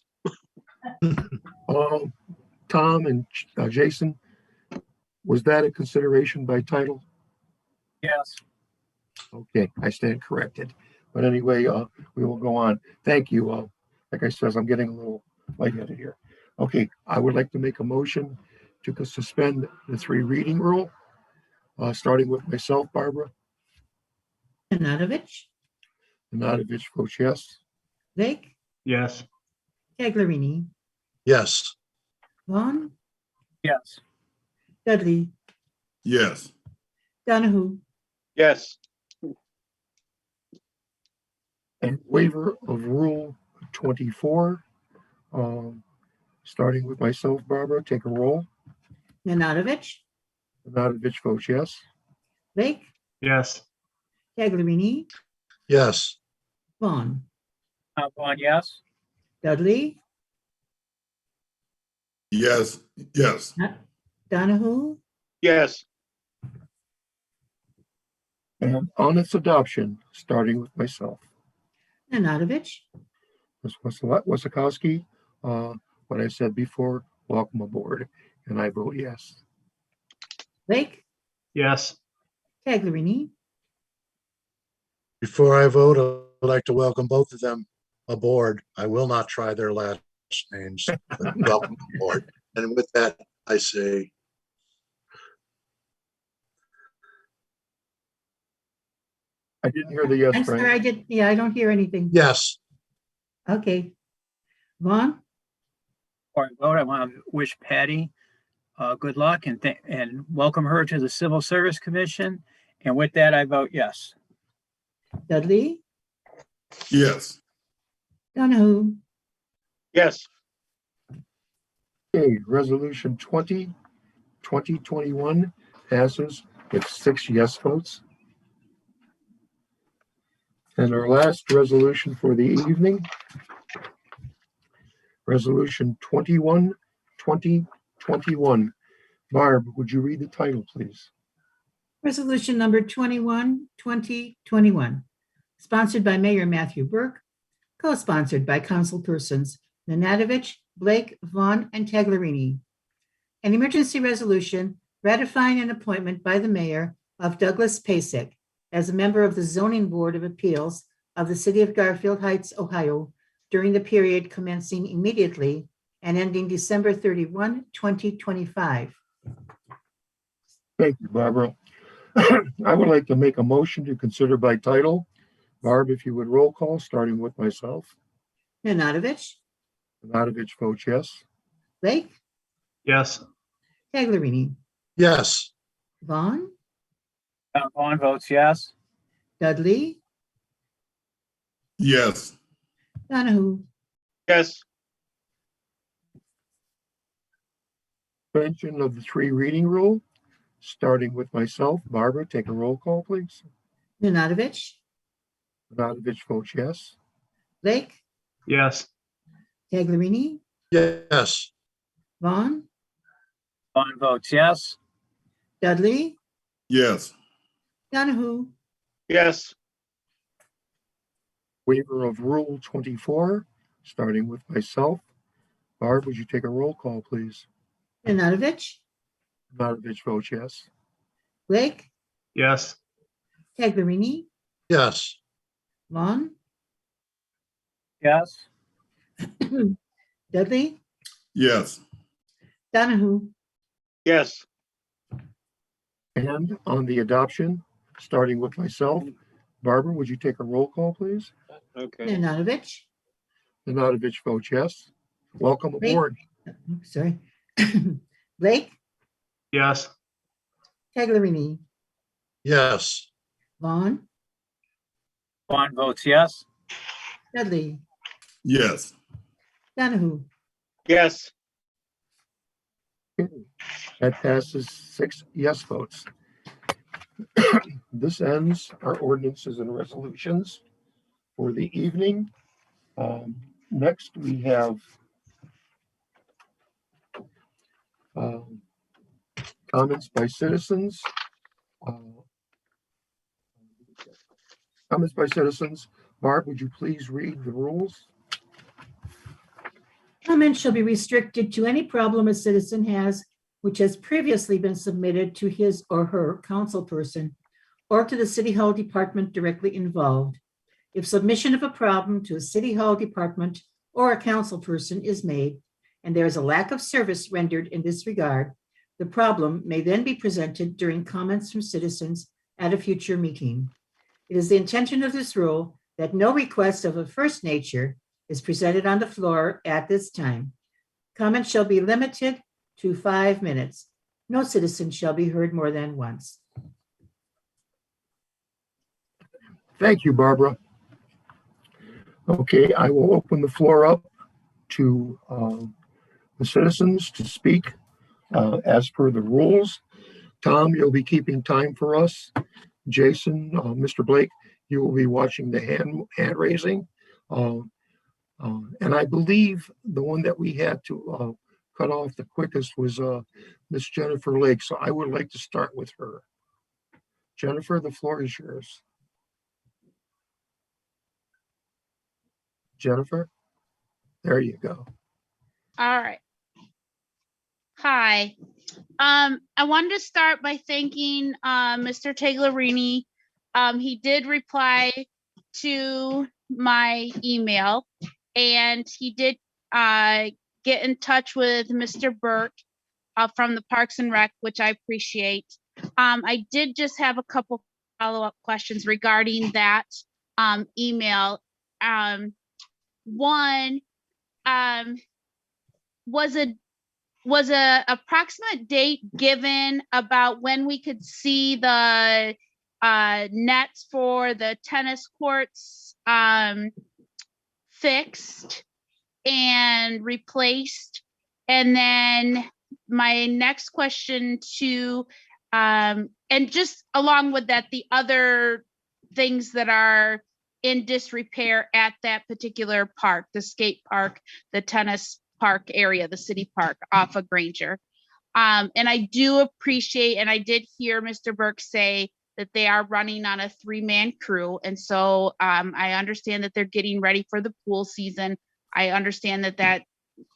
Tom and Jason, was that a consideration by title? Yes. Okay, I stand corrected. But anyway, we will go on. Thank you. Like I said, I'm getting a little lightheaded here. Okay, I would like to make a motion to suspend the 3 reading rule, starting with myself, Barbara. Nanadovich, Nanadovich votes yes. Blake, Yes. Taglerini, Yes. Vaughn, Yes. Dudley, Yes. Donahue, Yes. And waiver of Rule 24, starting with myself, Barbara, take a roll. Nanadovich, Nanadovich votes yes. Blake, Yes. Taglerini, Yes. Vaughn, Vaughn, yes. Dudley, Yes. Yes. Donahue, Yes. And on its adoption, starting with myself. Nanadovich, Ms. Wasikowski, what I said before, welcome aboard, and I vote yes. Blake, Yes. Taglerini, Before I vote, I'd like to welcome both of them aboard. I will not try their last names, but welcome aboard. And with that, I say, I didn't hear the yes, I'm sorry, Frank. I don't hear anything. yes. Okay. Vaughn, Before I vote, I want to wish Patty good luck and welcome her to the Civil Service Commission. And with that, I vote yes. Dudley, Yes. Donahue, Yes. Okay, resolution 2021 passes with 6 yes votes. And our last resolution for the evening, resolution 21-2021. Barb, would you read the title, please? resolution number 21-2021, sponsored by Mayor Matthew Burke, co-sponsored by councilpersons Nanadovich, Blake, Vaughn, and Taglerini. An emergency resolution ratifying an appointment by the mayor of Douglas Pasek as a member of the Zoning Board of Appeals of the City of Garfield Heights, Ohio, during the period commencing immediately and ending December 31, 2025. Thank you, Barbara. I would like to make a motion to consider by title. Barb, if you would roll call, starting with myself. Nanadovich, Nanadovich votes yes. Blake, Yes. Taglerini, Yes. Vaughn, Vaughn votes yes. Dudley, Yes. Donahue, yes, Suspension of the three reading rule, starting with myself. Barbara, take a roll call, please. Nanadovich, Nanavich votes yes. Blake, yes, Taglerini, Yes. Vaughn, Vaughn votes yes. Dudley, Yes. Donahue, yes, Waiver of Rule 24, starting with myself. Barb, would you take a roll call, please? Nanadovich, Nanavich votes yes. Blake, yes, Taglerini, Yes. Vaughn, Yes. Dudley, Yes. Donahue, yes, And on the adoption, starting with myself. Barbara, would you take a roll call, please? Okay. Nanadovich, Nanavich votes yes. Welcome Blake, aboard. sorry, Blake, yes, Taglerini, Yes. Vaughn, Vaughn votes yes. Dudley, Yes. Donahue, yes. That passes 6 yes votes. This ends our ordinances and resolutions for the evening. Next, we have comments by citizens. Comments by citizens. Barb, would you please read the rules? Comments shall be restricted to any problem a citizen has which has previously been submitted to his or her council person or to the City Hall Department directly involved. If submission of a problem to a City Hall Department or a council person is made and there is a lack of service rendered in this regard, the problem may then be presented during comments from citizens at a future meeting. It is the intention of this rule that no request of a first nature is presented on the floor at this time. Comments shall be limited to 5 minutes. No citizen shall be heard more than once. Thank you, Barbara. Okay, I will open the floor up to the citizens to speak as per the rules. Tom, you'll be keeping time for us. Jason, Mr. Blake, you will be watching the hand raising. And I believe the one that we had to cut off the quickest was Miss Jennifer Lake. So I would like to start with her. Jennifer, the floor is yours. Jennifer, there you go. All right. Hi. I wanted to start by thanking Mr. Taglerini. He did reply to my email, and he did get in touch with Mr. Burke from the Parks and Rec, which I appreciate. I did just have a couple follow-up questions regarding that email. One, was a approximate date given about when we could see the nets for the tennis courts fixed and replaced? And then my next question to and just along with that, the other things that are in disrepair at that particular park, the skate park, the tennis park area, the city park off of Granger. And I do appreciate, and I did hear Mr. Burke say that they are running on a 3-man crew. And so I understand that they're getting ready for the pool season. I understand that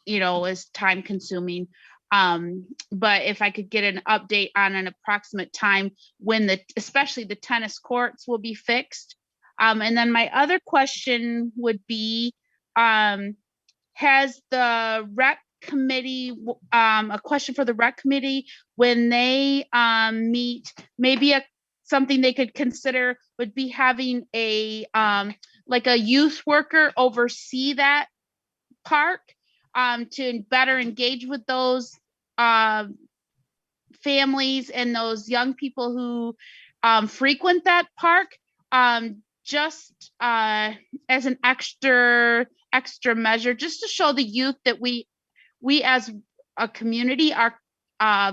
is time consuming. But if I could get an update on an approximate time when especially the tennis courts will be fixed. And then my other question would be, has the rec committee, a question for the rec committee, when they meet, maybe something they could consider would be having a youth worker oversee that park to better engage with those families and those young people who frequent that park, just as an extra measure, just to show the youth that we as a community are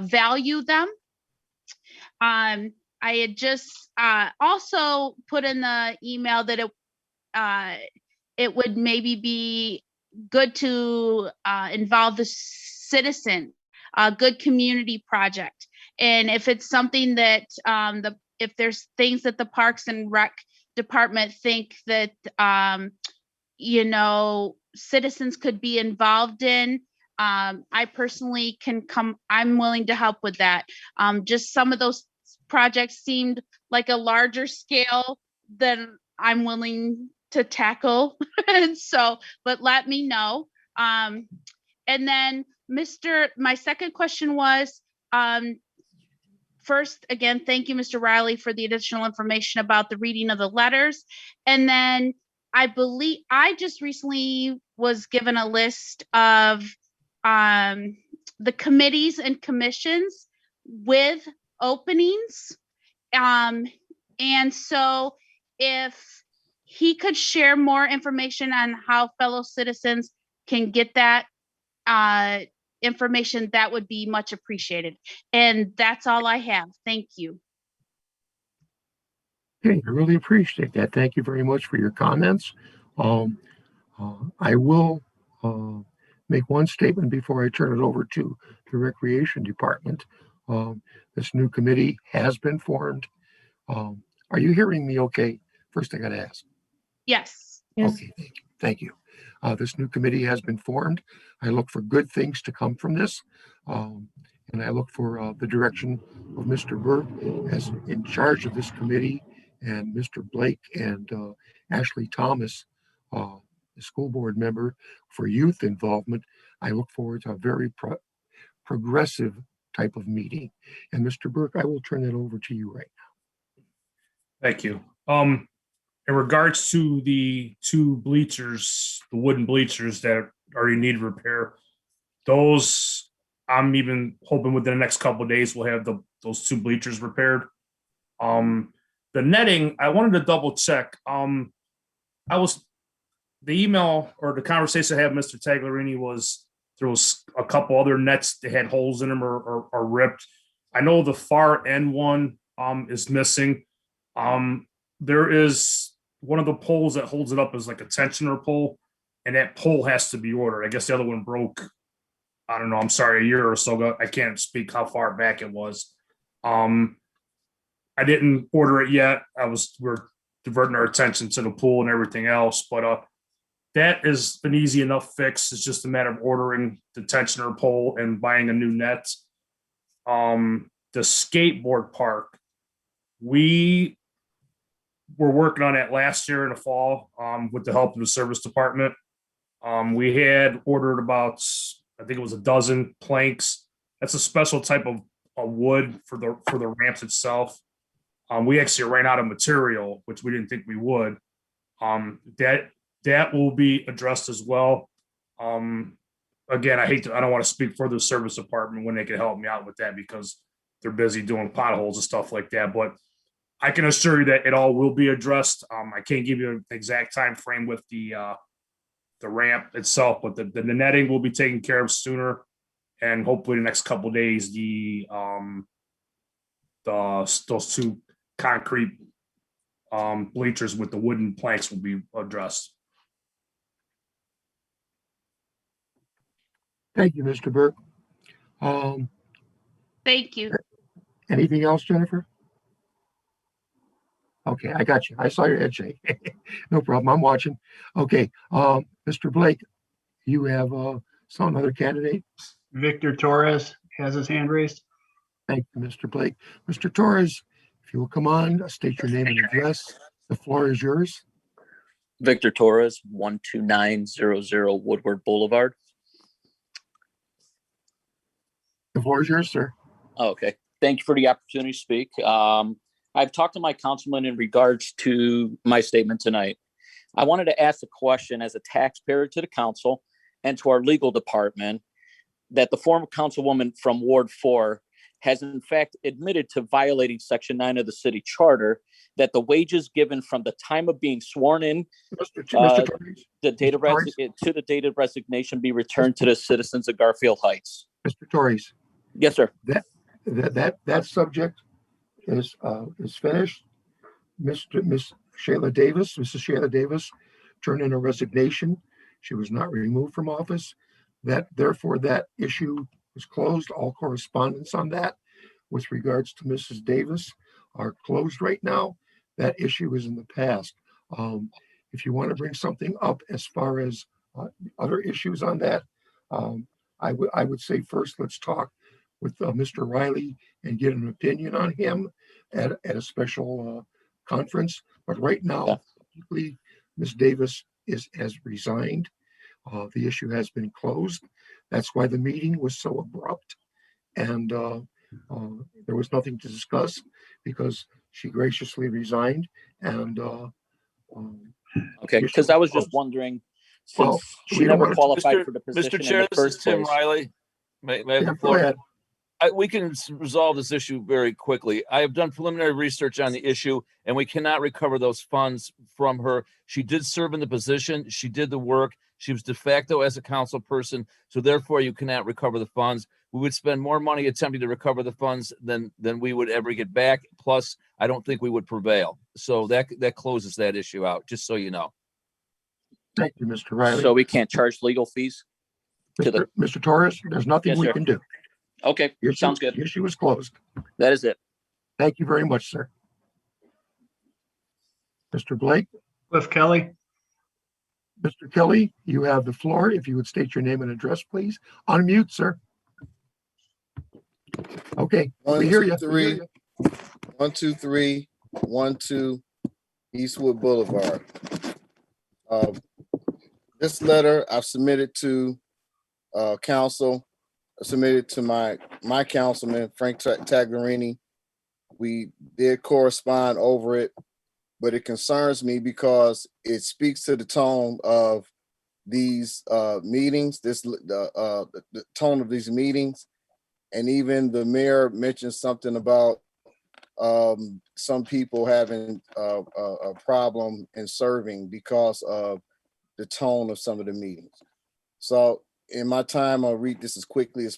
value them. I had just also put in the email that it would maybe be good to involve the citizen, a good community project. And if it's something that if there's things that the Parks and Rec department think that citizens could be involved in, I personally can come. I'm willing to help with that. Just some of those projects seemed like a larger scale than I'm willing to tackle. And so, but let me know. And then my second question was, first, again, thank you, Mr. Riley, for the additional information about the reading of the letters. And then I believe I just recently was given a list of the committees and commissions with openings. And so if he could share more information on how fellow citizens can get that information, that would be much appreciated. And that's all I have. Thank you. Okay, I really appreciate that. Thank you very much for your comments. I will make one statement before I turn it over to the Recreation Department. This new committee has been formed. Are you hearing me okay? First, I got to ask. Yes. Okay, thank you. This new committee has been formed. I look for good things to come from this. And I look for the direction of Mr. Burke as in charge of this committee, and Mr. Blake and Ashley Thomas, the school board member for youth involvement. I look forward to a very progressive type of meeting. And Mr. Burke, I will turn it over to you right now. Thank you. In regards to the two bleachers, the wooden bleachers that already need repair, those I'm even hoping within the next couple of days we'll have those two bleachers repaired. The netting, I wanted to double check. The email or the conversation I had with Mr. Tagliarini was there was a couple other nets that had holes in them or ripped. I know the far end one is missing. There is one of the poles that holds it up is like a tensioner pole, and that pole has to be ordered. I guess the other one broke, I don't know, I'm sorry, a year or so ago. I can't speak how far back it was. I didn't order it yet. We're diverting our attention to the pool and everything else, but that is an easy enough fix. It's just a matter of ordering the tensioner pole and buying a new net. The skateboard park, we were working on that last year in the fall with the help of the service department. We had ordered about, I think it was a dozen planks. That's a special type of wood for the ramps itself. We actually ran out of material, which we didn't think we would. That will be addressed as well. Again, I don't want to speak for the service department when they can help me out with that because they're busy doing potholes and stuff like that. But I can assure you that it all will be addressed. I can't give you an exact time frame with the ramp itself, but the netting will be taken care of sooner, and hopefully the next couple of days those two concrete bleachers with the wooden planks will be addressed. Thank you, Mr. Burke. Thank you. Anything else, Jennifer? Okay, I got you. I saw your head shake. No problem. I'm watching. Okay, Mr. Blake, you have some other candidate? Victor Torres has his hand raised. Thank you, Mr. Blake. Mr. Torres, if you will come on, state your name and address. The floor is yours. Victor Torres, 12900 Woodward Boulevard. The floor is yours, sir. Okay. Thank you for the opportunity to speak. I've talked to my councilman in regards to my statement tonight. I wanted to ask a question as a taxpayer to the council and to our legal department that the former councilwoman from Ward 4 has in fact admitted to violating Section 9 of the city charter, that the wages given from the time of being sworn in the date of to the date of resignation be returned to the citizens of Garfield Heights. Mr. Torres, Yes, sir. that subject is finished. Miss Shayla Davis, Mrs. Shayla Davis turned in a resignation. She was not removed from office. Therefore, that issue is closed. All correspondence on that with regards to Mrs. Davis are closed right now. That issue is in the past. If you want to bring something up as far as other issues on that, I would say first let's talk with Mr. Riley and get an opinion on him at a special conference. But right now, Ms. Davis has resigned. The issue has been closed. That's why the meeting was so abrupt, and there was nothing to discuss because she graciously resigned. And okay, because I was just wondering, since she never qualified for the position Mr. Chair, in the this first is Tim place. Riley. May I have the go floor? ahead. We can resolve this issue very quickly. I have done preliminary research on the issue, and we cannot recover those funds from her. She did serve in the position. She did the work. She was de facto as a council person, so therefore you cannot recover the funds. We would spend more money attempting to recover the funds than we would ever get back. Plus, I don't think we would prevail. So that closes that issue out, just so you know. Thank you, Mr. Riley. So we can't charge legal fees to the Mr. Torres, there's nothing Yes, we sir. can do. Okay, sounds good. The issue is closed. That is it. Thank you very much, sir. Mr. Blake? Cliff Kelly. Mr. Kelly, you have the floor. If you would state your name and address, please. Unmute, sir. Okay, we hear you. 12312 Eastwood Boulevard. This letter I've submitted to council, submitted to my councilman, Frank Tagliarini. We did correspond over it, but it concerns me because it speaks to the tone of these meetings, the tone of these meetings. And even the mayor mentioned something about some people having a problem in serving because of the tone of some of the meetings. So in my time, I'll read this as quickly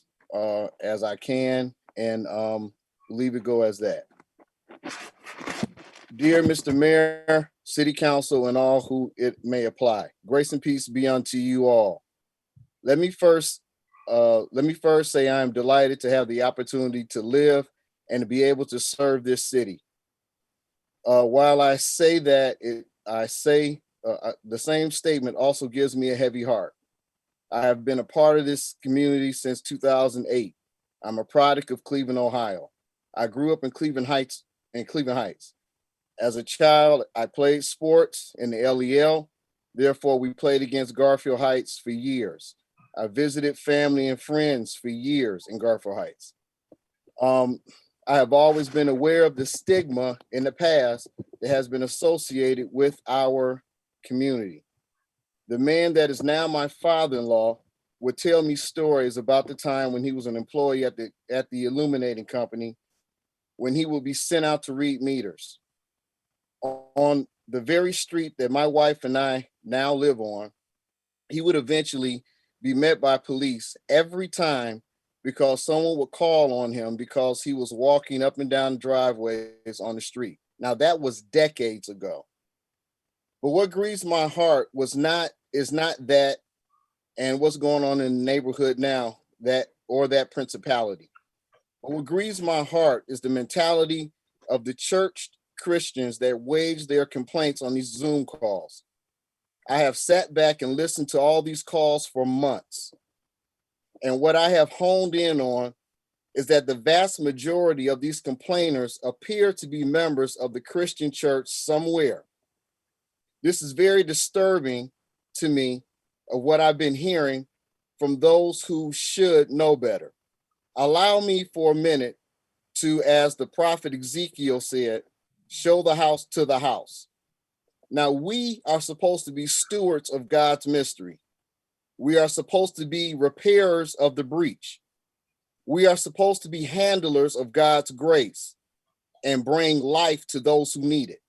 as I can and leave it go as that. Dear Mr. Mayor, City Council, and all who it may apply, grace and peace be unto you all. Let me first say I am delighted to have the opportunity to live and to be able to serve this city. While I say that, the same statement also gives me a heavy heart. I have been a part of this community since 2008. I'm a product of Cleveland, Ohio. I grew up in Cleveland Heights. As a child, I played sports in the LEL. Therefore, we played against Garfield Heights for years. I visited family and friends for years in Garfield Heights. I have always been aware of the stigma in the past that has been associated with our community. The man that is now my father-in-law would tell me stories about the time when he was an employee at the illuminating company, when he would be sent out to read meters. On the very street that my wife and I now live on, he would eventually be met by police every time because someone would call on him because he was walking up and down driveways on the street. Now that was decades ago. But what grieves my heart is not that and what's going on in the neighborhood now, that principality. But what grieves my heart is the mentality of the church Christians that wage their complaints on these Zoom calls. I have sat back and listened to all these calls for months. And what I have honed in on is that the vast majority of these complainers appear to be members of the Christian church somewhere. This is very disturbing to me of what I've been hearing from those who should know better. Allow me for a minute to, as the prophet Ezekiel said, show the house to the house. Now, we are supposed to be stewards of God's mystery. We are supposed to be repairers of the breach. We are supposed to be handlers of God's grace and bring life to those who need it.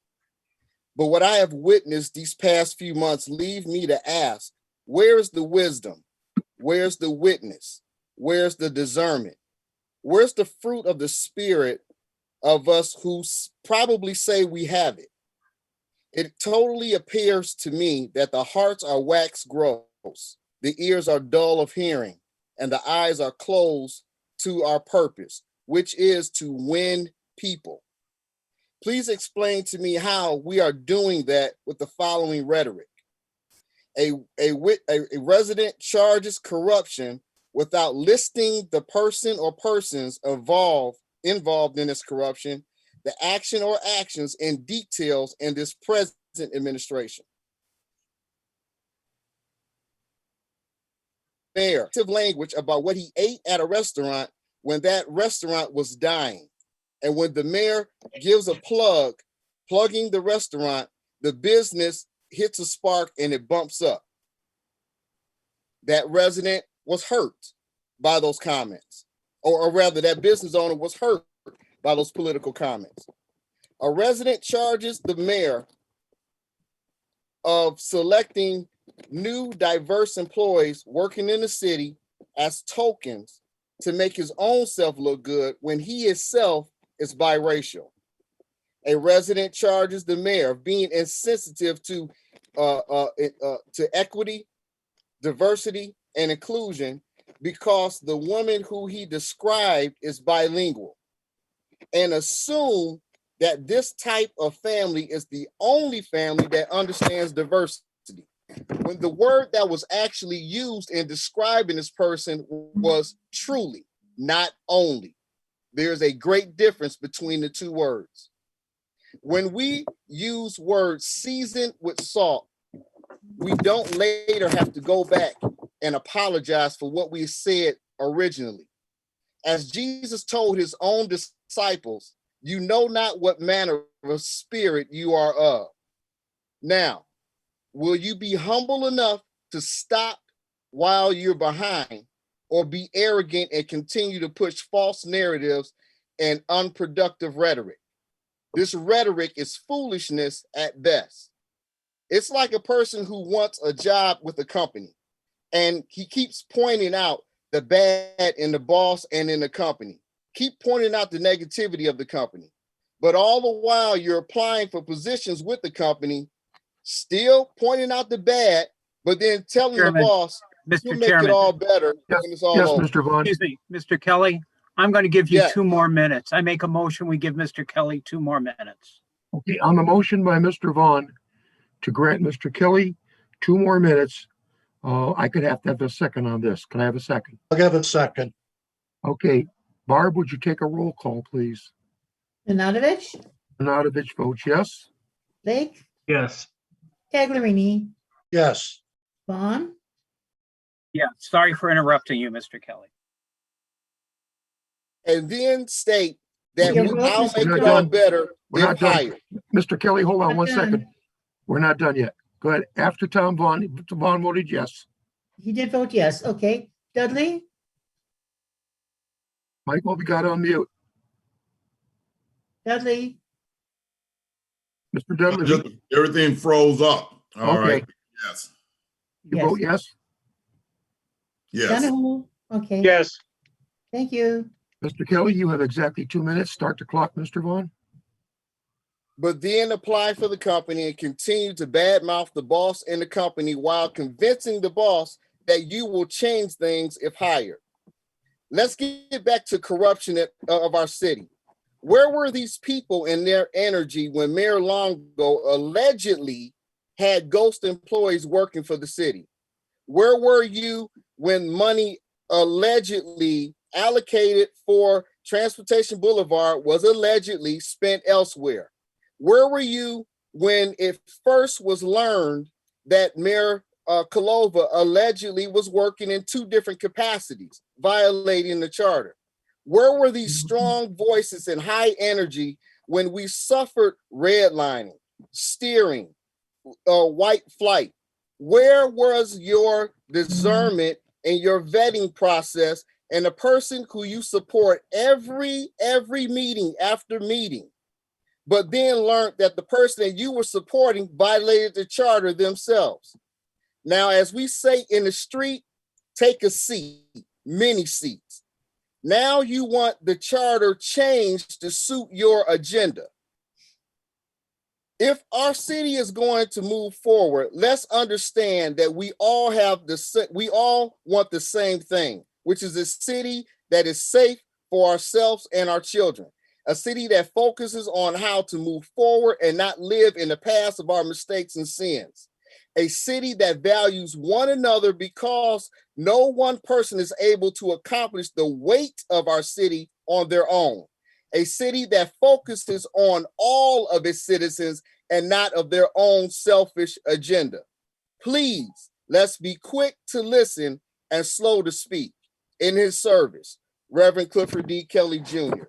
But what I have witnessed these past few months leave me to ask, where's the wisdom? Where's the witness? Where's the discernment? Where's the fruit of the Spirit of us who probably say we have it? It totally appears to me that the hearts are wax gross, the ears are dull of hearing, and the eyes are closed to our purpose, which is to win people. Please explain to me how we are doing that with the following rhetoric. A resident charges corruption without listing the person or persons involved in this corruption, the action or actions and details in this present administration. Mayor, language about what he ate at a restaurant when that restaurant was dying. And when the mayor gives a plugging the restaurant, the business hits a spark and it bumps up. That resident was hurt by those comments, or rather that business owner was hurt by those political comments. A resident charges the mayor of selecting new diverse employees working in the city as tokens to make his own self look good when he himself is biracial. A resident charges the mayor of being insensitive to equity, diversity, and inclusion because the woman who he described is bilingual, and assume that this type of family is the only family that understands diversity, when the word that was actually used in describing this person was truly, not only. There's a great difference between the two words. When we use words seasoned with salt, we don't later have to go back and apologize for what we said originally. As Jesus told his own disciples, you know not what manner of spirit you are of. Now, will you be humble enough to stop while you're behind, or be arrogant and continue to push false narratives and unproductive rhetoric? This rhetoric is foolishness at best. It's like a person who wants a job with a company and he keeps pointing out the bad in the boss and in the company. Keep pointing out the negativity of the company. But all the while you're applying for positions with the company, still pointing out the bad, but then telling the boss, you'll make it all better when it's all over. Mr. Vaughn. Excuse me, Mr. Kelly, I'm going to give you 2 more minutes. I make a motion, we give Mr. Kelly 2 more minutes. Okay, on the motion by Mr. Vaughn to grant Mr. Kelly 2 more minutes, I could have to have a second on this. Can I have a second? I'll give a second. Okay, Barb, would you take a roll call, please? Nanadovich, Nanadovich votes yes. Blake, Yes. Taglerini, Yes. Vaughn, Yeah, sorry for interrupting you, Mr. Kelly. And then state that Yeah, I'll make it all better if hired. Mr. Kelly, hold on Not one done. second. We're not done yet. Go ahead. After Tom Vaughn, Vaughn voted yes. he did vote yes. Okay. Dudley, Michael, we got on mute. Dudley, Mr. Dudley, Just everything froze up. All Okay. right. Yes. you vote yes? Yes. Donahue, okay. Yes. Thank you. Mr. Kelly, you have exactly 2 minutes. Start the clock, Mr. Vaughn. But then apply for the company and continue to badmouth the boss and the company while convincing the boss that you will change things if hired. Let's get back to corruption of our city. Where were these people and their energy when Mayor Longo allegedly had ghost employees working for the city? Where were you when money allegedly allocated for Transportation Boulevard was allegedly spent elsewhere? Where were you when it first was learned that Mayor Kalova allegedly was working in 2 different capacities, violating the charter? Where were these strong voices and high energy when we suffered redlining, steering, white flight? Where was your discernment and your vetting process and the person who you support every meeting after meeting, but then learned that the person that you were supporting violated the charter themselves. Now, as we say in the street, take a seat, many seats. Now you want the charter changed to suit your agenda. If our city is going to move forward, let's understand that we all want the same thing, which is a city that is safe for ourselves and our children. A city that focuses on how to move forward and not live in the past of our mistakes and sins. A city that values one another because no one person is able to accomplish the weight of our city on their own. A city that focuses on all of its citizens and not of their own selfish agenda. Please, let's be quick to listen and slow to speak. In his service, Reverend Clifford D. Kelly Jr.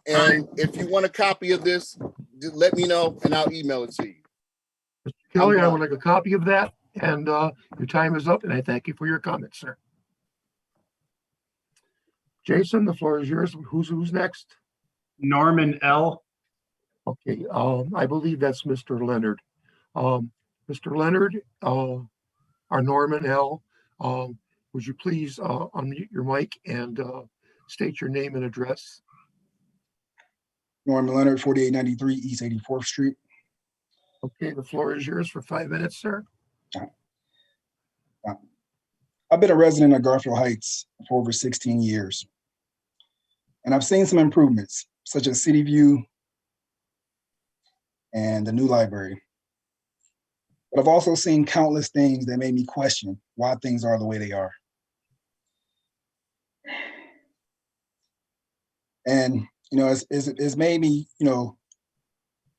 And if you want a copy of this, just let me know and I'll email it to you. Mr. Kelly, I would like a copy of that, and your time is up, and I thank you for your comments, sir. Jason, the floor is yours. Who's next? Norman L. Okay, I believe that's Mr. Leonard. Mr. Leonard, or Norman L., would you please unmute your mic and state your name and address? Norman Leonard, 4893 East 84th Street. Okay, the floor is yours for 5 minutes, sir. I've been a resident of Garfield Heights for over 16 years, and I've seen some improvements, such as City View and the new library. But I've also seen countless things that made me question why things are the way they are. And, you know, it's made me, you know,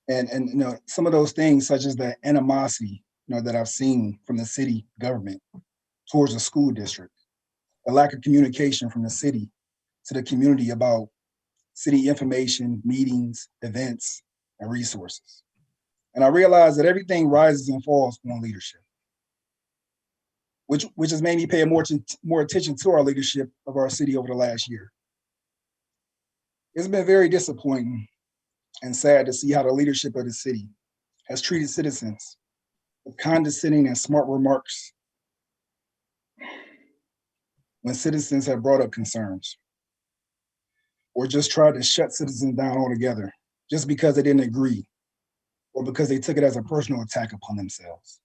and you know, some of those things, such as the animosity, you know, that I've seen from the city government towards the school district, the lack of communication from the city to the community about city information, meetings, events, and resources. And I realized that everything rises and falls on leadership, which has made me pay more attention to our leadership of our city over the last year. It's been very disappointing and sad to see how the leadership of the city has treated citizens with condescending and smart remarks when citizens have brought up concerns, or just tried to shut citizens down altogether just because they didn't agree, or because they took it as a personal attack upon themselves.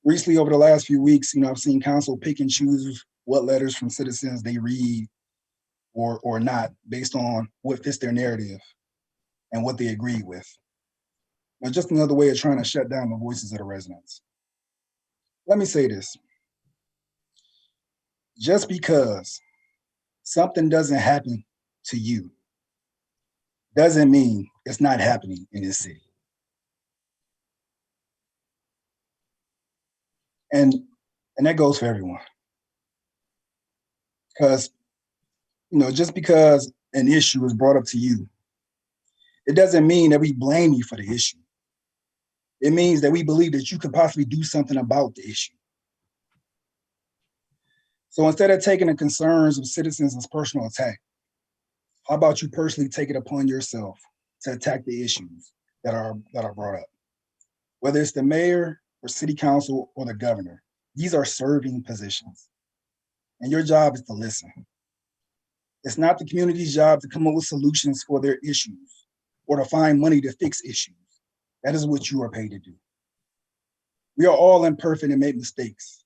Recently, over the last few weeks, you know, I've seen council pick and choose what letters from citizens they read or not, based on what fits their narrative and what they agree with. Now, just another way of trying to shut down the voices of the residents. Let me say this. Just because something doesn't happen to you doesn't mean it's not happening in this city. And that goes for everyone. Because, you know, just because an issue is brought up to you, it doesn't mean that we blame you for the issue. It means that we believe that you could possibly do something about the issue. So instead of taking the concerns of citizens as personal attack, how about you personally take it upon yourself to attack the issues that are brought up? Whether it's the mayor or city council or the governor, these are serving positions. And your job is to listen. It's not the community's job to come up with solutions for their issues or to find money to fix issues. That is what you are paid to do. We are all imperfect and make mistakes.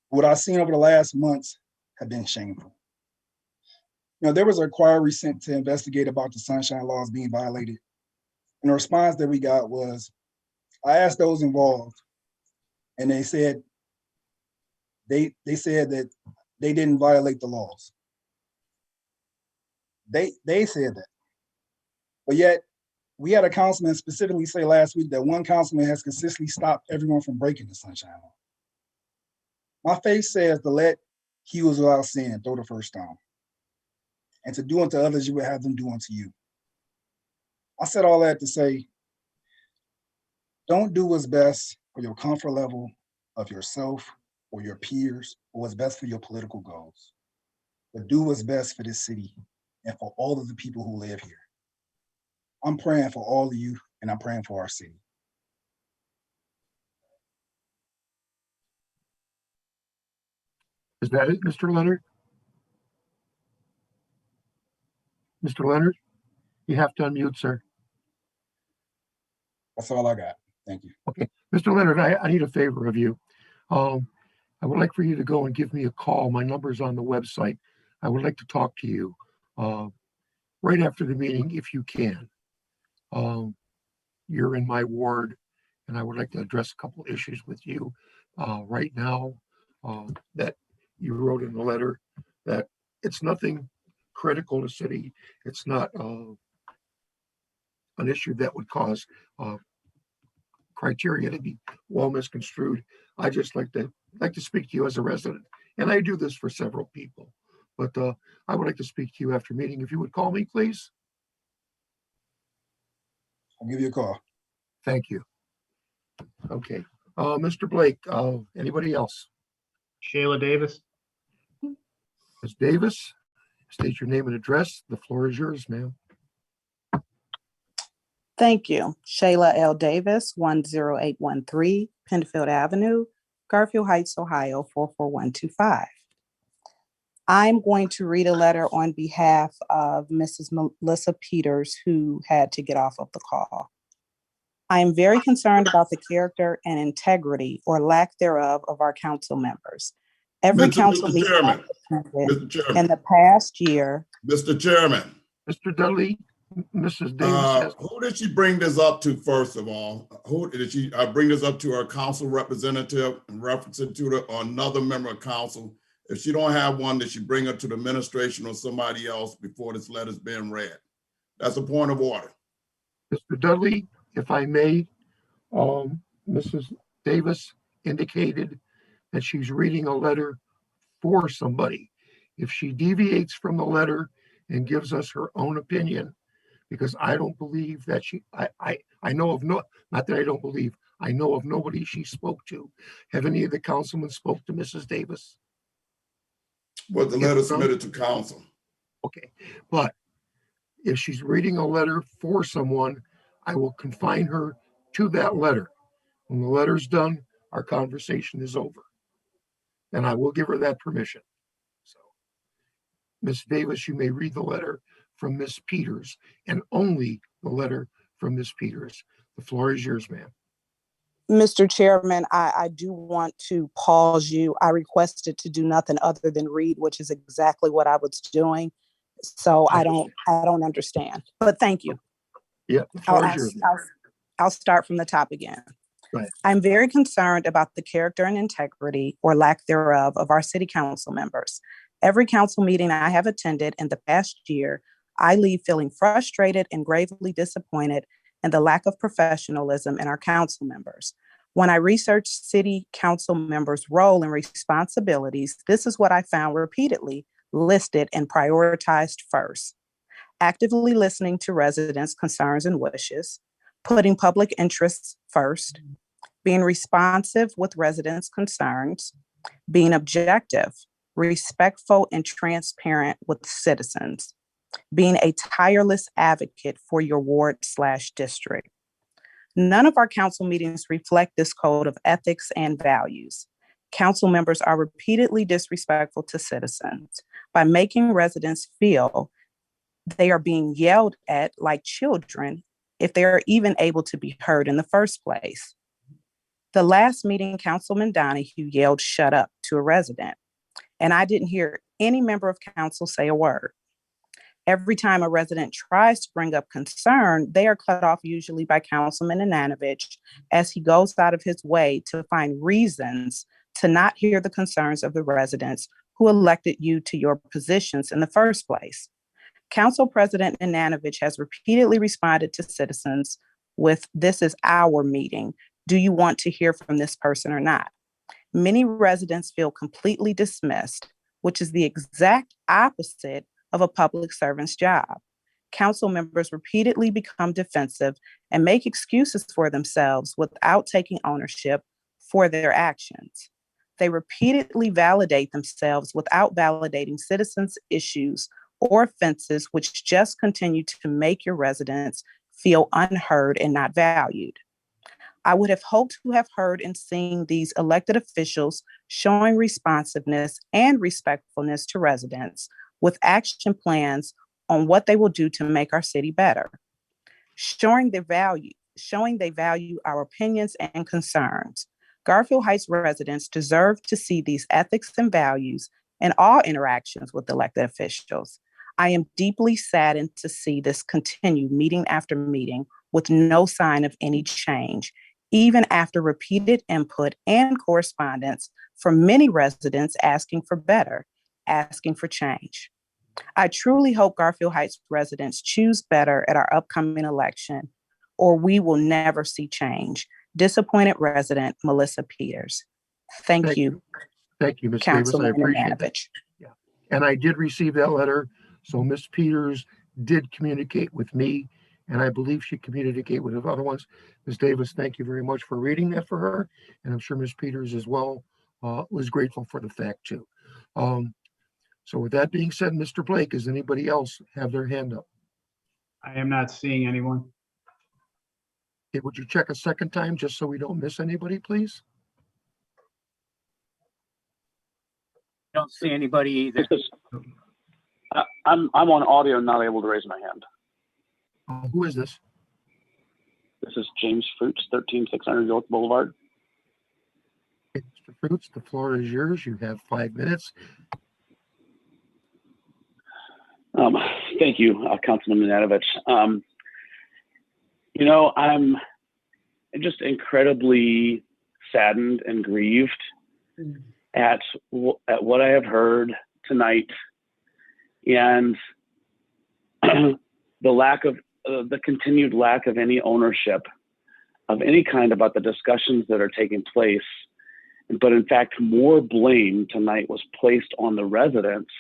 What I've seen over the last months have been shameful. You know, there was a inquiry sent to investigate about the sunshine laws being violated. And the response that we got was, I asked those involved, and they said that they didn't violate the laws. They said that. But yet, we had a councilman specifically say last week that one councilman has consistently stopped everyone from breaking the sunshine law. My faith says to let he who is without sin throw the first stone, and to do unto others you would have them do unto you. I said all that to say, don't do what's best for your comfort level of yourself or your peers, or what's best for your political goals. but do what's best for this city and for all of the people who live here. I'm praying for all of you, and I'm praying for our city. Is that it, Mr. Leonard? Mr. Leonard, you have to unmute, sir. That's all I got. Thank you. Okay, Mr. Leonard, I need a favor of you. I would like for you to go and give me a call. My number's on the website. I would like to talk to you right after the meeting if you can. You're in my ward, and I would like to address a couple issues with you right now that you wrote in the letter, that it's nothing critical to city. It's not an issue that would cause criteria to be well misconstrued. I just like to speak to you as a resident, and I do this for several people. But I would like to speak to you after meeting. If you would call me, please. I'll give you a call. Thank you. Okay, Mr. Blake. Anybody else? Shayla Davis. Ms. Davis, state your name and address. The floor is yours, ma'am. Thank you. Shayla L. Davis, 10813 Penfield Avenue, Garfield Heights, Ohio, 44125. I'm going to read a letter on behalf of Mrs. Melissa Peters, who had to get off of the call. I am very concerned about the character and integrity or lack thereof of our council members. Every council meeting Chairman, in the past year. Mr. Chairman. Mr. Dudley, Mrs. Davis. Who did she bring this up to, first of all? Who did she bring this up to? Our council representative and reference it to her, or another member of council? If she don't have one, did she bring it to the administration or somebody else before this letter's being read? That's a point of order. Mr. Dudley, if I may, Mrs. Davis indicated that she's reading a letter for somebody. If she deviates from the letter and gives us her own opinion, because I don't believe that I know of no, not that I don't believe, I know of nobody she spoke to. Have any of the councilmen spoke to Mrs. Davis? Was the letter submitted to council? Okay, but if she's reading a letter for someone, I will confine her to that letter. When the letter's done, our conversation is over. And I will give her that permission. So, Ms. Davis, you may read the letter from Ms. Peters, and only the letter from Ms. Peters. The floor is yours, ma'am. Mr. Chairman, I do want to pause you. I requested to do nothing other than read, which is exactly what I was doing. So I don't understand, but thank you. Yeah, the floor is yours. I'll start from the top again. Right. I'm very concerned about the character and integrity or lack thereof of our city council members. Every council meeting I have attended in the past year, I leave feeling frustrated and gravely disappointed in the lack of professionalism in our council members. When I researched city council members' role and responsibilities, this is what I found repeatedly listed and prioritized first. Actively listening to residents' concerns and wishes, putting public interests first, being responsive with residents' concerns, being objective, respectful, and transparent with citizens, being a tireless advocate for your ward/district. None of our council meetings reflect this code of ethics and values. Council members are repeatedly disrespectful to citizens by making residents feel they are being yelled at like children if they are even able to be heard in the first place. The last meeting, Councilman Donahue yelled "shut up" to a resident, and I didn't hear any member of council say a word. Every time a resident tries to bring up concern, they are cut off usually by Councilman Ananovich as he goes out of his way to find reasons to not hear the concerns of the residents who elected you to your positions in the first place. Council President Ananovich has repeatedly responded to citizens with, "This is our meeting. Do you want to hear from this person or not?" Many residents feel completely dismissed, which is the exact opposite of a public servant's job. Council members repeatedly become defensive and make excuses for themselves without taking ownership for their actions. They repeatedly validate themselves without validating citizens' issues or offenses, which just continue to make your residents feel unheard and not valued. I would have hoped to have heard and seen these elected officials showing responsiveness and respectfulness to residents with action plans on what they will do to make our city better, showing they value our opinions and concerns. Garfield Heights residents deserve to see these ethics and values in all interactions with elected officials. I am deeply saddened to see this continue meeting after meeting with no sign of any change, even after repeated input and correspondence from many residents asking for better, asking for change. I truly hope Garfield Heights residents choose better at our upcoming election, or we will never see change. Disappointed resident, Melissa Peters. Thank you. Thank you, Ms. Davis. I Councilwoman appreciate that. Manovich. Yeah. And I did receive that letter. So Ms. Peters did communicate with me, and I believe she communicated with the other ones. Ms. Davis, thank you very much for reading that for her. And I'm sure Ms. Peters as well was grateful for the fact too. So with that being said, Mr. Blake, does anybody else have their hand up? I am not seeing anyone. Okay, would you check a second time just so we don't miss anybody, please? Don't see anybody either. I'm on audio, not able to raise my hand. Who is this? This is James Fruits, 13600 York Boulevard. Okay, Mr. Fruits, the floor is yours. You have 5 minutes. Thank you, Councilman Manovich. I'm just incredibly saddened and grieved at what I have heard tonight, and the continued lack of any ownership of any kind about the discussions that are taking place. But in fact, more blame tonight was placed on the residents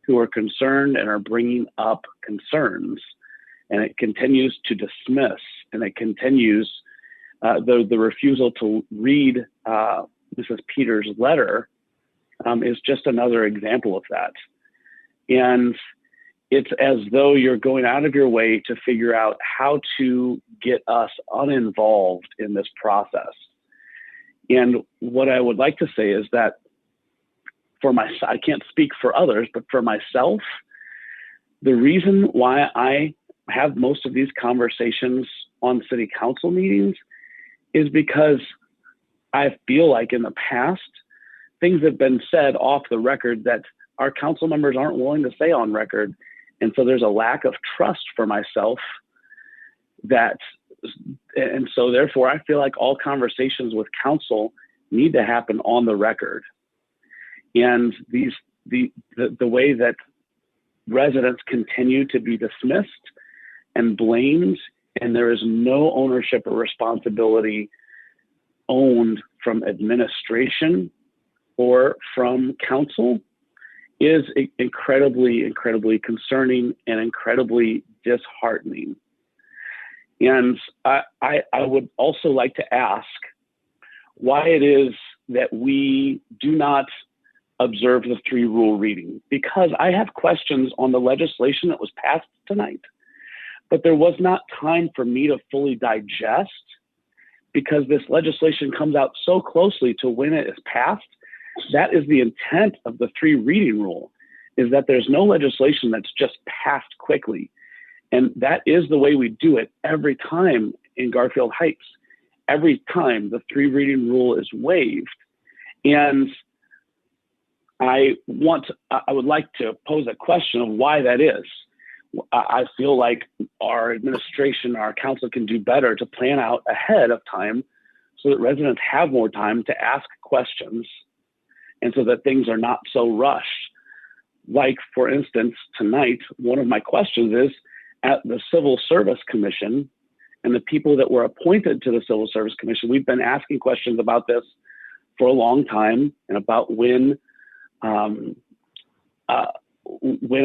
who are concerned and are bringing up concerns. And it continues to dismiss, and it continues the refusal to read Mrs. Peters' letter is just another example of that. And it's as though you're going out of your way to figure out how to get us uninvolved in this process. And what I would like to say is that I can't speak for others, but for myself, the reason why I have most of these conversations on city council meetings is because I feel like in the past, things have been said off the record that our council members aren't willing to say on record. And so there's a lack of trust for myself and so therefore I feel like all conversations with council need to happen on the record. And the way that residents continue to be dismissed and blamed, and there is no ownership or responsibility owned from administration or from council, is incredibly, incredibly concerning and incredibly disheartening. And I would also like to ask why it is that we do not observe the 3-rule reading, because I have questions on the legislation that was passed tonight, but there was not time for me to fully digest because this legislation comes out so closely to when it is passed. That is the intent of the 3-reading rule, is that there's no legislation that's just passed quickly. And that is the way we do it every time in Garfield Heights. Every time the 3-reading rule is waived. And I would like to pose a question of why that is. I feel like our administration, our council can do better to plan out ahead of time so that residents have more time to ask questions and so that things are not so rushed. Like, for instance, tonight, one of my questions is, at the Civil Service Commission and the people that were appointed to the Civil Service Commission, we've been asking questions about this for a long time and about when a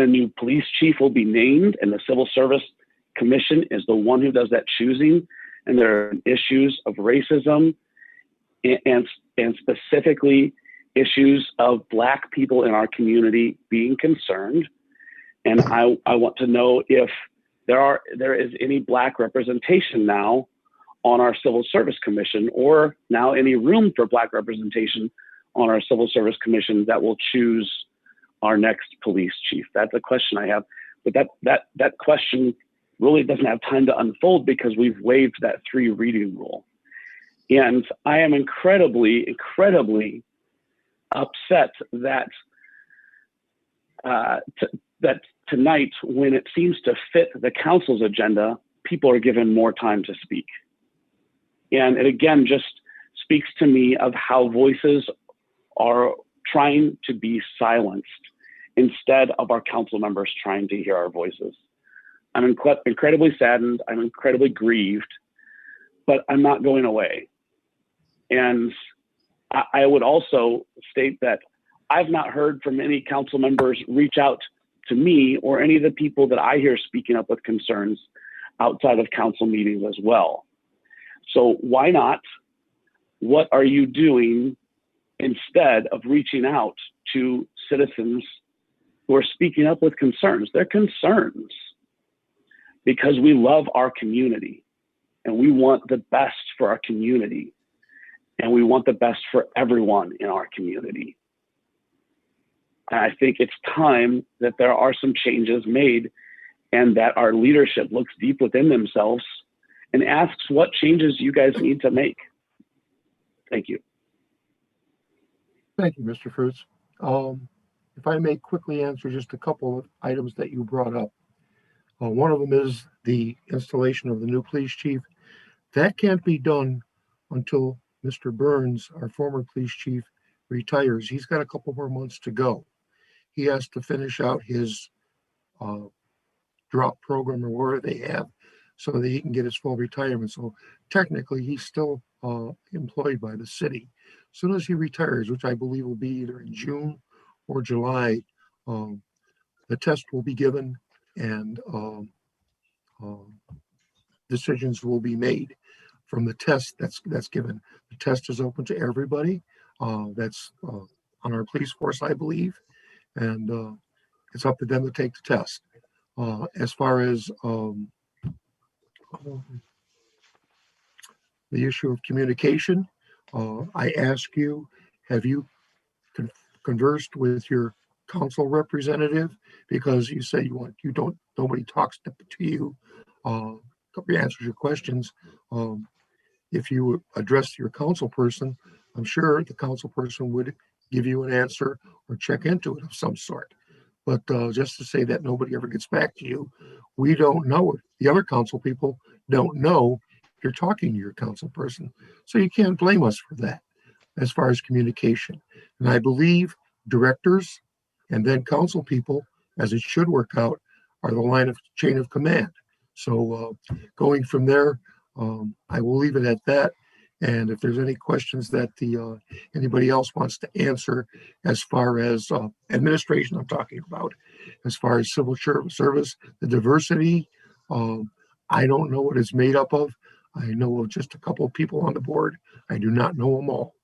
new police chief will be named, and the Civil Service Commission is the one who does that choosing. And there are issues of racism and specifically issues of Black people in our community being concerned. And I want to know if there is any Black representation now on our Civil Service Commission, or now any room for Black representation on our Civil Service Commission that will choose our next police chief. That's a question I have, but that question really doesn't have time to unfold because we've waived that 3 reading rule. And I am incredibly, incredibly upset that that tonight, when it seems to fit the council's agenda, people are given more time to speak. And it again just speaks to me of how voices are trying to be silenced instead of our council members trying to hear our voices. I'm incredibly saddened. I'm incredibly grieved, but I'm not going away. And I would also state that I've not heard from any council members reach out to me or any of the people that I hear speaking up with concerns outside of council meetings as well. So why not? What are you doing instead of reaching out to citizens who are speaking up with concerns? They're concerns because we love our community and we want the best for our community and we want the best for everyone in our community. And I think it's time that there are some changes made and that our leadership looks deep within themselves and asks what changes you guys need to make. Thank you. Thank you, Mr. Fruits. If I may quickly answer just a couple of items that you brought up. One of them is the installation of the new police chief. That can't be done until Mr. Burns, our former police chief, retires. He's got a couple more months to go. He has to finish out his drop program or whatever they have so that he can get his full retirement. So technically he's still employed by the city. As soon as he retires, which I believe will be either in June or July, the test will be given and decisions will be made from the test that's given. The test is open to everybody. That's on our police force, I believe, and it's up to them to take the test. As far as the issue of communication, I ask you, have you conversed with your council representative? Because you say nobody talks to you, answers your questions. If you address your council person, I'm sure the council person would give you an answer or check into it of some sort. But just to say that nobody ever gets back to you, we don't know it. The other council people don't know you're talking to your council person. So you can't blame us for that as far as communication. And I believe directors and then council people, as it should work out, are the line of chain of command. So going from there, I will leave it at that. And if there's any questions that anybody else wants to answer as far as administration, I'm talking about, as far as civil service, the diversity, I don't know what it's made up of. I know of just a couple of people on the board. I do not know them all.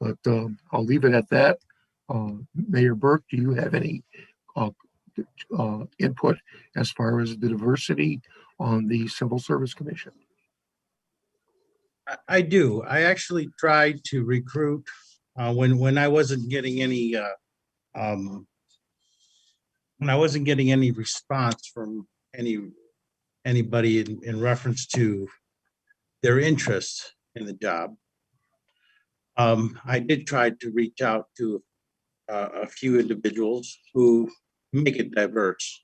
But I'll leave it at that. Mayor Burke, do you have any input as far as the diversity on the Civil Service Commission? I do. I actually tried to recruit when I wasn't getting any response from anybody in reference to their interest in the job. I did try to reach out to a few individuals who make it diverse.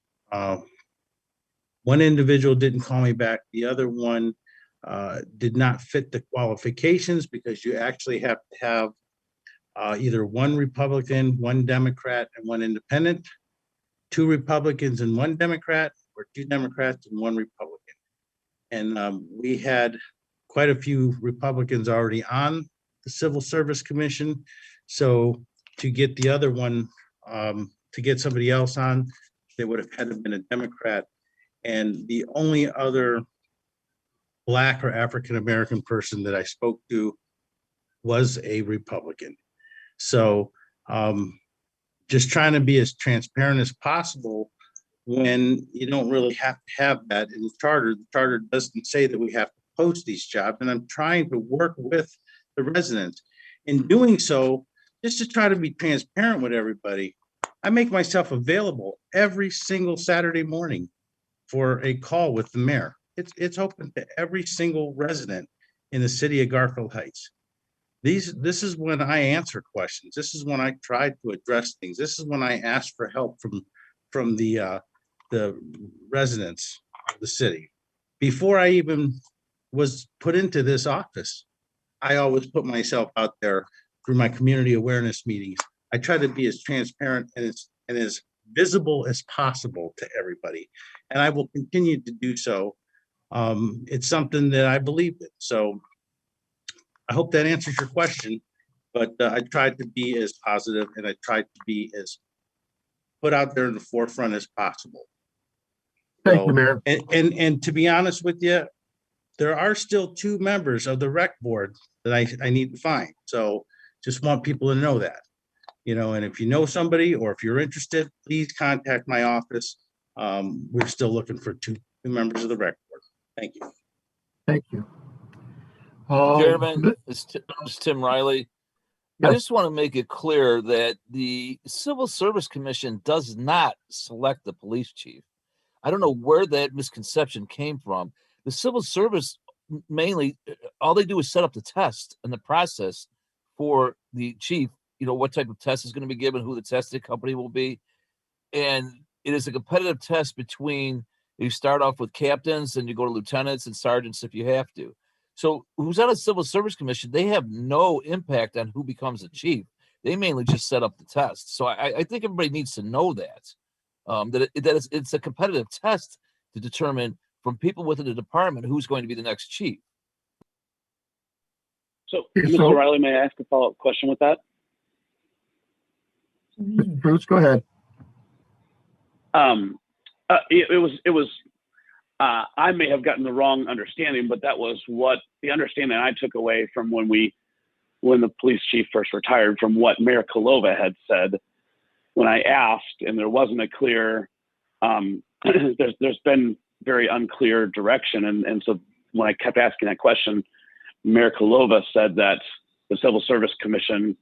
One individual didn't call me back. The other one did not fit the qualifications because you actually have to have either one Republican, one Democrat, and one independent, 2 Republicans and 1 Democrat, or 2 Democrats and 1 Republican. And we had quite a few Republicans already on the Civil Service Commission. So to get the other one, to get somebody else on, they would have had to have been a Democrat. And the only other Black or African-American person that I spoke to was a Republican. So just trying to be as transparent as possible when you don't really have to have that in the charter. The charter doesn't say that we have to post these jobs, and I'm trying to work with the residents. In doing so, just to try to be transparent with everybody, I make myself available every single Saturday morning for a call with the mayor. It's open to every single resident in the city of Garfield Heights. This is when I answer questions. This is when I try to address things. This is when I ask for help from the residents of the city. Before I even was put into this office, I always put myself out there through my community awareness meetings. I try to be as transparent and as visible as possible to everybody, and I will continue to do so. It's something that I believe in. So I hope that answers your question, but I tried to be as positive and I tried to be as put out there in the forefront as possible. Thank you, Mayor. And to be honest with you, there are still 2 members of the rec board that I need to find. So just want people to know that, and if you know somebody or if you're interested, please contact my office. We're still looking for 2 members of the rec board. Thank you. Thank you. Chairman, it's Tim Riley. I Yes. just want to make it clear that the Civil Service Commission does not select the police chief. I don't know where that misconception came from. The civil service mainly, all they do is set up the test and the process for the chief, what type of test is going to be given, who the testing company will be. And it is a competitive test between, you start off with captains and you go to lieutenants and sergeants if you have to. So who's on a civil service commission, they have no impact on who becomes a chief. They mainly just set up the test. So I think everybody needs to know that, it's a competitive test to determine from people within the department who's going to be the next chief. So, Mr. Riley, may I ask a follow-up question with that? Mr. Bruce, go ahead. It was I may have gotten the wrong understanding, but that was what the understanding I took away from when the police chief first retired, from what Mayor Kalova had said when I asked, and there wasn't a clear, there's been very unclear direction. And so when I kept asking that question, Mayor Kalova said that the Civil Service Commission,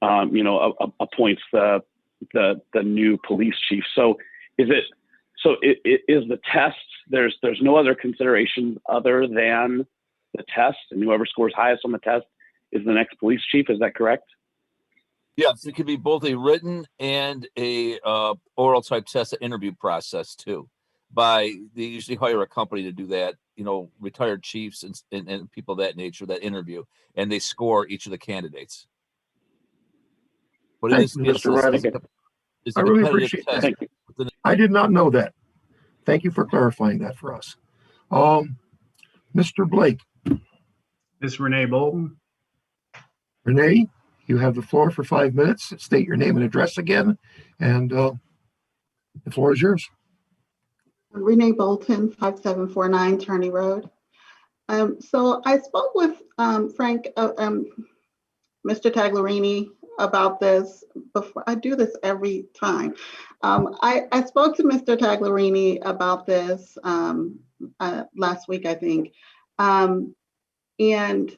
appoints the new police chief. So is the test, there's no other consideration other than the test, and whoever scores highest on the test is the next police chief. Is that correct? Yes, it could be both a written and a oral type test, an interview process too. They usually hire a company to do that, retired chiefs and people of that nature, that interview, and they score each of the candidates. But Thank you, Mr. Riley. I really appreciate that. Thank you. I did not know that. Thank you for clarifying that for us. Mr. Blake. Ms. Renee Bolton. Renee, you have the floor for 5 minutes. State your name and address again, and the floor is yours. Renee Bolton, 5749 Turney Road. So I spoke with Frank, Mr. Taglerini about this before. I do this every time. I spoke to Mr. Taglerini about this last week, I think. And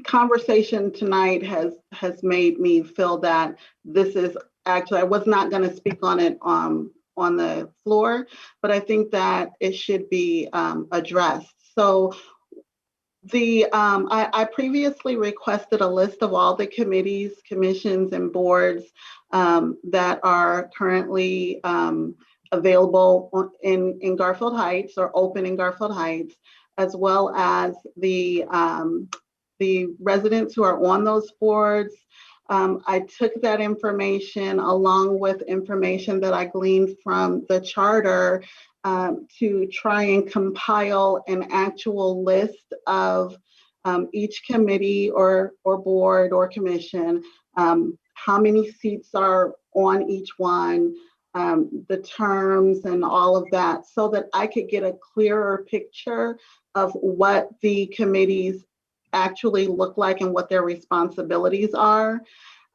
conversation tonight has made me feel that this is actually, I was not going to speak on it on the floor, but I think that it should be addressed. So I previously requested a list of all the committees, commissions, and boards that are currently available in Garfield Heights or open in Garfield Heights, as well as the residents who are on those boards. I took that information along with information that I gleaned from the charter to try and compile an actual list of each committee or board or commission, how many seats are on each one, the terms and all of that, so that I could get a clearer picture of what the committees actually look like and what their responsibilities are.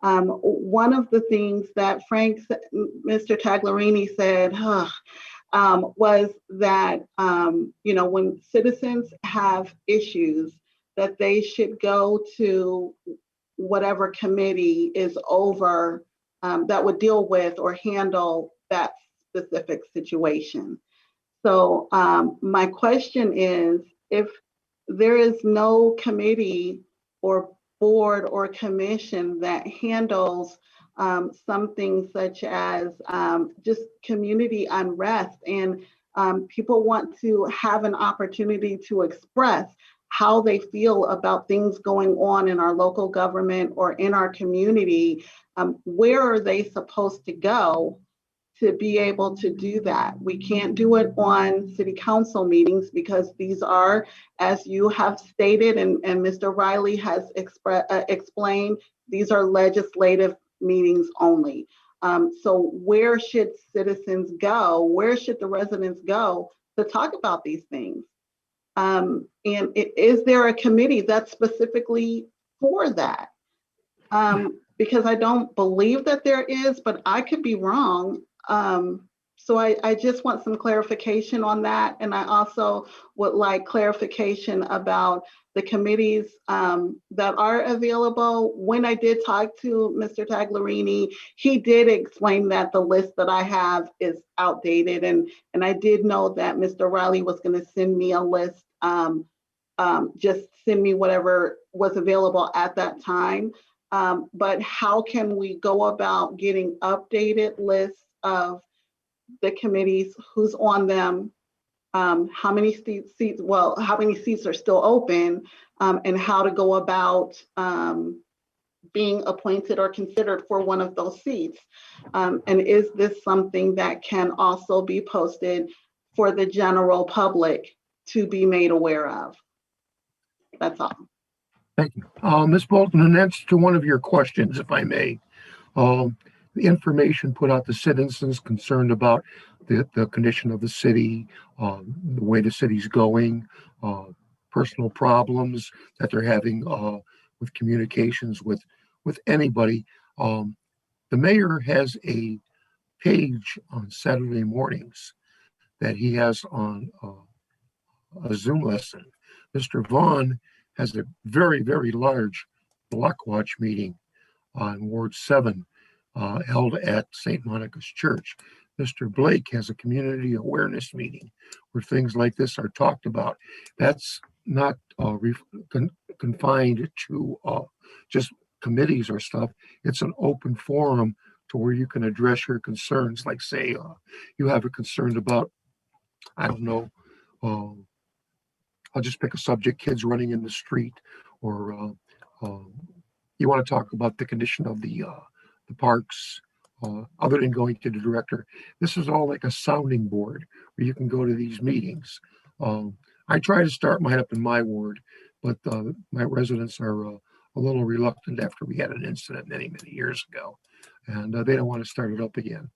One of the things that Mr. Taglerini said, was that, when citizens have issues, that they should go to whatever committee is over that would deal with or handle that specific situation. So my question is, if there is no committee or board or commission that handles something such as just community unrest, and people want to have an opportunity to express how they feel about things going on in our local government or in our community, where are they supposed to go to be able to do that? We can't do it on city council meetings because these are, as you have stated and Mr. Riley has explained, these are legislative meetings only. So where should citizens go? Where should the residents go to talk about these things? And is there a committee that's specifically for that? Because I don't believe that there is, but I could be wrong. So I just want some clarification on that. And I also would like clarification about the committees that are available. When I did talk to Mr. Taglerini, he did explain that the list that I have is outdated. And I did know that Mr. Riley was going to send me a list, just send me whatever was available at that time. But how can we go about getting updated lists of the committees, who's on them, how many seats, how many seats are still open, and how to go about being appointed or considered for one of those seats? And is this something that can also be posted for the general public to be made aware of? That's all. Thank you. Ms. Bolton, in answer to one of your questions, if I may, the information put out to citizens concerned about the condition of the city, the way the city's going, personal problems that they're having with communications with anybody. The mayor has a page on Saturday mornings that he has on a Zoom lesson. Mr. Vaughn has a very, very large Block Watch meeting on Ward 7 held at St. Monica's Church. Mr. Blake has a community awareness meeting where things like this are talked about. That's not confined to just committees or stuff. It's an open forum to where you can address your concerns. Like say you have a concern about, I don't know, I'll just pick a subject, kids running in the street, or you want to talk about the condition of the parks, other than going to the director. This is all like a sounding board where you can go to these meetings. I try to start mine up in my ward, but my residents are a little reluctant after we had an incident many, many years ago, and they don't want to start it up again.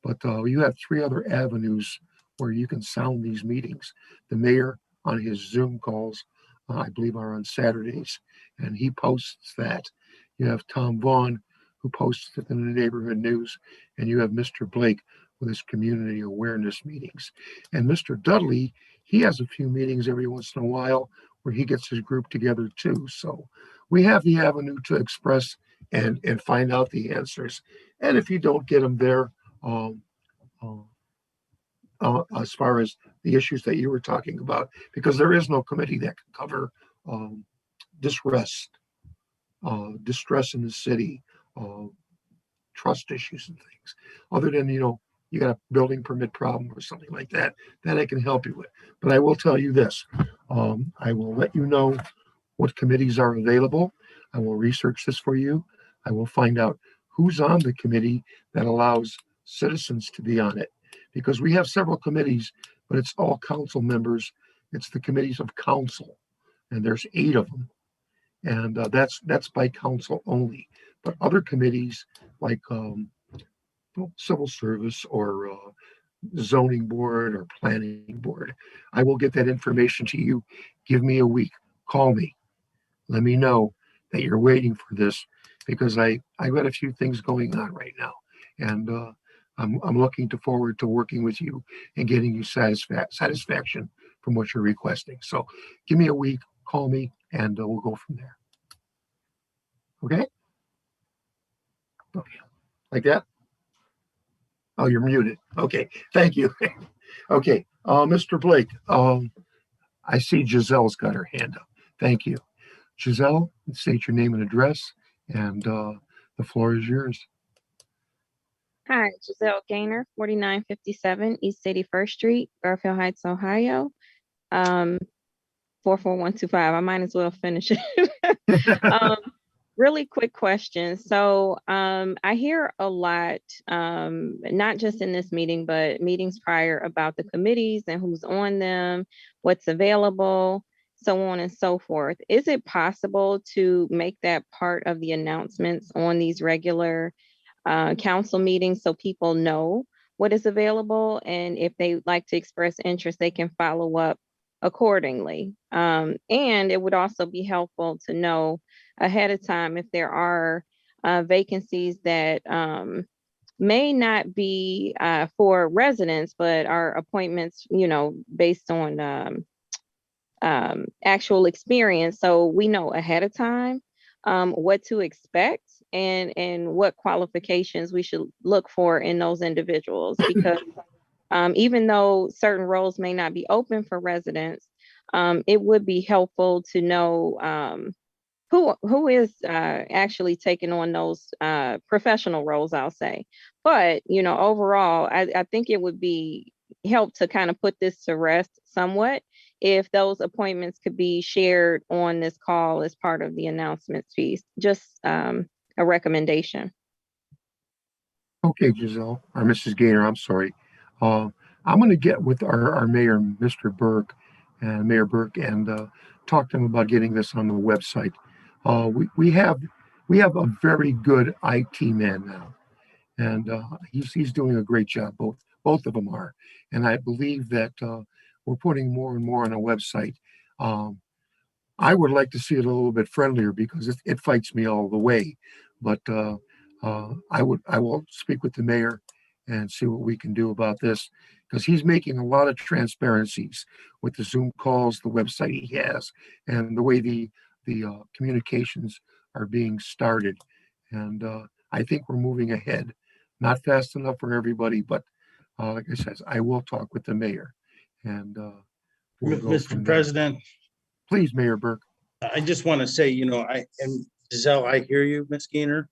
But you have 3 other avenues where you can sound these meetings. The mayor on his Zoom calls, I believe are on Saturdays, and he posts that. You have Tom Vaughn, who posts it in the neighborhood news, and you have Mr. Blake with his community awareness meetings. And Mr. Dudley, he has a few meetings every once in a while where he gets his group together too. So we have the avenue to express and find out the answers. And if you don't get them there, as far as the issues that you were talking about, because there is no committee that can cover distress in the city, trust issues and things, other than, you got a building permit problem or something like that I can help you with. But I will tell you this, I will let you know what committees are available. I will research this for you. I will find out who's on the committee that allows citizens to be on it, because we have several committees, but it's all council members. It's the committees of council, and there's 8 of them. And that's by council only. But other committees like civil service or zoning board or planning board, I will get that information to you. Give me a week, call me, let me know that you're waiting for this, because I got a few things going on right now. And I'm looking forward to working with you and getting you satisfaction from what you're requesting. So give me a week, call me, and we'll go from there. Okay? Okay. Like that? Oh, you're muted. Okay, thank you. Okay, Mr. Blake, I see Giselle's got her hand up. Thank you. Giselle, state your name and address, and the floor is yours. Hi, Giselle Gaynor, 4957 East 81st Street, Garfield Heights, Ohio. 44125. I might as well finish it. Really quick question. So I hear a lot, not just in this meeting, but meetings prior about the committees and who's on them, what's available, so on and so forth. Is it possible to make that part of the announcements on these regular council meetings so people know what is available? And if they like to express interest, they can follow up accordingly. And it would also be helpful to know ahead of time if there are vacancies that may not be for residents, but are appointments, based on actual experience. So we know ahead of time what to expect and what qualifications we should look for in those individuals. Because even though certain roles may not be open for residents, it would be helpful to know who is actually taking on those professional roles, I'll say. But, overall, I think it would be help to kind of put this to rest somewhat if those appointments could be shared on this call as part of the announcements piece. Just a recommendation. Okay, Giselle, or Mrs. Gaynor, I'm sorry. I'm going to get with our mayor, Mr. Burke, and Mayor Burke, and talk to him about getting this on the website. We have a very good IT man now, and he's doing a great job. Both of them are, and I believe that we're putting more and more on a website. I would like to see it a little bit friendlier because it fights me all the way, but I will speak with the mayor and see what we can do about this, because he's making a lot of transparencies with the Zoom calls, the website he has, and the way the communications are being started. And I think we're moving ahead, not fast enough for everybody, but like I said, I will talk with the mayor. And we'll go from Mr. there. President, Please, Mayor Burke. I just want to say, Giselle, I hear you, Ms. Gaynor.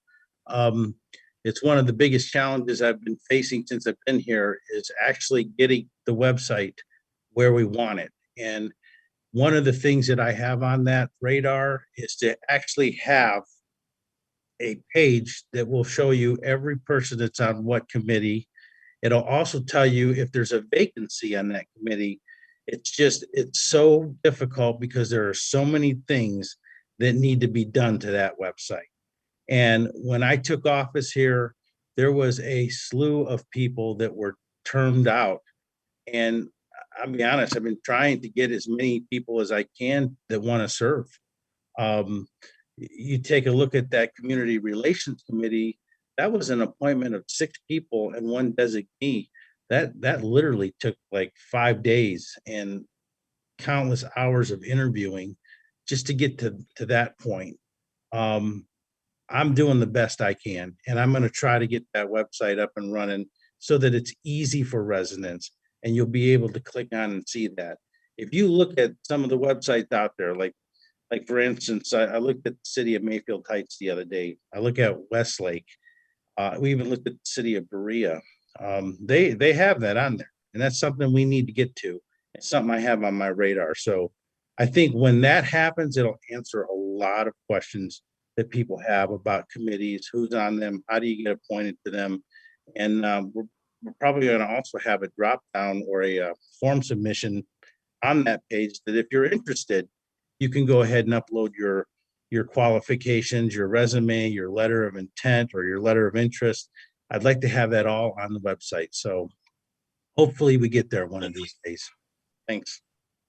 It's one of the biggest challenges I've been facing since I've been here is actually getting the website where we want it. And one of the things that I have on that radar is to actually have a page that will show you every person that's on what committee. It'll also tell you if there's a vacancy on that committee. It's so difficult because there are so many things that need to be done to that website. And when I took office here, there was a slew of people that were termed out. And I'll be honest, I've been trying to get as many people as I can that want to serve. You take a look at that Community Relations Committee, that was an appointment of 6 people and 1 designee. That literally took like 5 days and countless hours of interviewing just to get to that point. I'm doing the best I can, and I'm going to try to get that website up and running so that it's easy for residents and you'll be able to click on and see that. If you look at some of the websites out there, like for instance, I looked at the city of Mayfield Heights the other day. I look at Westlake. We even looked at the city of Berea. They have that on there, and that's something we need to get to. It's something I have on my radar. So I think when that happens, it'll answer a lot of questions that people have about committees, who's on them, how do you get appointed to them? And we're probably going to also have a drop down or a form submission on that page that if you're interested, you can go ahead and upload your qualifications, your resume, your letter of intent, or your letter of interest. I'd like to have that all on the website. So hopefully we get there one of these days. Thanks.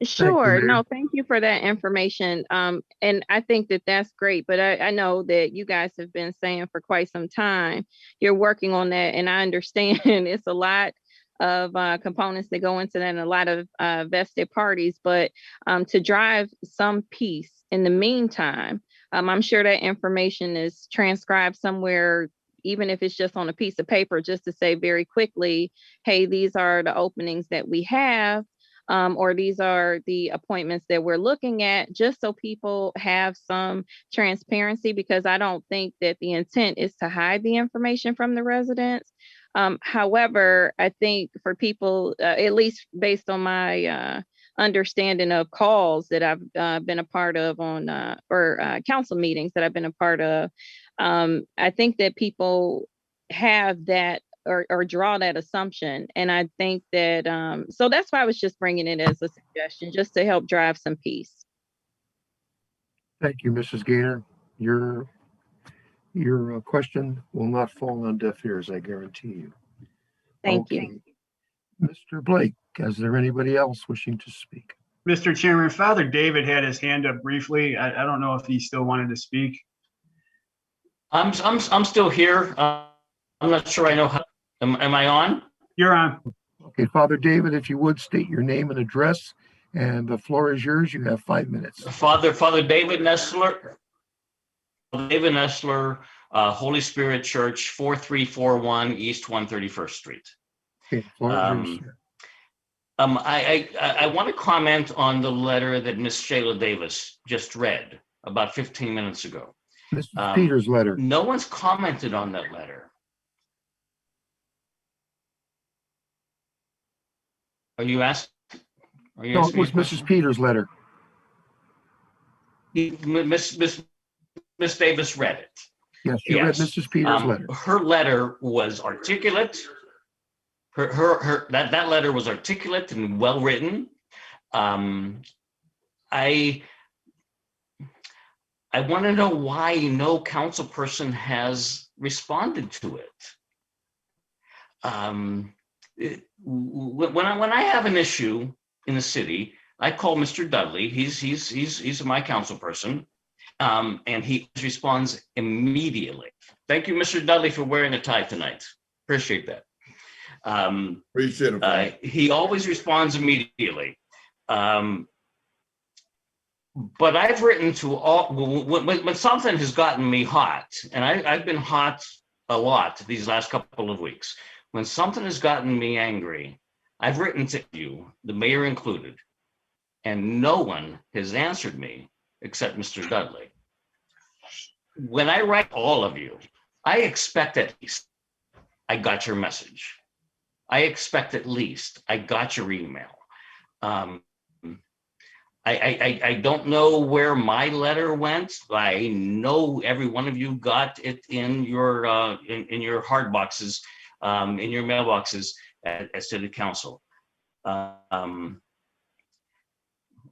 Sure. Mayor. No, thank you for that information. And I think that that's great, but I know that you guys have been saying for quite some time, you're working on that, and I understand it's a lot of components that go into that and a lot of vested parties, but to drive some peace in the meantime, I'm sure that information is transcribed somewhere, even if it's just on a piece of paper, just to say very quickly, hey, these are the openings that we have. Or these are the appointments that we're looking at, just so people have some transparency, because I don't think that the intent is to hide the information from the residents. However, I think for people, at least based on my understanding of calls that I've been a part of on or council meetings that I've been a part of, I think that people have that or draw that assumption. And I think that, so that's why I was just bringing it as a suggestion, just to help drive some peace. Thank you, Mrs. Gaynor. Your question will not fall on deaf ears, I guarantee you. Thank you. Mr. Blake, is there anybody else wishing to speak? Mr. Chairman, Father David had his hand up briefly. I don't know if he still wanted to speak. I'm still here. I'm not sure I know how. Am I on? You're on. Okay, Father David, if you would state your name and address, and the floor is yours. You have 5 minutes. Father David Nestler. David Nestler, Holy Spirit Church, 4341 East 131st Street. Okay, the floor is yours, sir. I want to comment on the letter that Miss Shayla Davis just read about 15 minutes ago. Mr. Peters' letter. No one's commented on that letter. Are you asking? No, it was Mrs. Peters' letter. Miss Davis read it. Yes, you read Mrs. Peters' letter. Her letter was articulate. That letter was articulate and well written. I want to know why no council person has responded to it. When I have an issue in the city, I call Mr. Dudley. He's my council person, and he responds immediately. Thank you, Mr. Dudley, for wearing a tie tonight. Appreciate that. Appreciate it. He always responds immediately. But I've written to all when something has gotten me hot, and I've been hot a lot these last couple of weeks. When something has gotten me angry, I've written to you, the mayor included, and no one has answered me except Mr. Dudley. When I write all of you, I expect at least I got your message. I expect at least I got your email. I don't know where my letter went. I know every one of you got it in your hard boxes, in your mailboxes at City Council. I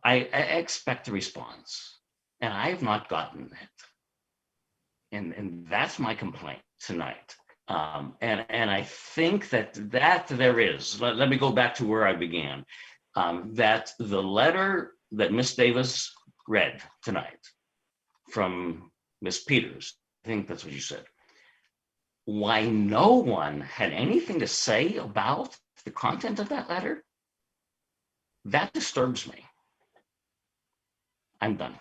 expect a response, and I have not gotten it, and that's my complaint tonight. And I think that there is. Let me go back to where I began. That the letter that Miss Davis read tonight from Miss Peters, I think that's what you said. Why no one had anything to say about the content of that letter, that disturbs me. I'm done.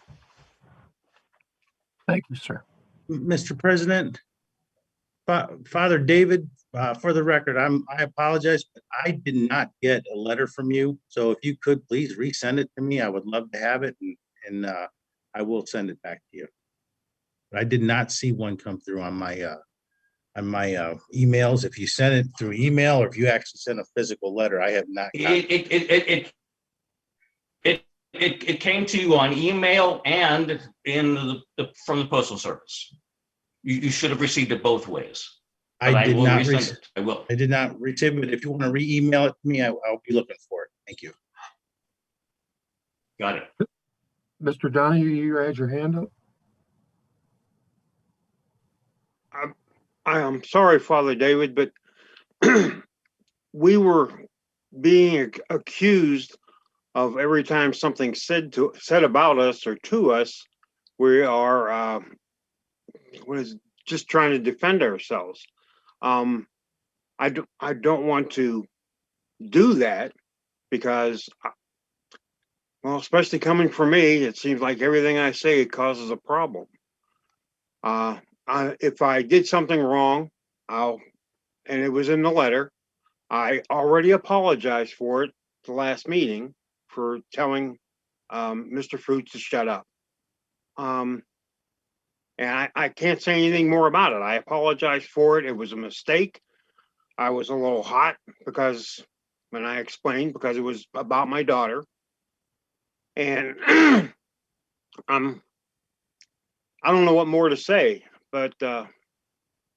Thank you, sir. Mr. President, Father David, for the record, I apologize, but I did not get a letter from you. So if you could please resend it to me, I would love to have it, and I will send it back to you. But I did not see one come through on my emails. If you send it through email, or if you actually send a physical letter, I have not. It came to you on email and from the Postal Service. You should have received it both ways. I did not resend it. I will. I did not receive it. If you want to re-email it to me, I'll be looking for it. Thank you. Got it. Mr. Donahue, you had your hand up? I'm sorry, Father David, but we were being accused of every time something said about us or to us, we are just trying to defend ourselves. I don't want to do that because, well, especially coming from me, it seems like everything I say causes a problem. If I did something wrong, and it was in the letter, I already apologized for it the last meeting for telling Mr. Fruits to shut up. And I can't say anything more about it. I apologize for it. It was a mistake. I was a little hot because when I explained, because it was about my daughter. And I don't know what more to say, but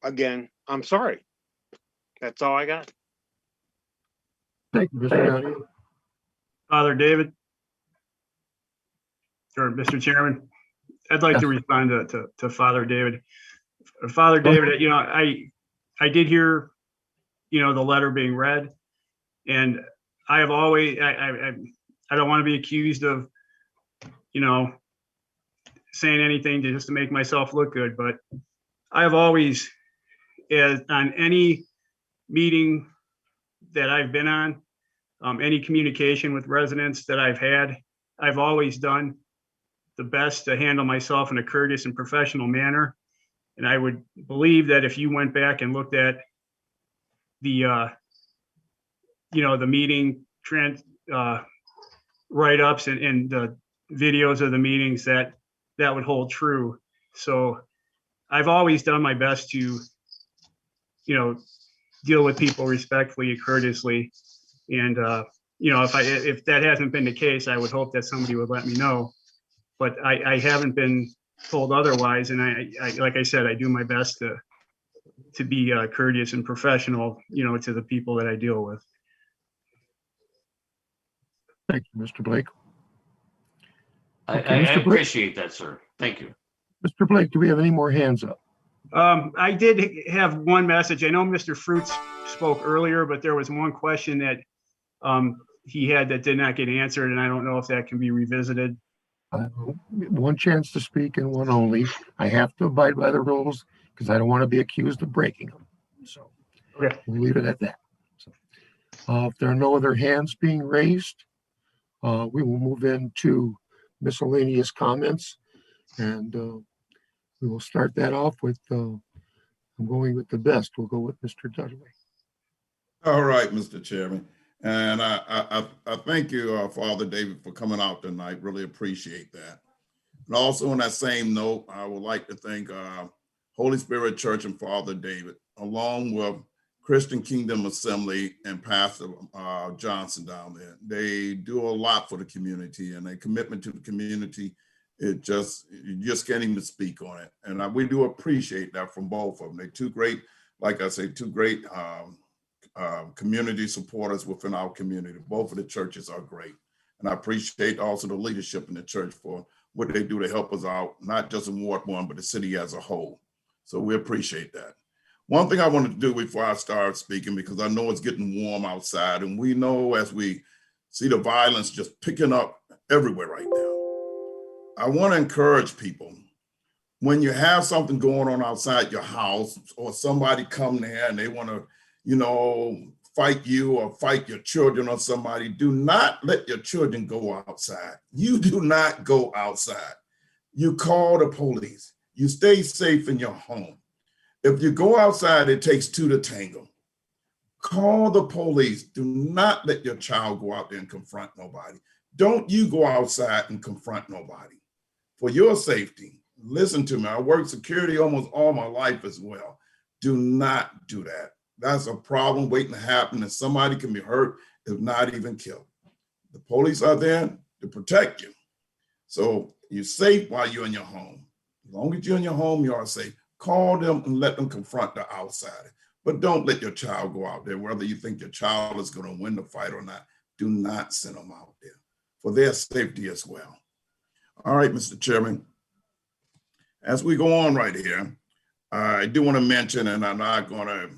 again, I'm sorry. That's all I got. Thank you, Mr. County. Father David, or Mr. Chairman, I'd like to respond to Father David. Father David, you know, I did hear, you know, the letter being read, and I have always, I don't want to be accused of, you know, saying anything just to make myself look good, but I have always, on any meeting that I've been on, any communication with residents that I've had, I've always done the best to handle myself in a courteous and professional manner. And I would believe that if you went back and looked at the, you know, the meeting write-ups and the videos of the meetings, that would hold true. So I've always done my best to, you know, deal with people respectfully and courteously. And, you know, if that hasn't been the case, I would hope that somebody would let me know. But I haven't been told otherwise. And I like I said, I do my best to be courteous and professional, you know, to the people that I deal with. Thank you, Mr. Blake. I Mr. Blake? appreciate that, sir. Thank you. Mr. Blake, do we have any more hands up? I did have one message. I know Mr. Fruits spoke earlier, but there was one question that he had that did not get answered, and I don't know if that can be revisited. One chance to speak and one only. I have to abide by the rules because I don't want to be accused of breaking them. So okay, we'll leave it at that. So, if there are no other hands being raised, we will move into miscellaneous comments, and we will start that off with, I'm going with the best. We'll go with Mr. Dudley. All right, Mr. Chairman. And I thank you, Father David, for coming out tonight. Really appreciate that. And also on that same note, I would like to thank Holy Spirit Church and Father David, along with Christian Kingdom Assembly and Pastor Johnson down there. They do a lot for the community, and their commitment to the community, you just can't even speak on it. And we do appreciate that from both of them. They're two great, like I say, two great community supporters within our community. Both of the churches are great. And I appreciate also the leadership in the church for what they do to help us out, not just in Ward 1, but the city as a whole. So we appreciate that. One thing I wanted to do before I start speaking, because I know it's getting warm outside, and we know as we see the violence just picking up everywhere right now, I want to encourage people, when you have something going on outside your house, or somebody come there and they want to, you know, fight you or fight your children or somebody, do not let your children go outside. You do not go outside. You call the police. You stay safe in your home. If you go outside, it takes two to tango. Call the police. Do not let your child go out there and confront nobody. Don't you go outside and confront nobody. For your safety, listen to me. I worked security almost all my life as well. Do not do that. That's a problem waiting to happen, and somebody can be hurt, if not even killed. The police are there to protect you. So you're safe while you're in your home. As long as you're in your home, you are safe. Call them and let them confront the outsider. But don't let your child go out there, whether you think your child is going to win the fight or not. Do not send them out there for their safety as well. All right, Mr. Chairman. As we go on right here, I do want to mention, and I'm not going to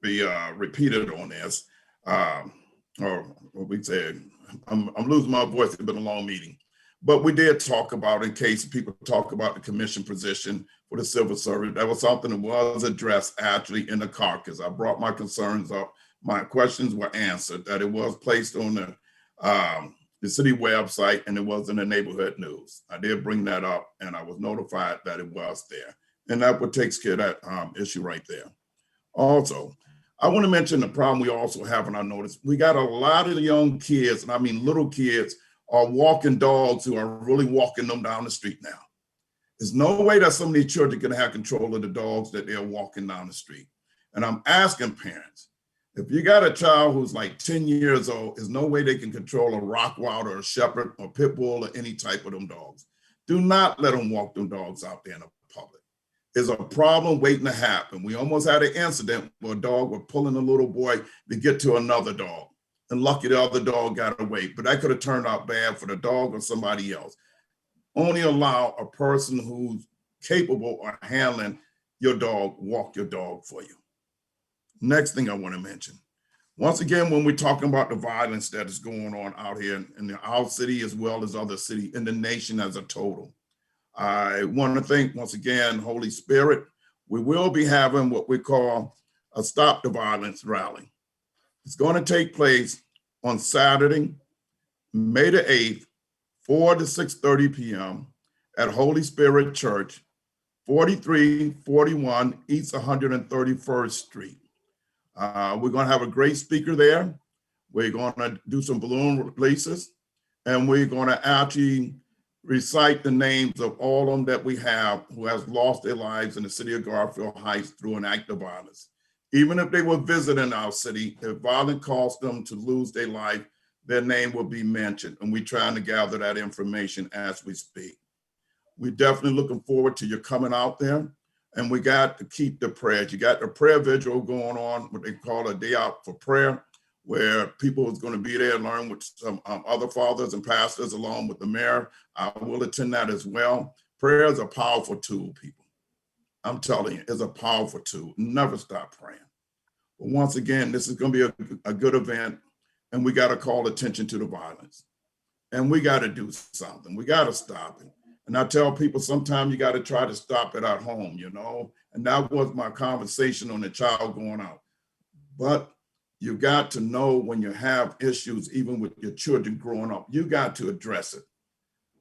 be repeated on this, or what we said, I'm losing my voice. It's been a long meeting. But we did talk about, in case people talk about the commission position for the civil service, that was something that was addressed actually in the caucus. I brought my concerns up. My questions were answered, that it was placed on the city website and it was in the neighborhood news. I did bring that up and I was notified that it was there. And that what takes care of that issue right there. Also, I want to mention the problem we also have in our notice. We got a lot of young kids, and I mean little kids, are walking dogs who are really walking them down the street now. There's no way that some of these children can have control of the dogs that they're walking down the street. And I'm asking parents, if you got a child who's like 10 years old, there's no way they can control a Rottweiler or a Shepherd or Pit Bull or any type of them dogs. Do not let them walk them dogs out there in the public. There's a problem waiting to happen. We almost had an incident where a dog was pulling a little boy to get to another dog. And lucky the other dog got away, but that could have turned out bad for the dog or somebody else. Only allow a person who's capable of handling your dog, walk your dog for you. Next thing I want to mention, once again, when we're talking about the violence that is going on out here in our city, as well as other cities in the nation as a total, I want to thank once again, Holy Spirit. We will be having what we call a Stop the Violence rally. It's going to take place on Saturday, May the 8th, 4 to 6:30 p.m. at Holy Spirit Church, 4341 East 131st Street. We're going to have a great speaker there. We're going to do some balloon releases, and we're going to actually recite the names of all of them that we have who has lost their lives in the city of Garfield Heights through an act of violence. Even if they were visiting our city, if violence caused them to lose their life, their name will be mentioned. And we're trying to gather that information as we speak. We're definitely looking forward to you coming out there. And we got to keep the prayers. You got the prayer vigil going on, what they call a day out for prayer, where people is going to be there and learn with some other fathers and pastors along with the mayor. I will attend that as well. Prayer is a powerful tool, people. I'm telling you, it's a powerful tool. Never stop praying. But once again, this is going to be a good event, and we got to call attention to the violence. And we got to do something. We got to stop it. And I tell people sometimes you got to try to stop it at home, you know? And that was my conversation on the child going out. But you got to know when you have issues, even with your children growing up, you got to address it.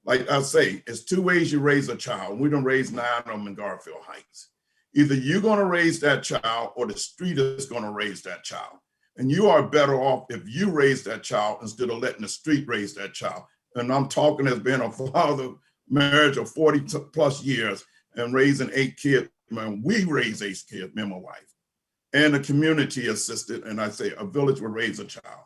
Like I say, it's two ways you raise a child. We done raised 9 of them in Garfield Heights. Either you're going to raise that child or the street is going to raise that child. And you are better off if you raise that child instead of letting the street raise that child. And I'm talking as being a father, marriage of 40 plus years and raising 8 kids. Man, we raise 8 kids, me and my wife. And the community assisted, and I say a village will raise a child.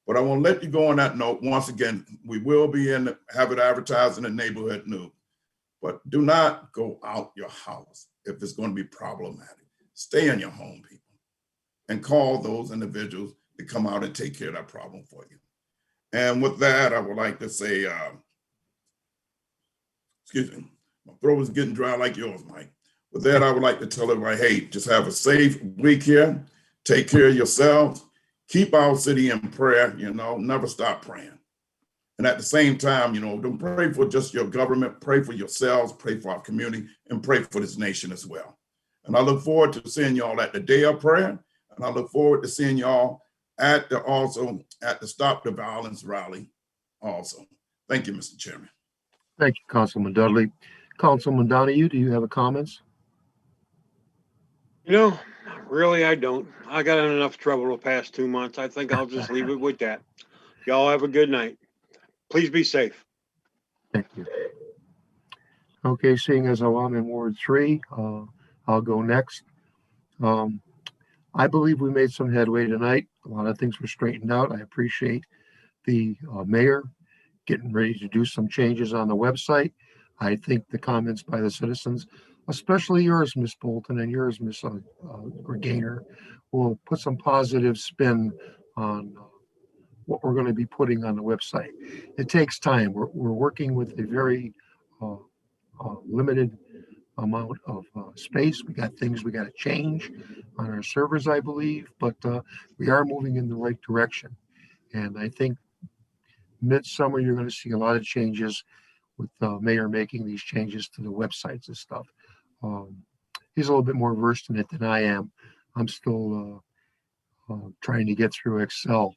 But I want to let you go on that note. Once again, we will be have it advertised in the neighborhood news. But do not go out your house if it's going to be problematic. Stay in your home, people, and call those individuals to come out and take care of that problem for you. And with that, I would like to say, excuse me, my throat is getting dry like yours, Mike. With that, I would like to tell everybody, hey, just have a safe week here. Take care of yourselves. Keep our city in prayer, you know, never stop praying. And at the same time, you know, don't pray for just your government, pray for yourselves, pray for our community, and pray for this nation as well. And I look forward to seeing y'all at the Day of Prayer. And I look forward to seeing y'all also at the Stop the Violence rally also. Thank you, Mr. Chairman. Thank you, Councilman Dudley. Councilman Donahue, do you have comments? You know, really, I don't. I got in enough trouble the past 2 months. I think I'll just leave it with that. Y'all have a good night. Please be safe. Thank you. Okay, seeing as how I'm in Ward 3, I'll go next. I believe we made some headway tonight. A lot of things were straightened out. I appreciate the mayor getting ready to do some changes on the website. I think the comments by the citizens, especially yours, Ms. Bolton, and yours, Ms. Gaynor, will put some positive spin on what we're going to be putting on the website. It takes time. We're working with a very limited amount of space. We got things we got to change on our servers, I believe, but we are moving in the right direction. And I think midsummer, you're going to see a lot of changes with the mayor making these changes to the websites and stuff. He's a little bit more versed in it than I am. I'm still trying to get through Excel,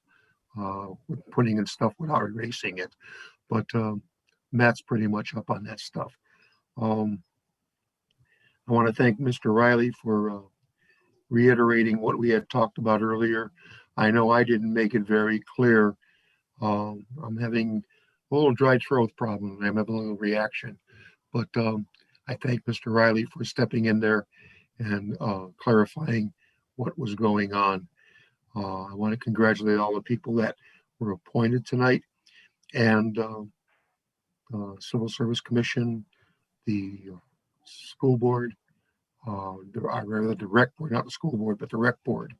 with putting in stuff without erasing it. But Matt's pretty much up on that stuff. I want to thank Mr. Riley for reiterating what we had talked about earlier. I know I didn't make it very clear. I'm having a little dry throat problem. I'm having a little reaction, but I thank Mr. Riley for stepping in there and clarifying what was going on. I want to congratulate all the people that were appointed tonight, and Civil Service Commission, the school board, rather the rec board, not the school board, but the rec board,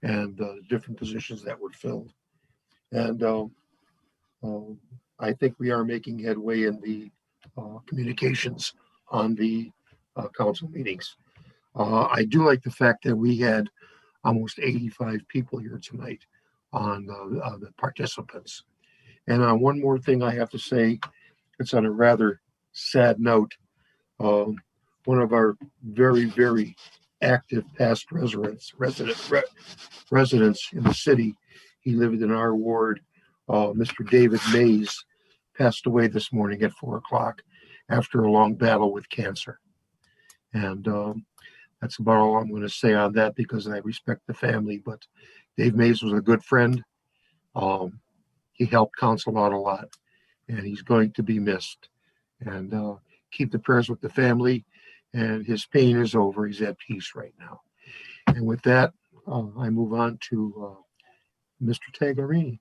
and different positions that were filled. And I think we are making headway in the communications on the council meetings. I do like the fact that we had almost 85 people here tonight on the participants. And one more thing I have to say, it's on a rather sad note. One of our very, very active past residents in the city, he lived in our ward, Mr. David Mays, passed away this morning at 4 o'clock after a long battle with cancer. And that's about all I'm going to say on that, because I respect the family. But Dave Mays was a good friend. He helped Counsel out a lot, and he's going to be missed. And keep the prayers with the family. And his pain is over. He's at peace right now. And with that, I move on to Mr. Taglerini.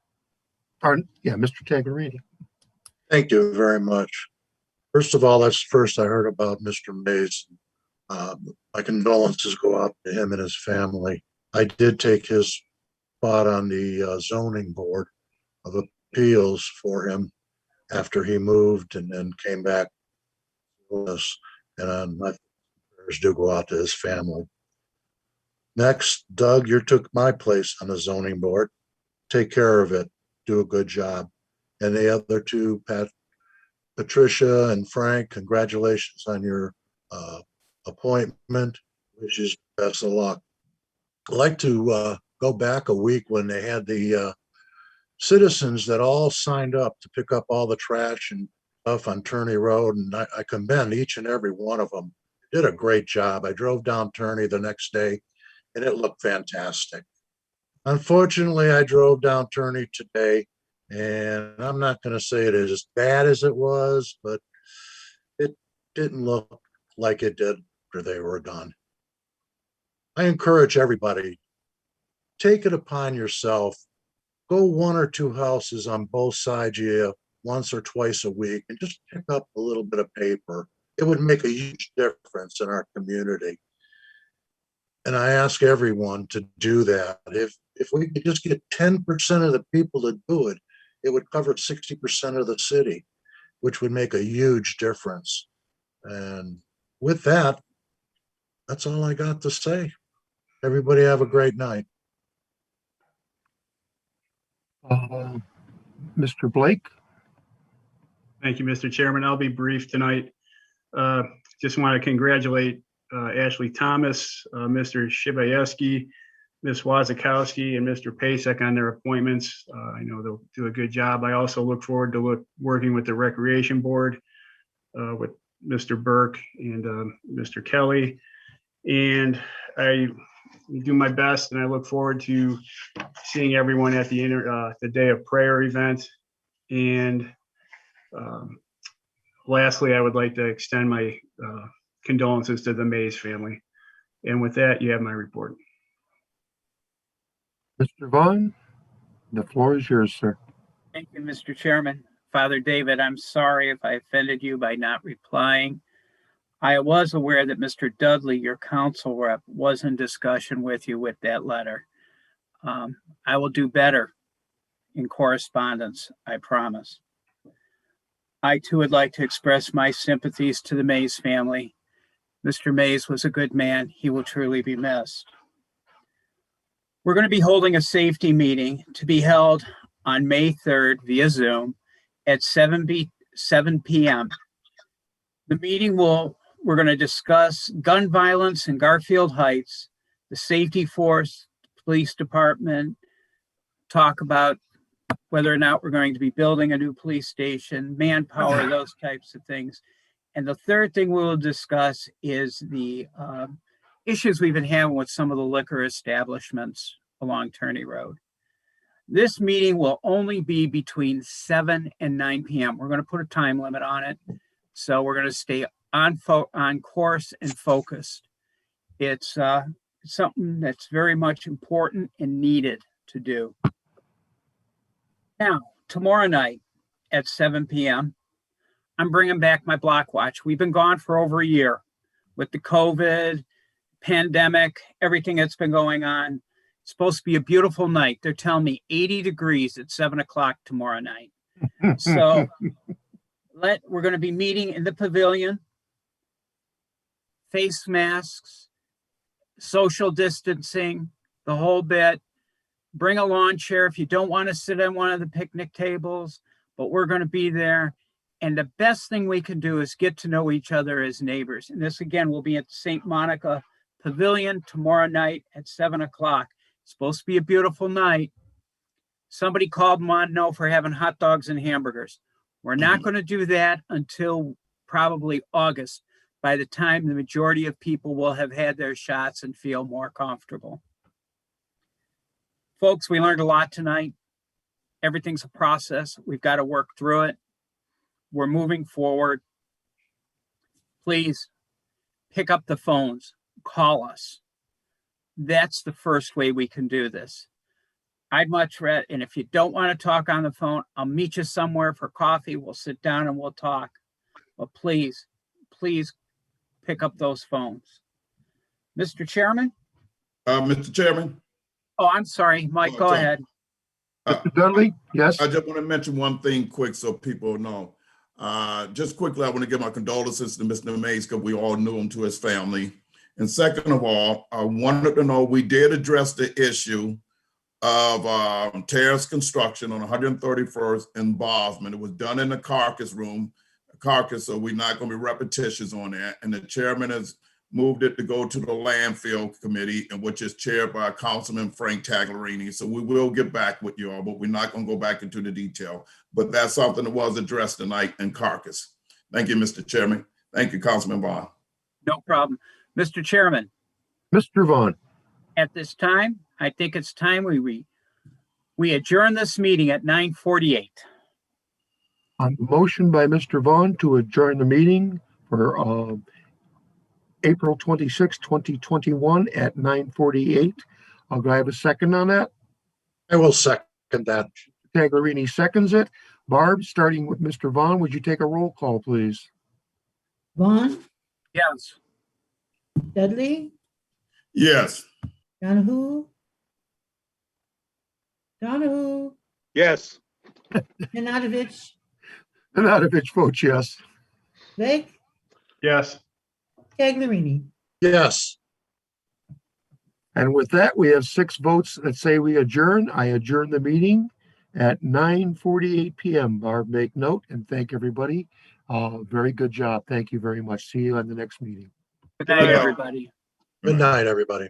Mr. Taglerini. Thank you very much. First of all, that's the first I heard about Mr. Mays. My condolences go out to him and his family. I did take his spot on the zoning board of appeals for him after he moved and then came back to us. And my prayers do go out to his family. Next, Doug, you took my place on the zoning board. Take care of it. Do a good job. And the other two, Patricia and Frank, congratulations on your appointment. Wish you best of luck. I'd like to go back a week when they had the citizens that all signed up to pick up all the trash and stuff on Turney Road, and I commend each and every one of them. They did a great job. I drove down Turney the next day, and it looked fantastic. Unfortunately, I drove down Turney today, and I'm not going to say it is as bad as it was, but it didn't look like it did after they were done. I encourage everybody, take it upon yourself. Go 1 or 2 houses on both sides of you once or twice a week and just pick up a little bit of paper. It would make a huge difference in our community. And I ask everyone to do that. If we could just get 10% of the people to do it, it would cover 60% of the city, which would make a huge difference. And with that, that's all I got to say. Everybody have a great night. Mr. Blake. Thank you, Mr. Chairman. I'll be brief tonight. Just want to congratulate Ashley Thomas, Mr. Shibayeski, Ms. Wazakowski, and Mr. Pasek on their appointments. I know they'll do a good job. I also look forward to working with the Recreation Board, with Mr. Burke and Mr. Kelly. And I do my best, and I look forward to seeing everyone at the Day of Prayer event. And lastly, I would like to extend my condolences to the Mays family. And with that, you have my report. Mr. Vaughn, the floor is yours, sir. Thank you, Mr. Chairman. Father David, I'm sorry if I offended you by not replying. I was aware that Mr. Dudley, your council rep, was in discussion with you with that letter. I will do better in correspondence, I promise. I too would like to express my sympathies to the Mays family. Mr. Mays was a good man. He will truly be missed. We're going to be holding a safety meeting to be held on May 3rd via Zoom at 7 p.m. The meeting we're going to discuss gun violence in Garfield Heights, the safety force, police department, talk about whether or not we're going to be building a new police station, manpower, those types of things. And the third thing we will discuss is the issues we've been having with some of the liquor establishments along Turney Road. This meeting will only be between 7 and 9 p.m. We're going to put a time limit on it. So we're going to stay on course and focused. It's something that's very much important and needed to do. Now, tomorrow night at 7 p.m., I'm bringing back my block watch. We've been gone for over a year with the COVID, pandemic, everything that's been going on. It's supposed to be a beautiful night. They're telling me 80 degrees at 7 o'clock tomorrow night. So we're going to be meeting in the pavilion, face masks, social distancing, the whole bit. Bring a lawn chair if you don't want to sit on one of the picnic tables, but we're going to be there. And the best thing we can do is get to know each other as neighbors. And this, again, will be at the St. Monica Pavilion tomorrow night at 7 o'clock. It's supposed to be a beautiful night. Somebody called and wanted to know if we're having hot dogs and hamburgers. We're not going to do that until probably August, by the time the majority of people will have had their shots and feel more comfortable. Folks, we learned a lot tonight. Everything's a process. We've got to work through it. We're moving forward. Please pick up the phones, call us. That's the first way we can do this. I'd much rather, and if you don't want to talk on the phone, I'll meet you somewhere for coffee. We'll sit down and we'll talk. But please pick up those phones. Mr. Chairman? Mr. Chairman? Oh, I'm sorry, Mike, go ahead. Mr. Dudley, yes? I just want to mention one thing quick so people know. Just quickly, I want to give my condolences to Mr. Mays because we all knew him, to his family. And second of all, I wanted to know we did address the issue of terrace construction on 131st and Bosman. It was done in the carcass room, so we're not going to be repetitious on that. And the chairman has moved it to go to the Landfill Committee, and which is chaired by Councilman Frank Tagliarini. So we will get back with you all, but we're not going to go back into the detail. But that's something that was addressed tonight in carcass. Thank you, Mr. Chairman. Thank you, Councilman Vaughn. No problem. Mr. Chairman. Mr. Vaughn. At this time, I think it's time we adjourn this meeting at 9:48. On the motion by Mr. Vaughn to adjourn the meeting for April 26, 2021 at 9:48. Do I have a second on that? I will second that. Tagliarini seconds it. Barb, starting with Mr. Vaughn, would you take a roll call, please? Vaughn, Yes. Dudley, Yes. Donahue, Yes. Nanadovich, Nanadovich votes yes. Blake, Yes. Tagliarini. Yes. And with that, we have 6 votes that say we adjourn. I adjourn the meeting at 9:48 p.m. Barb, make note, and thank everybody. Very good job. Thank you very much. See you on the next meeting. Good night, everybody. Good night, everybody.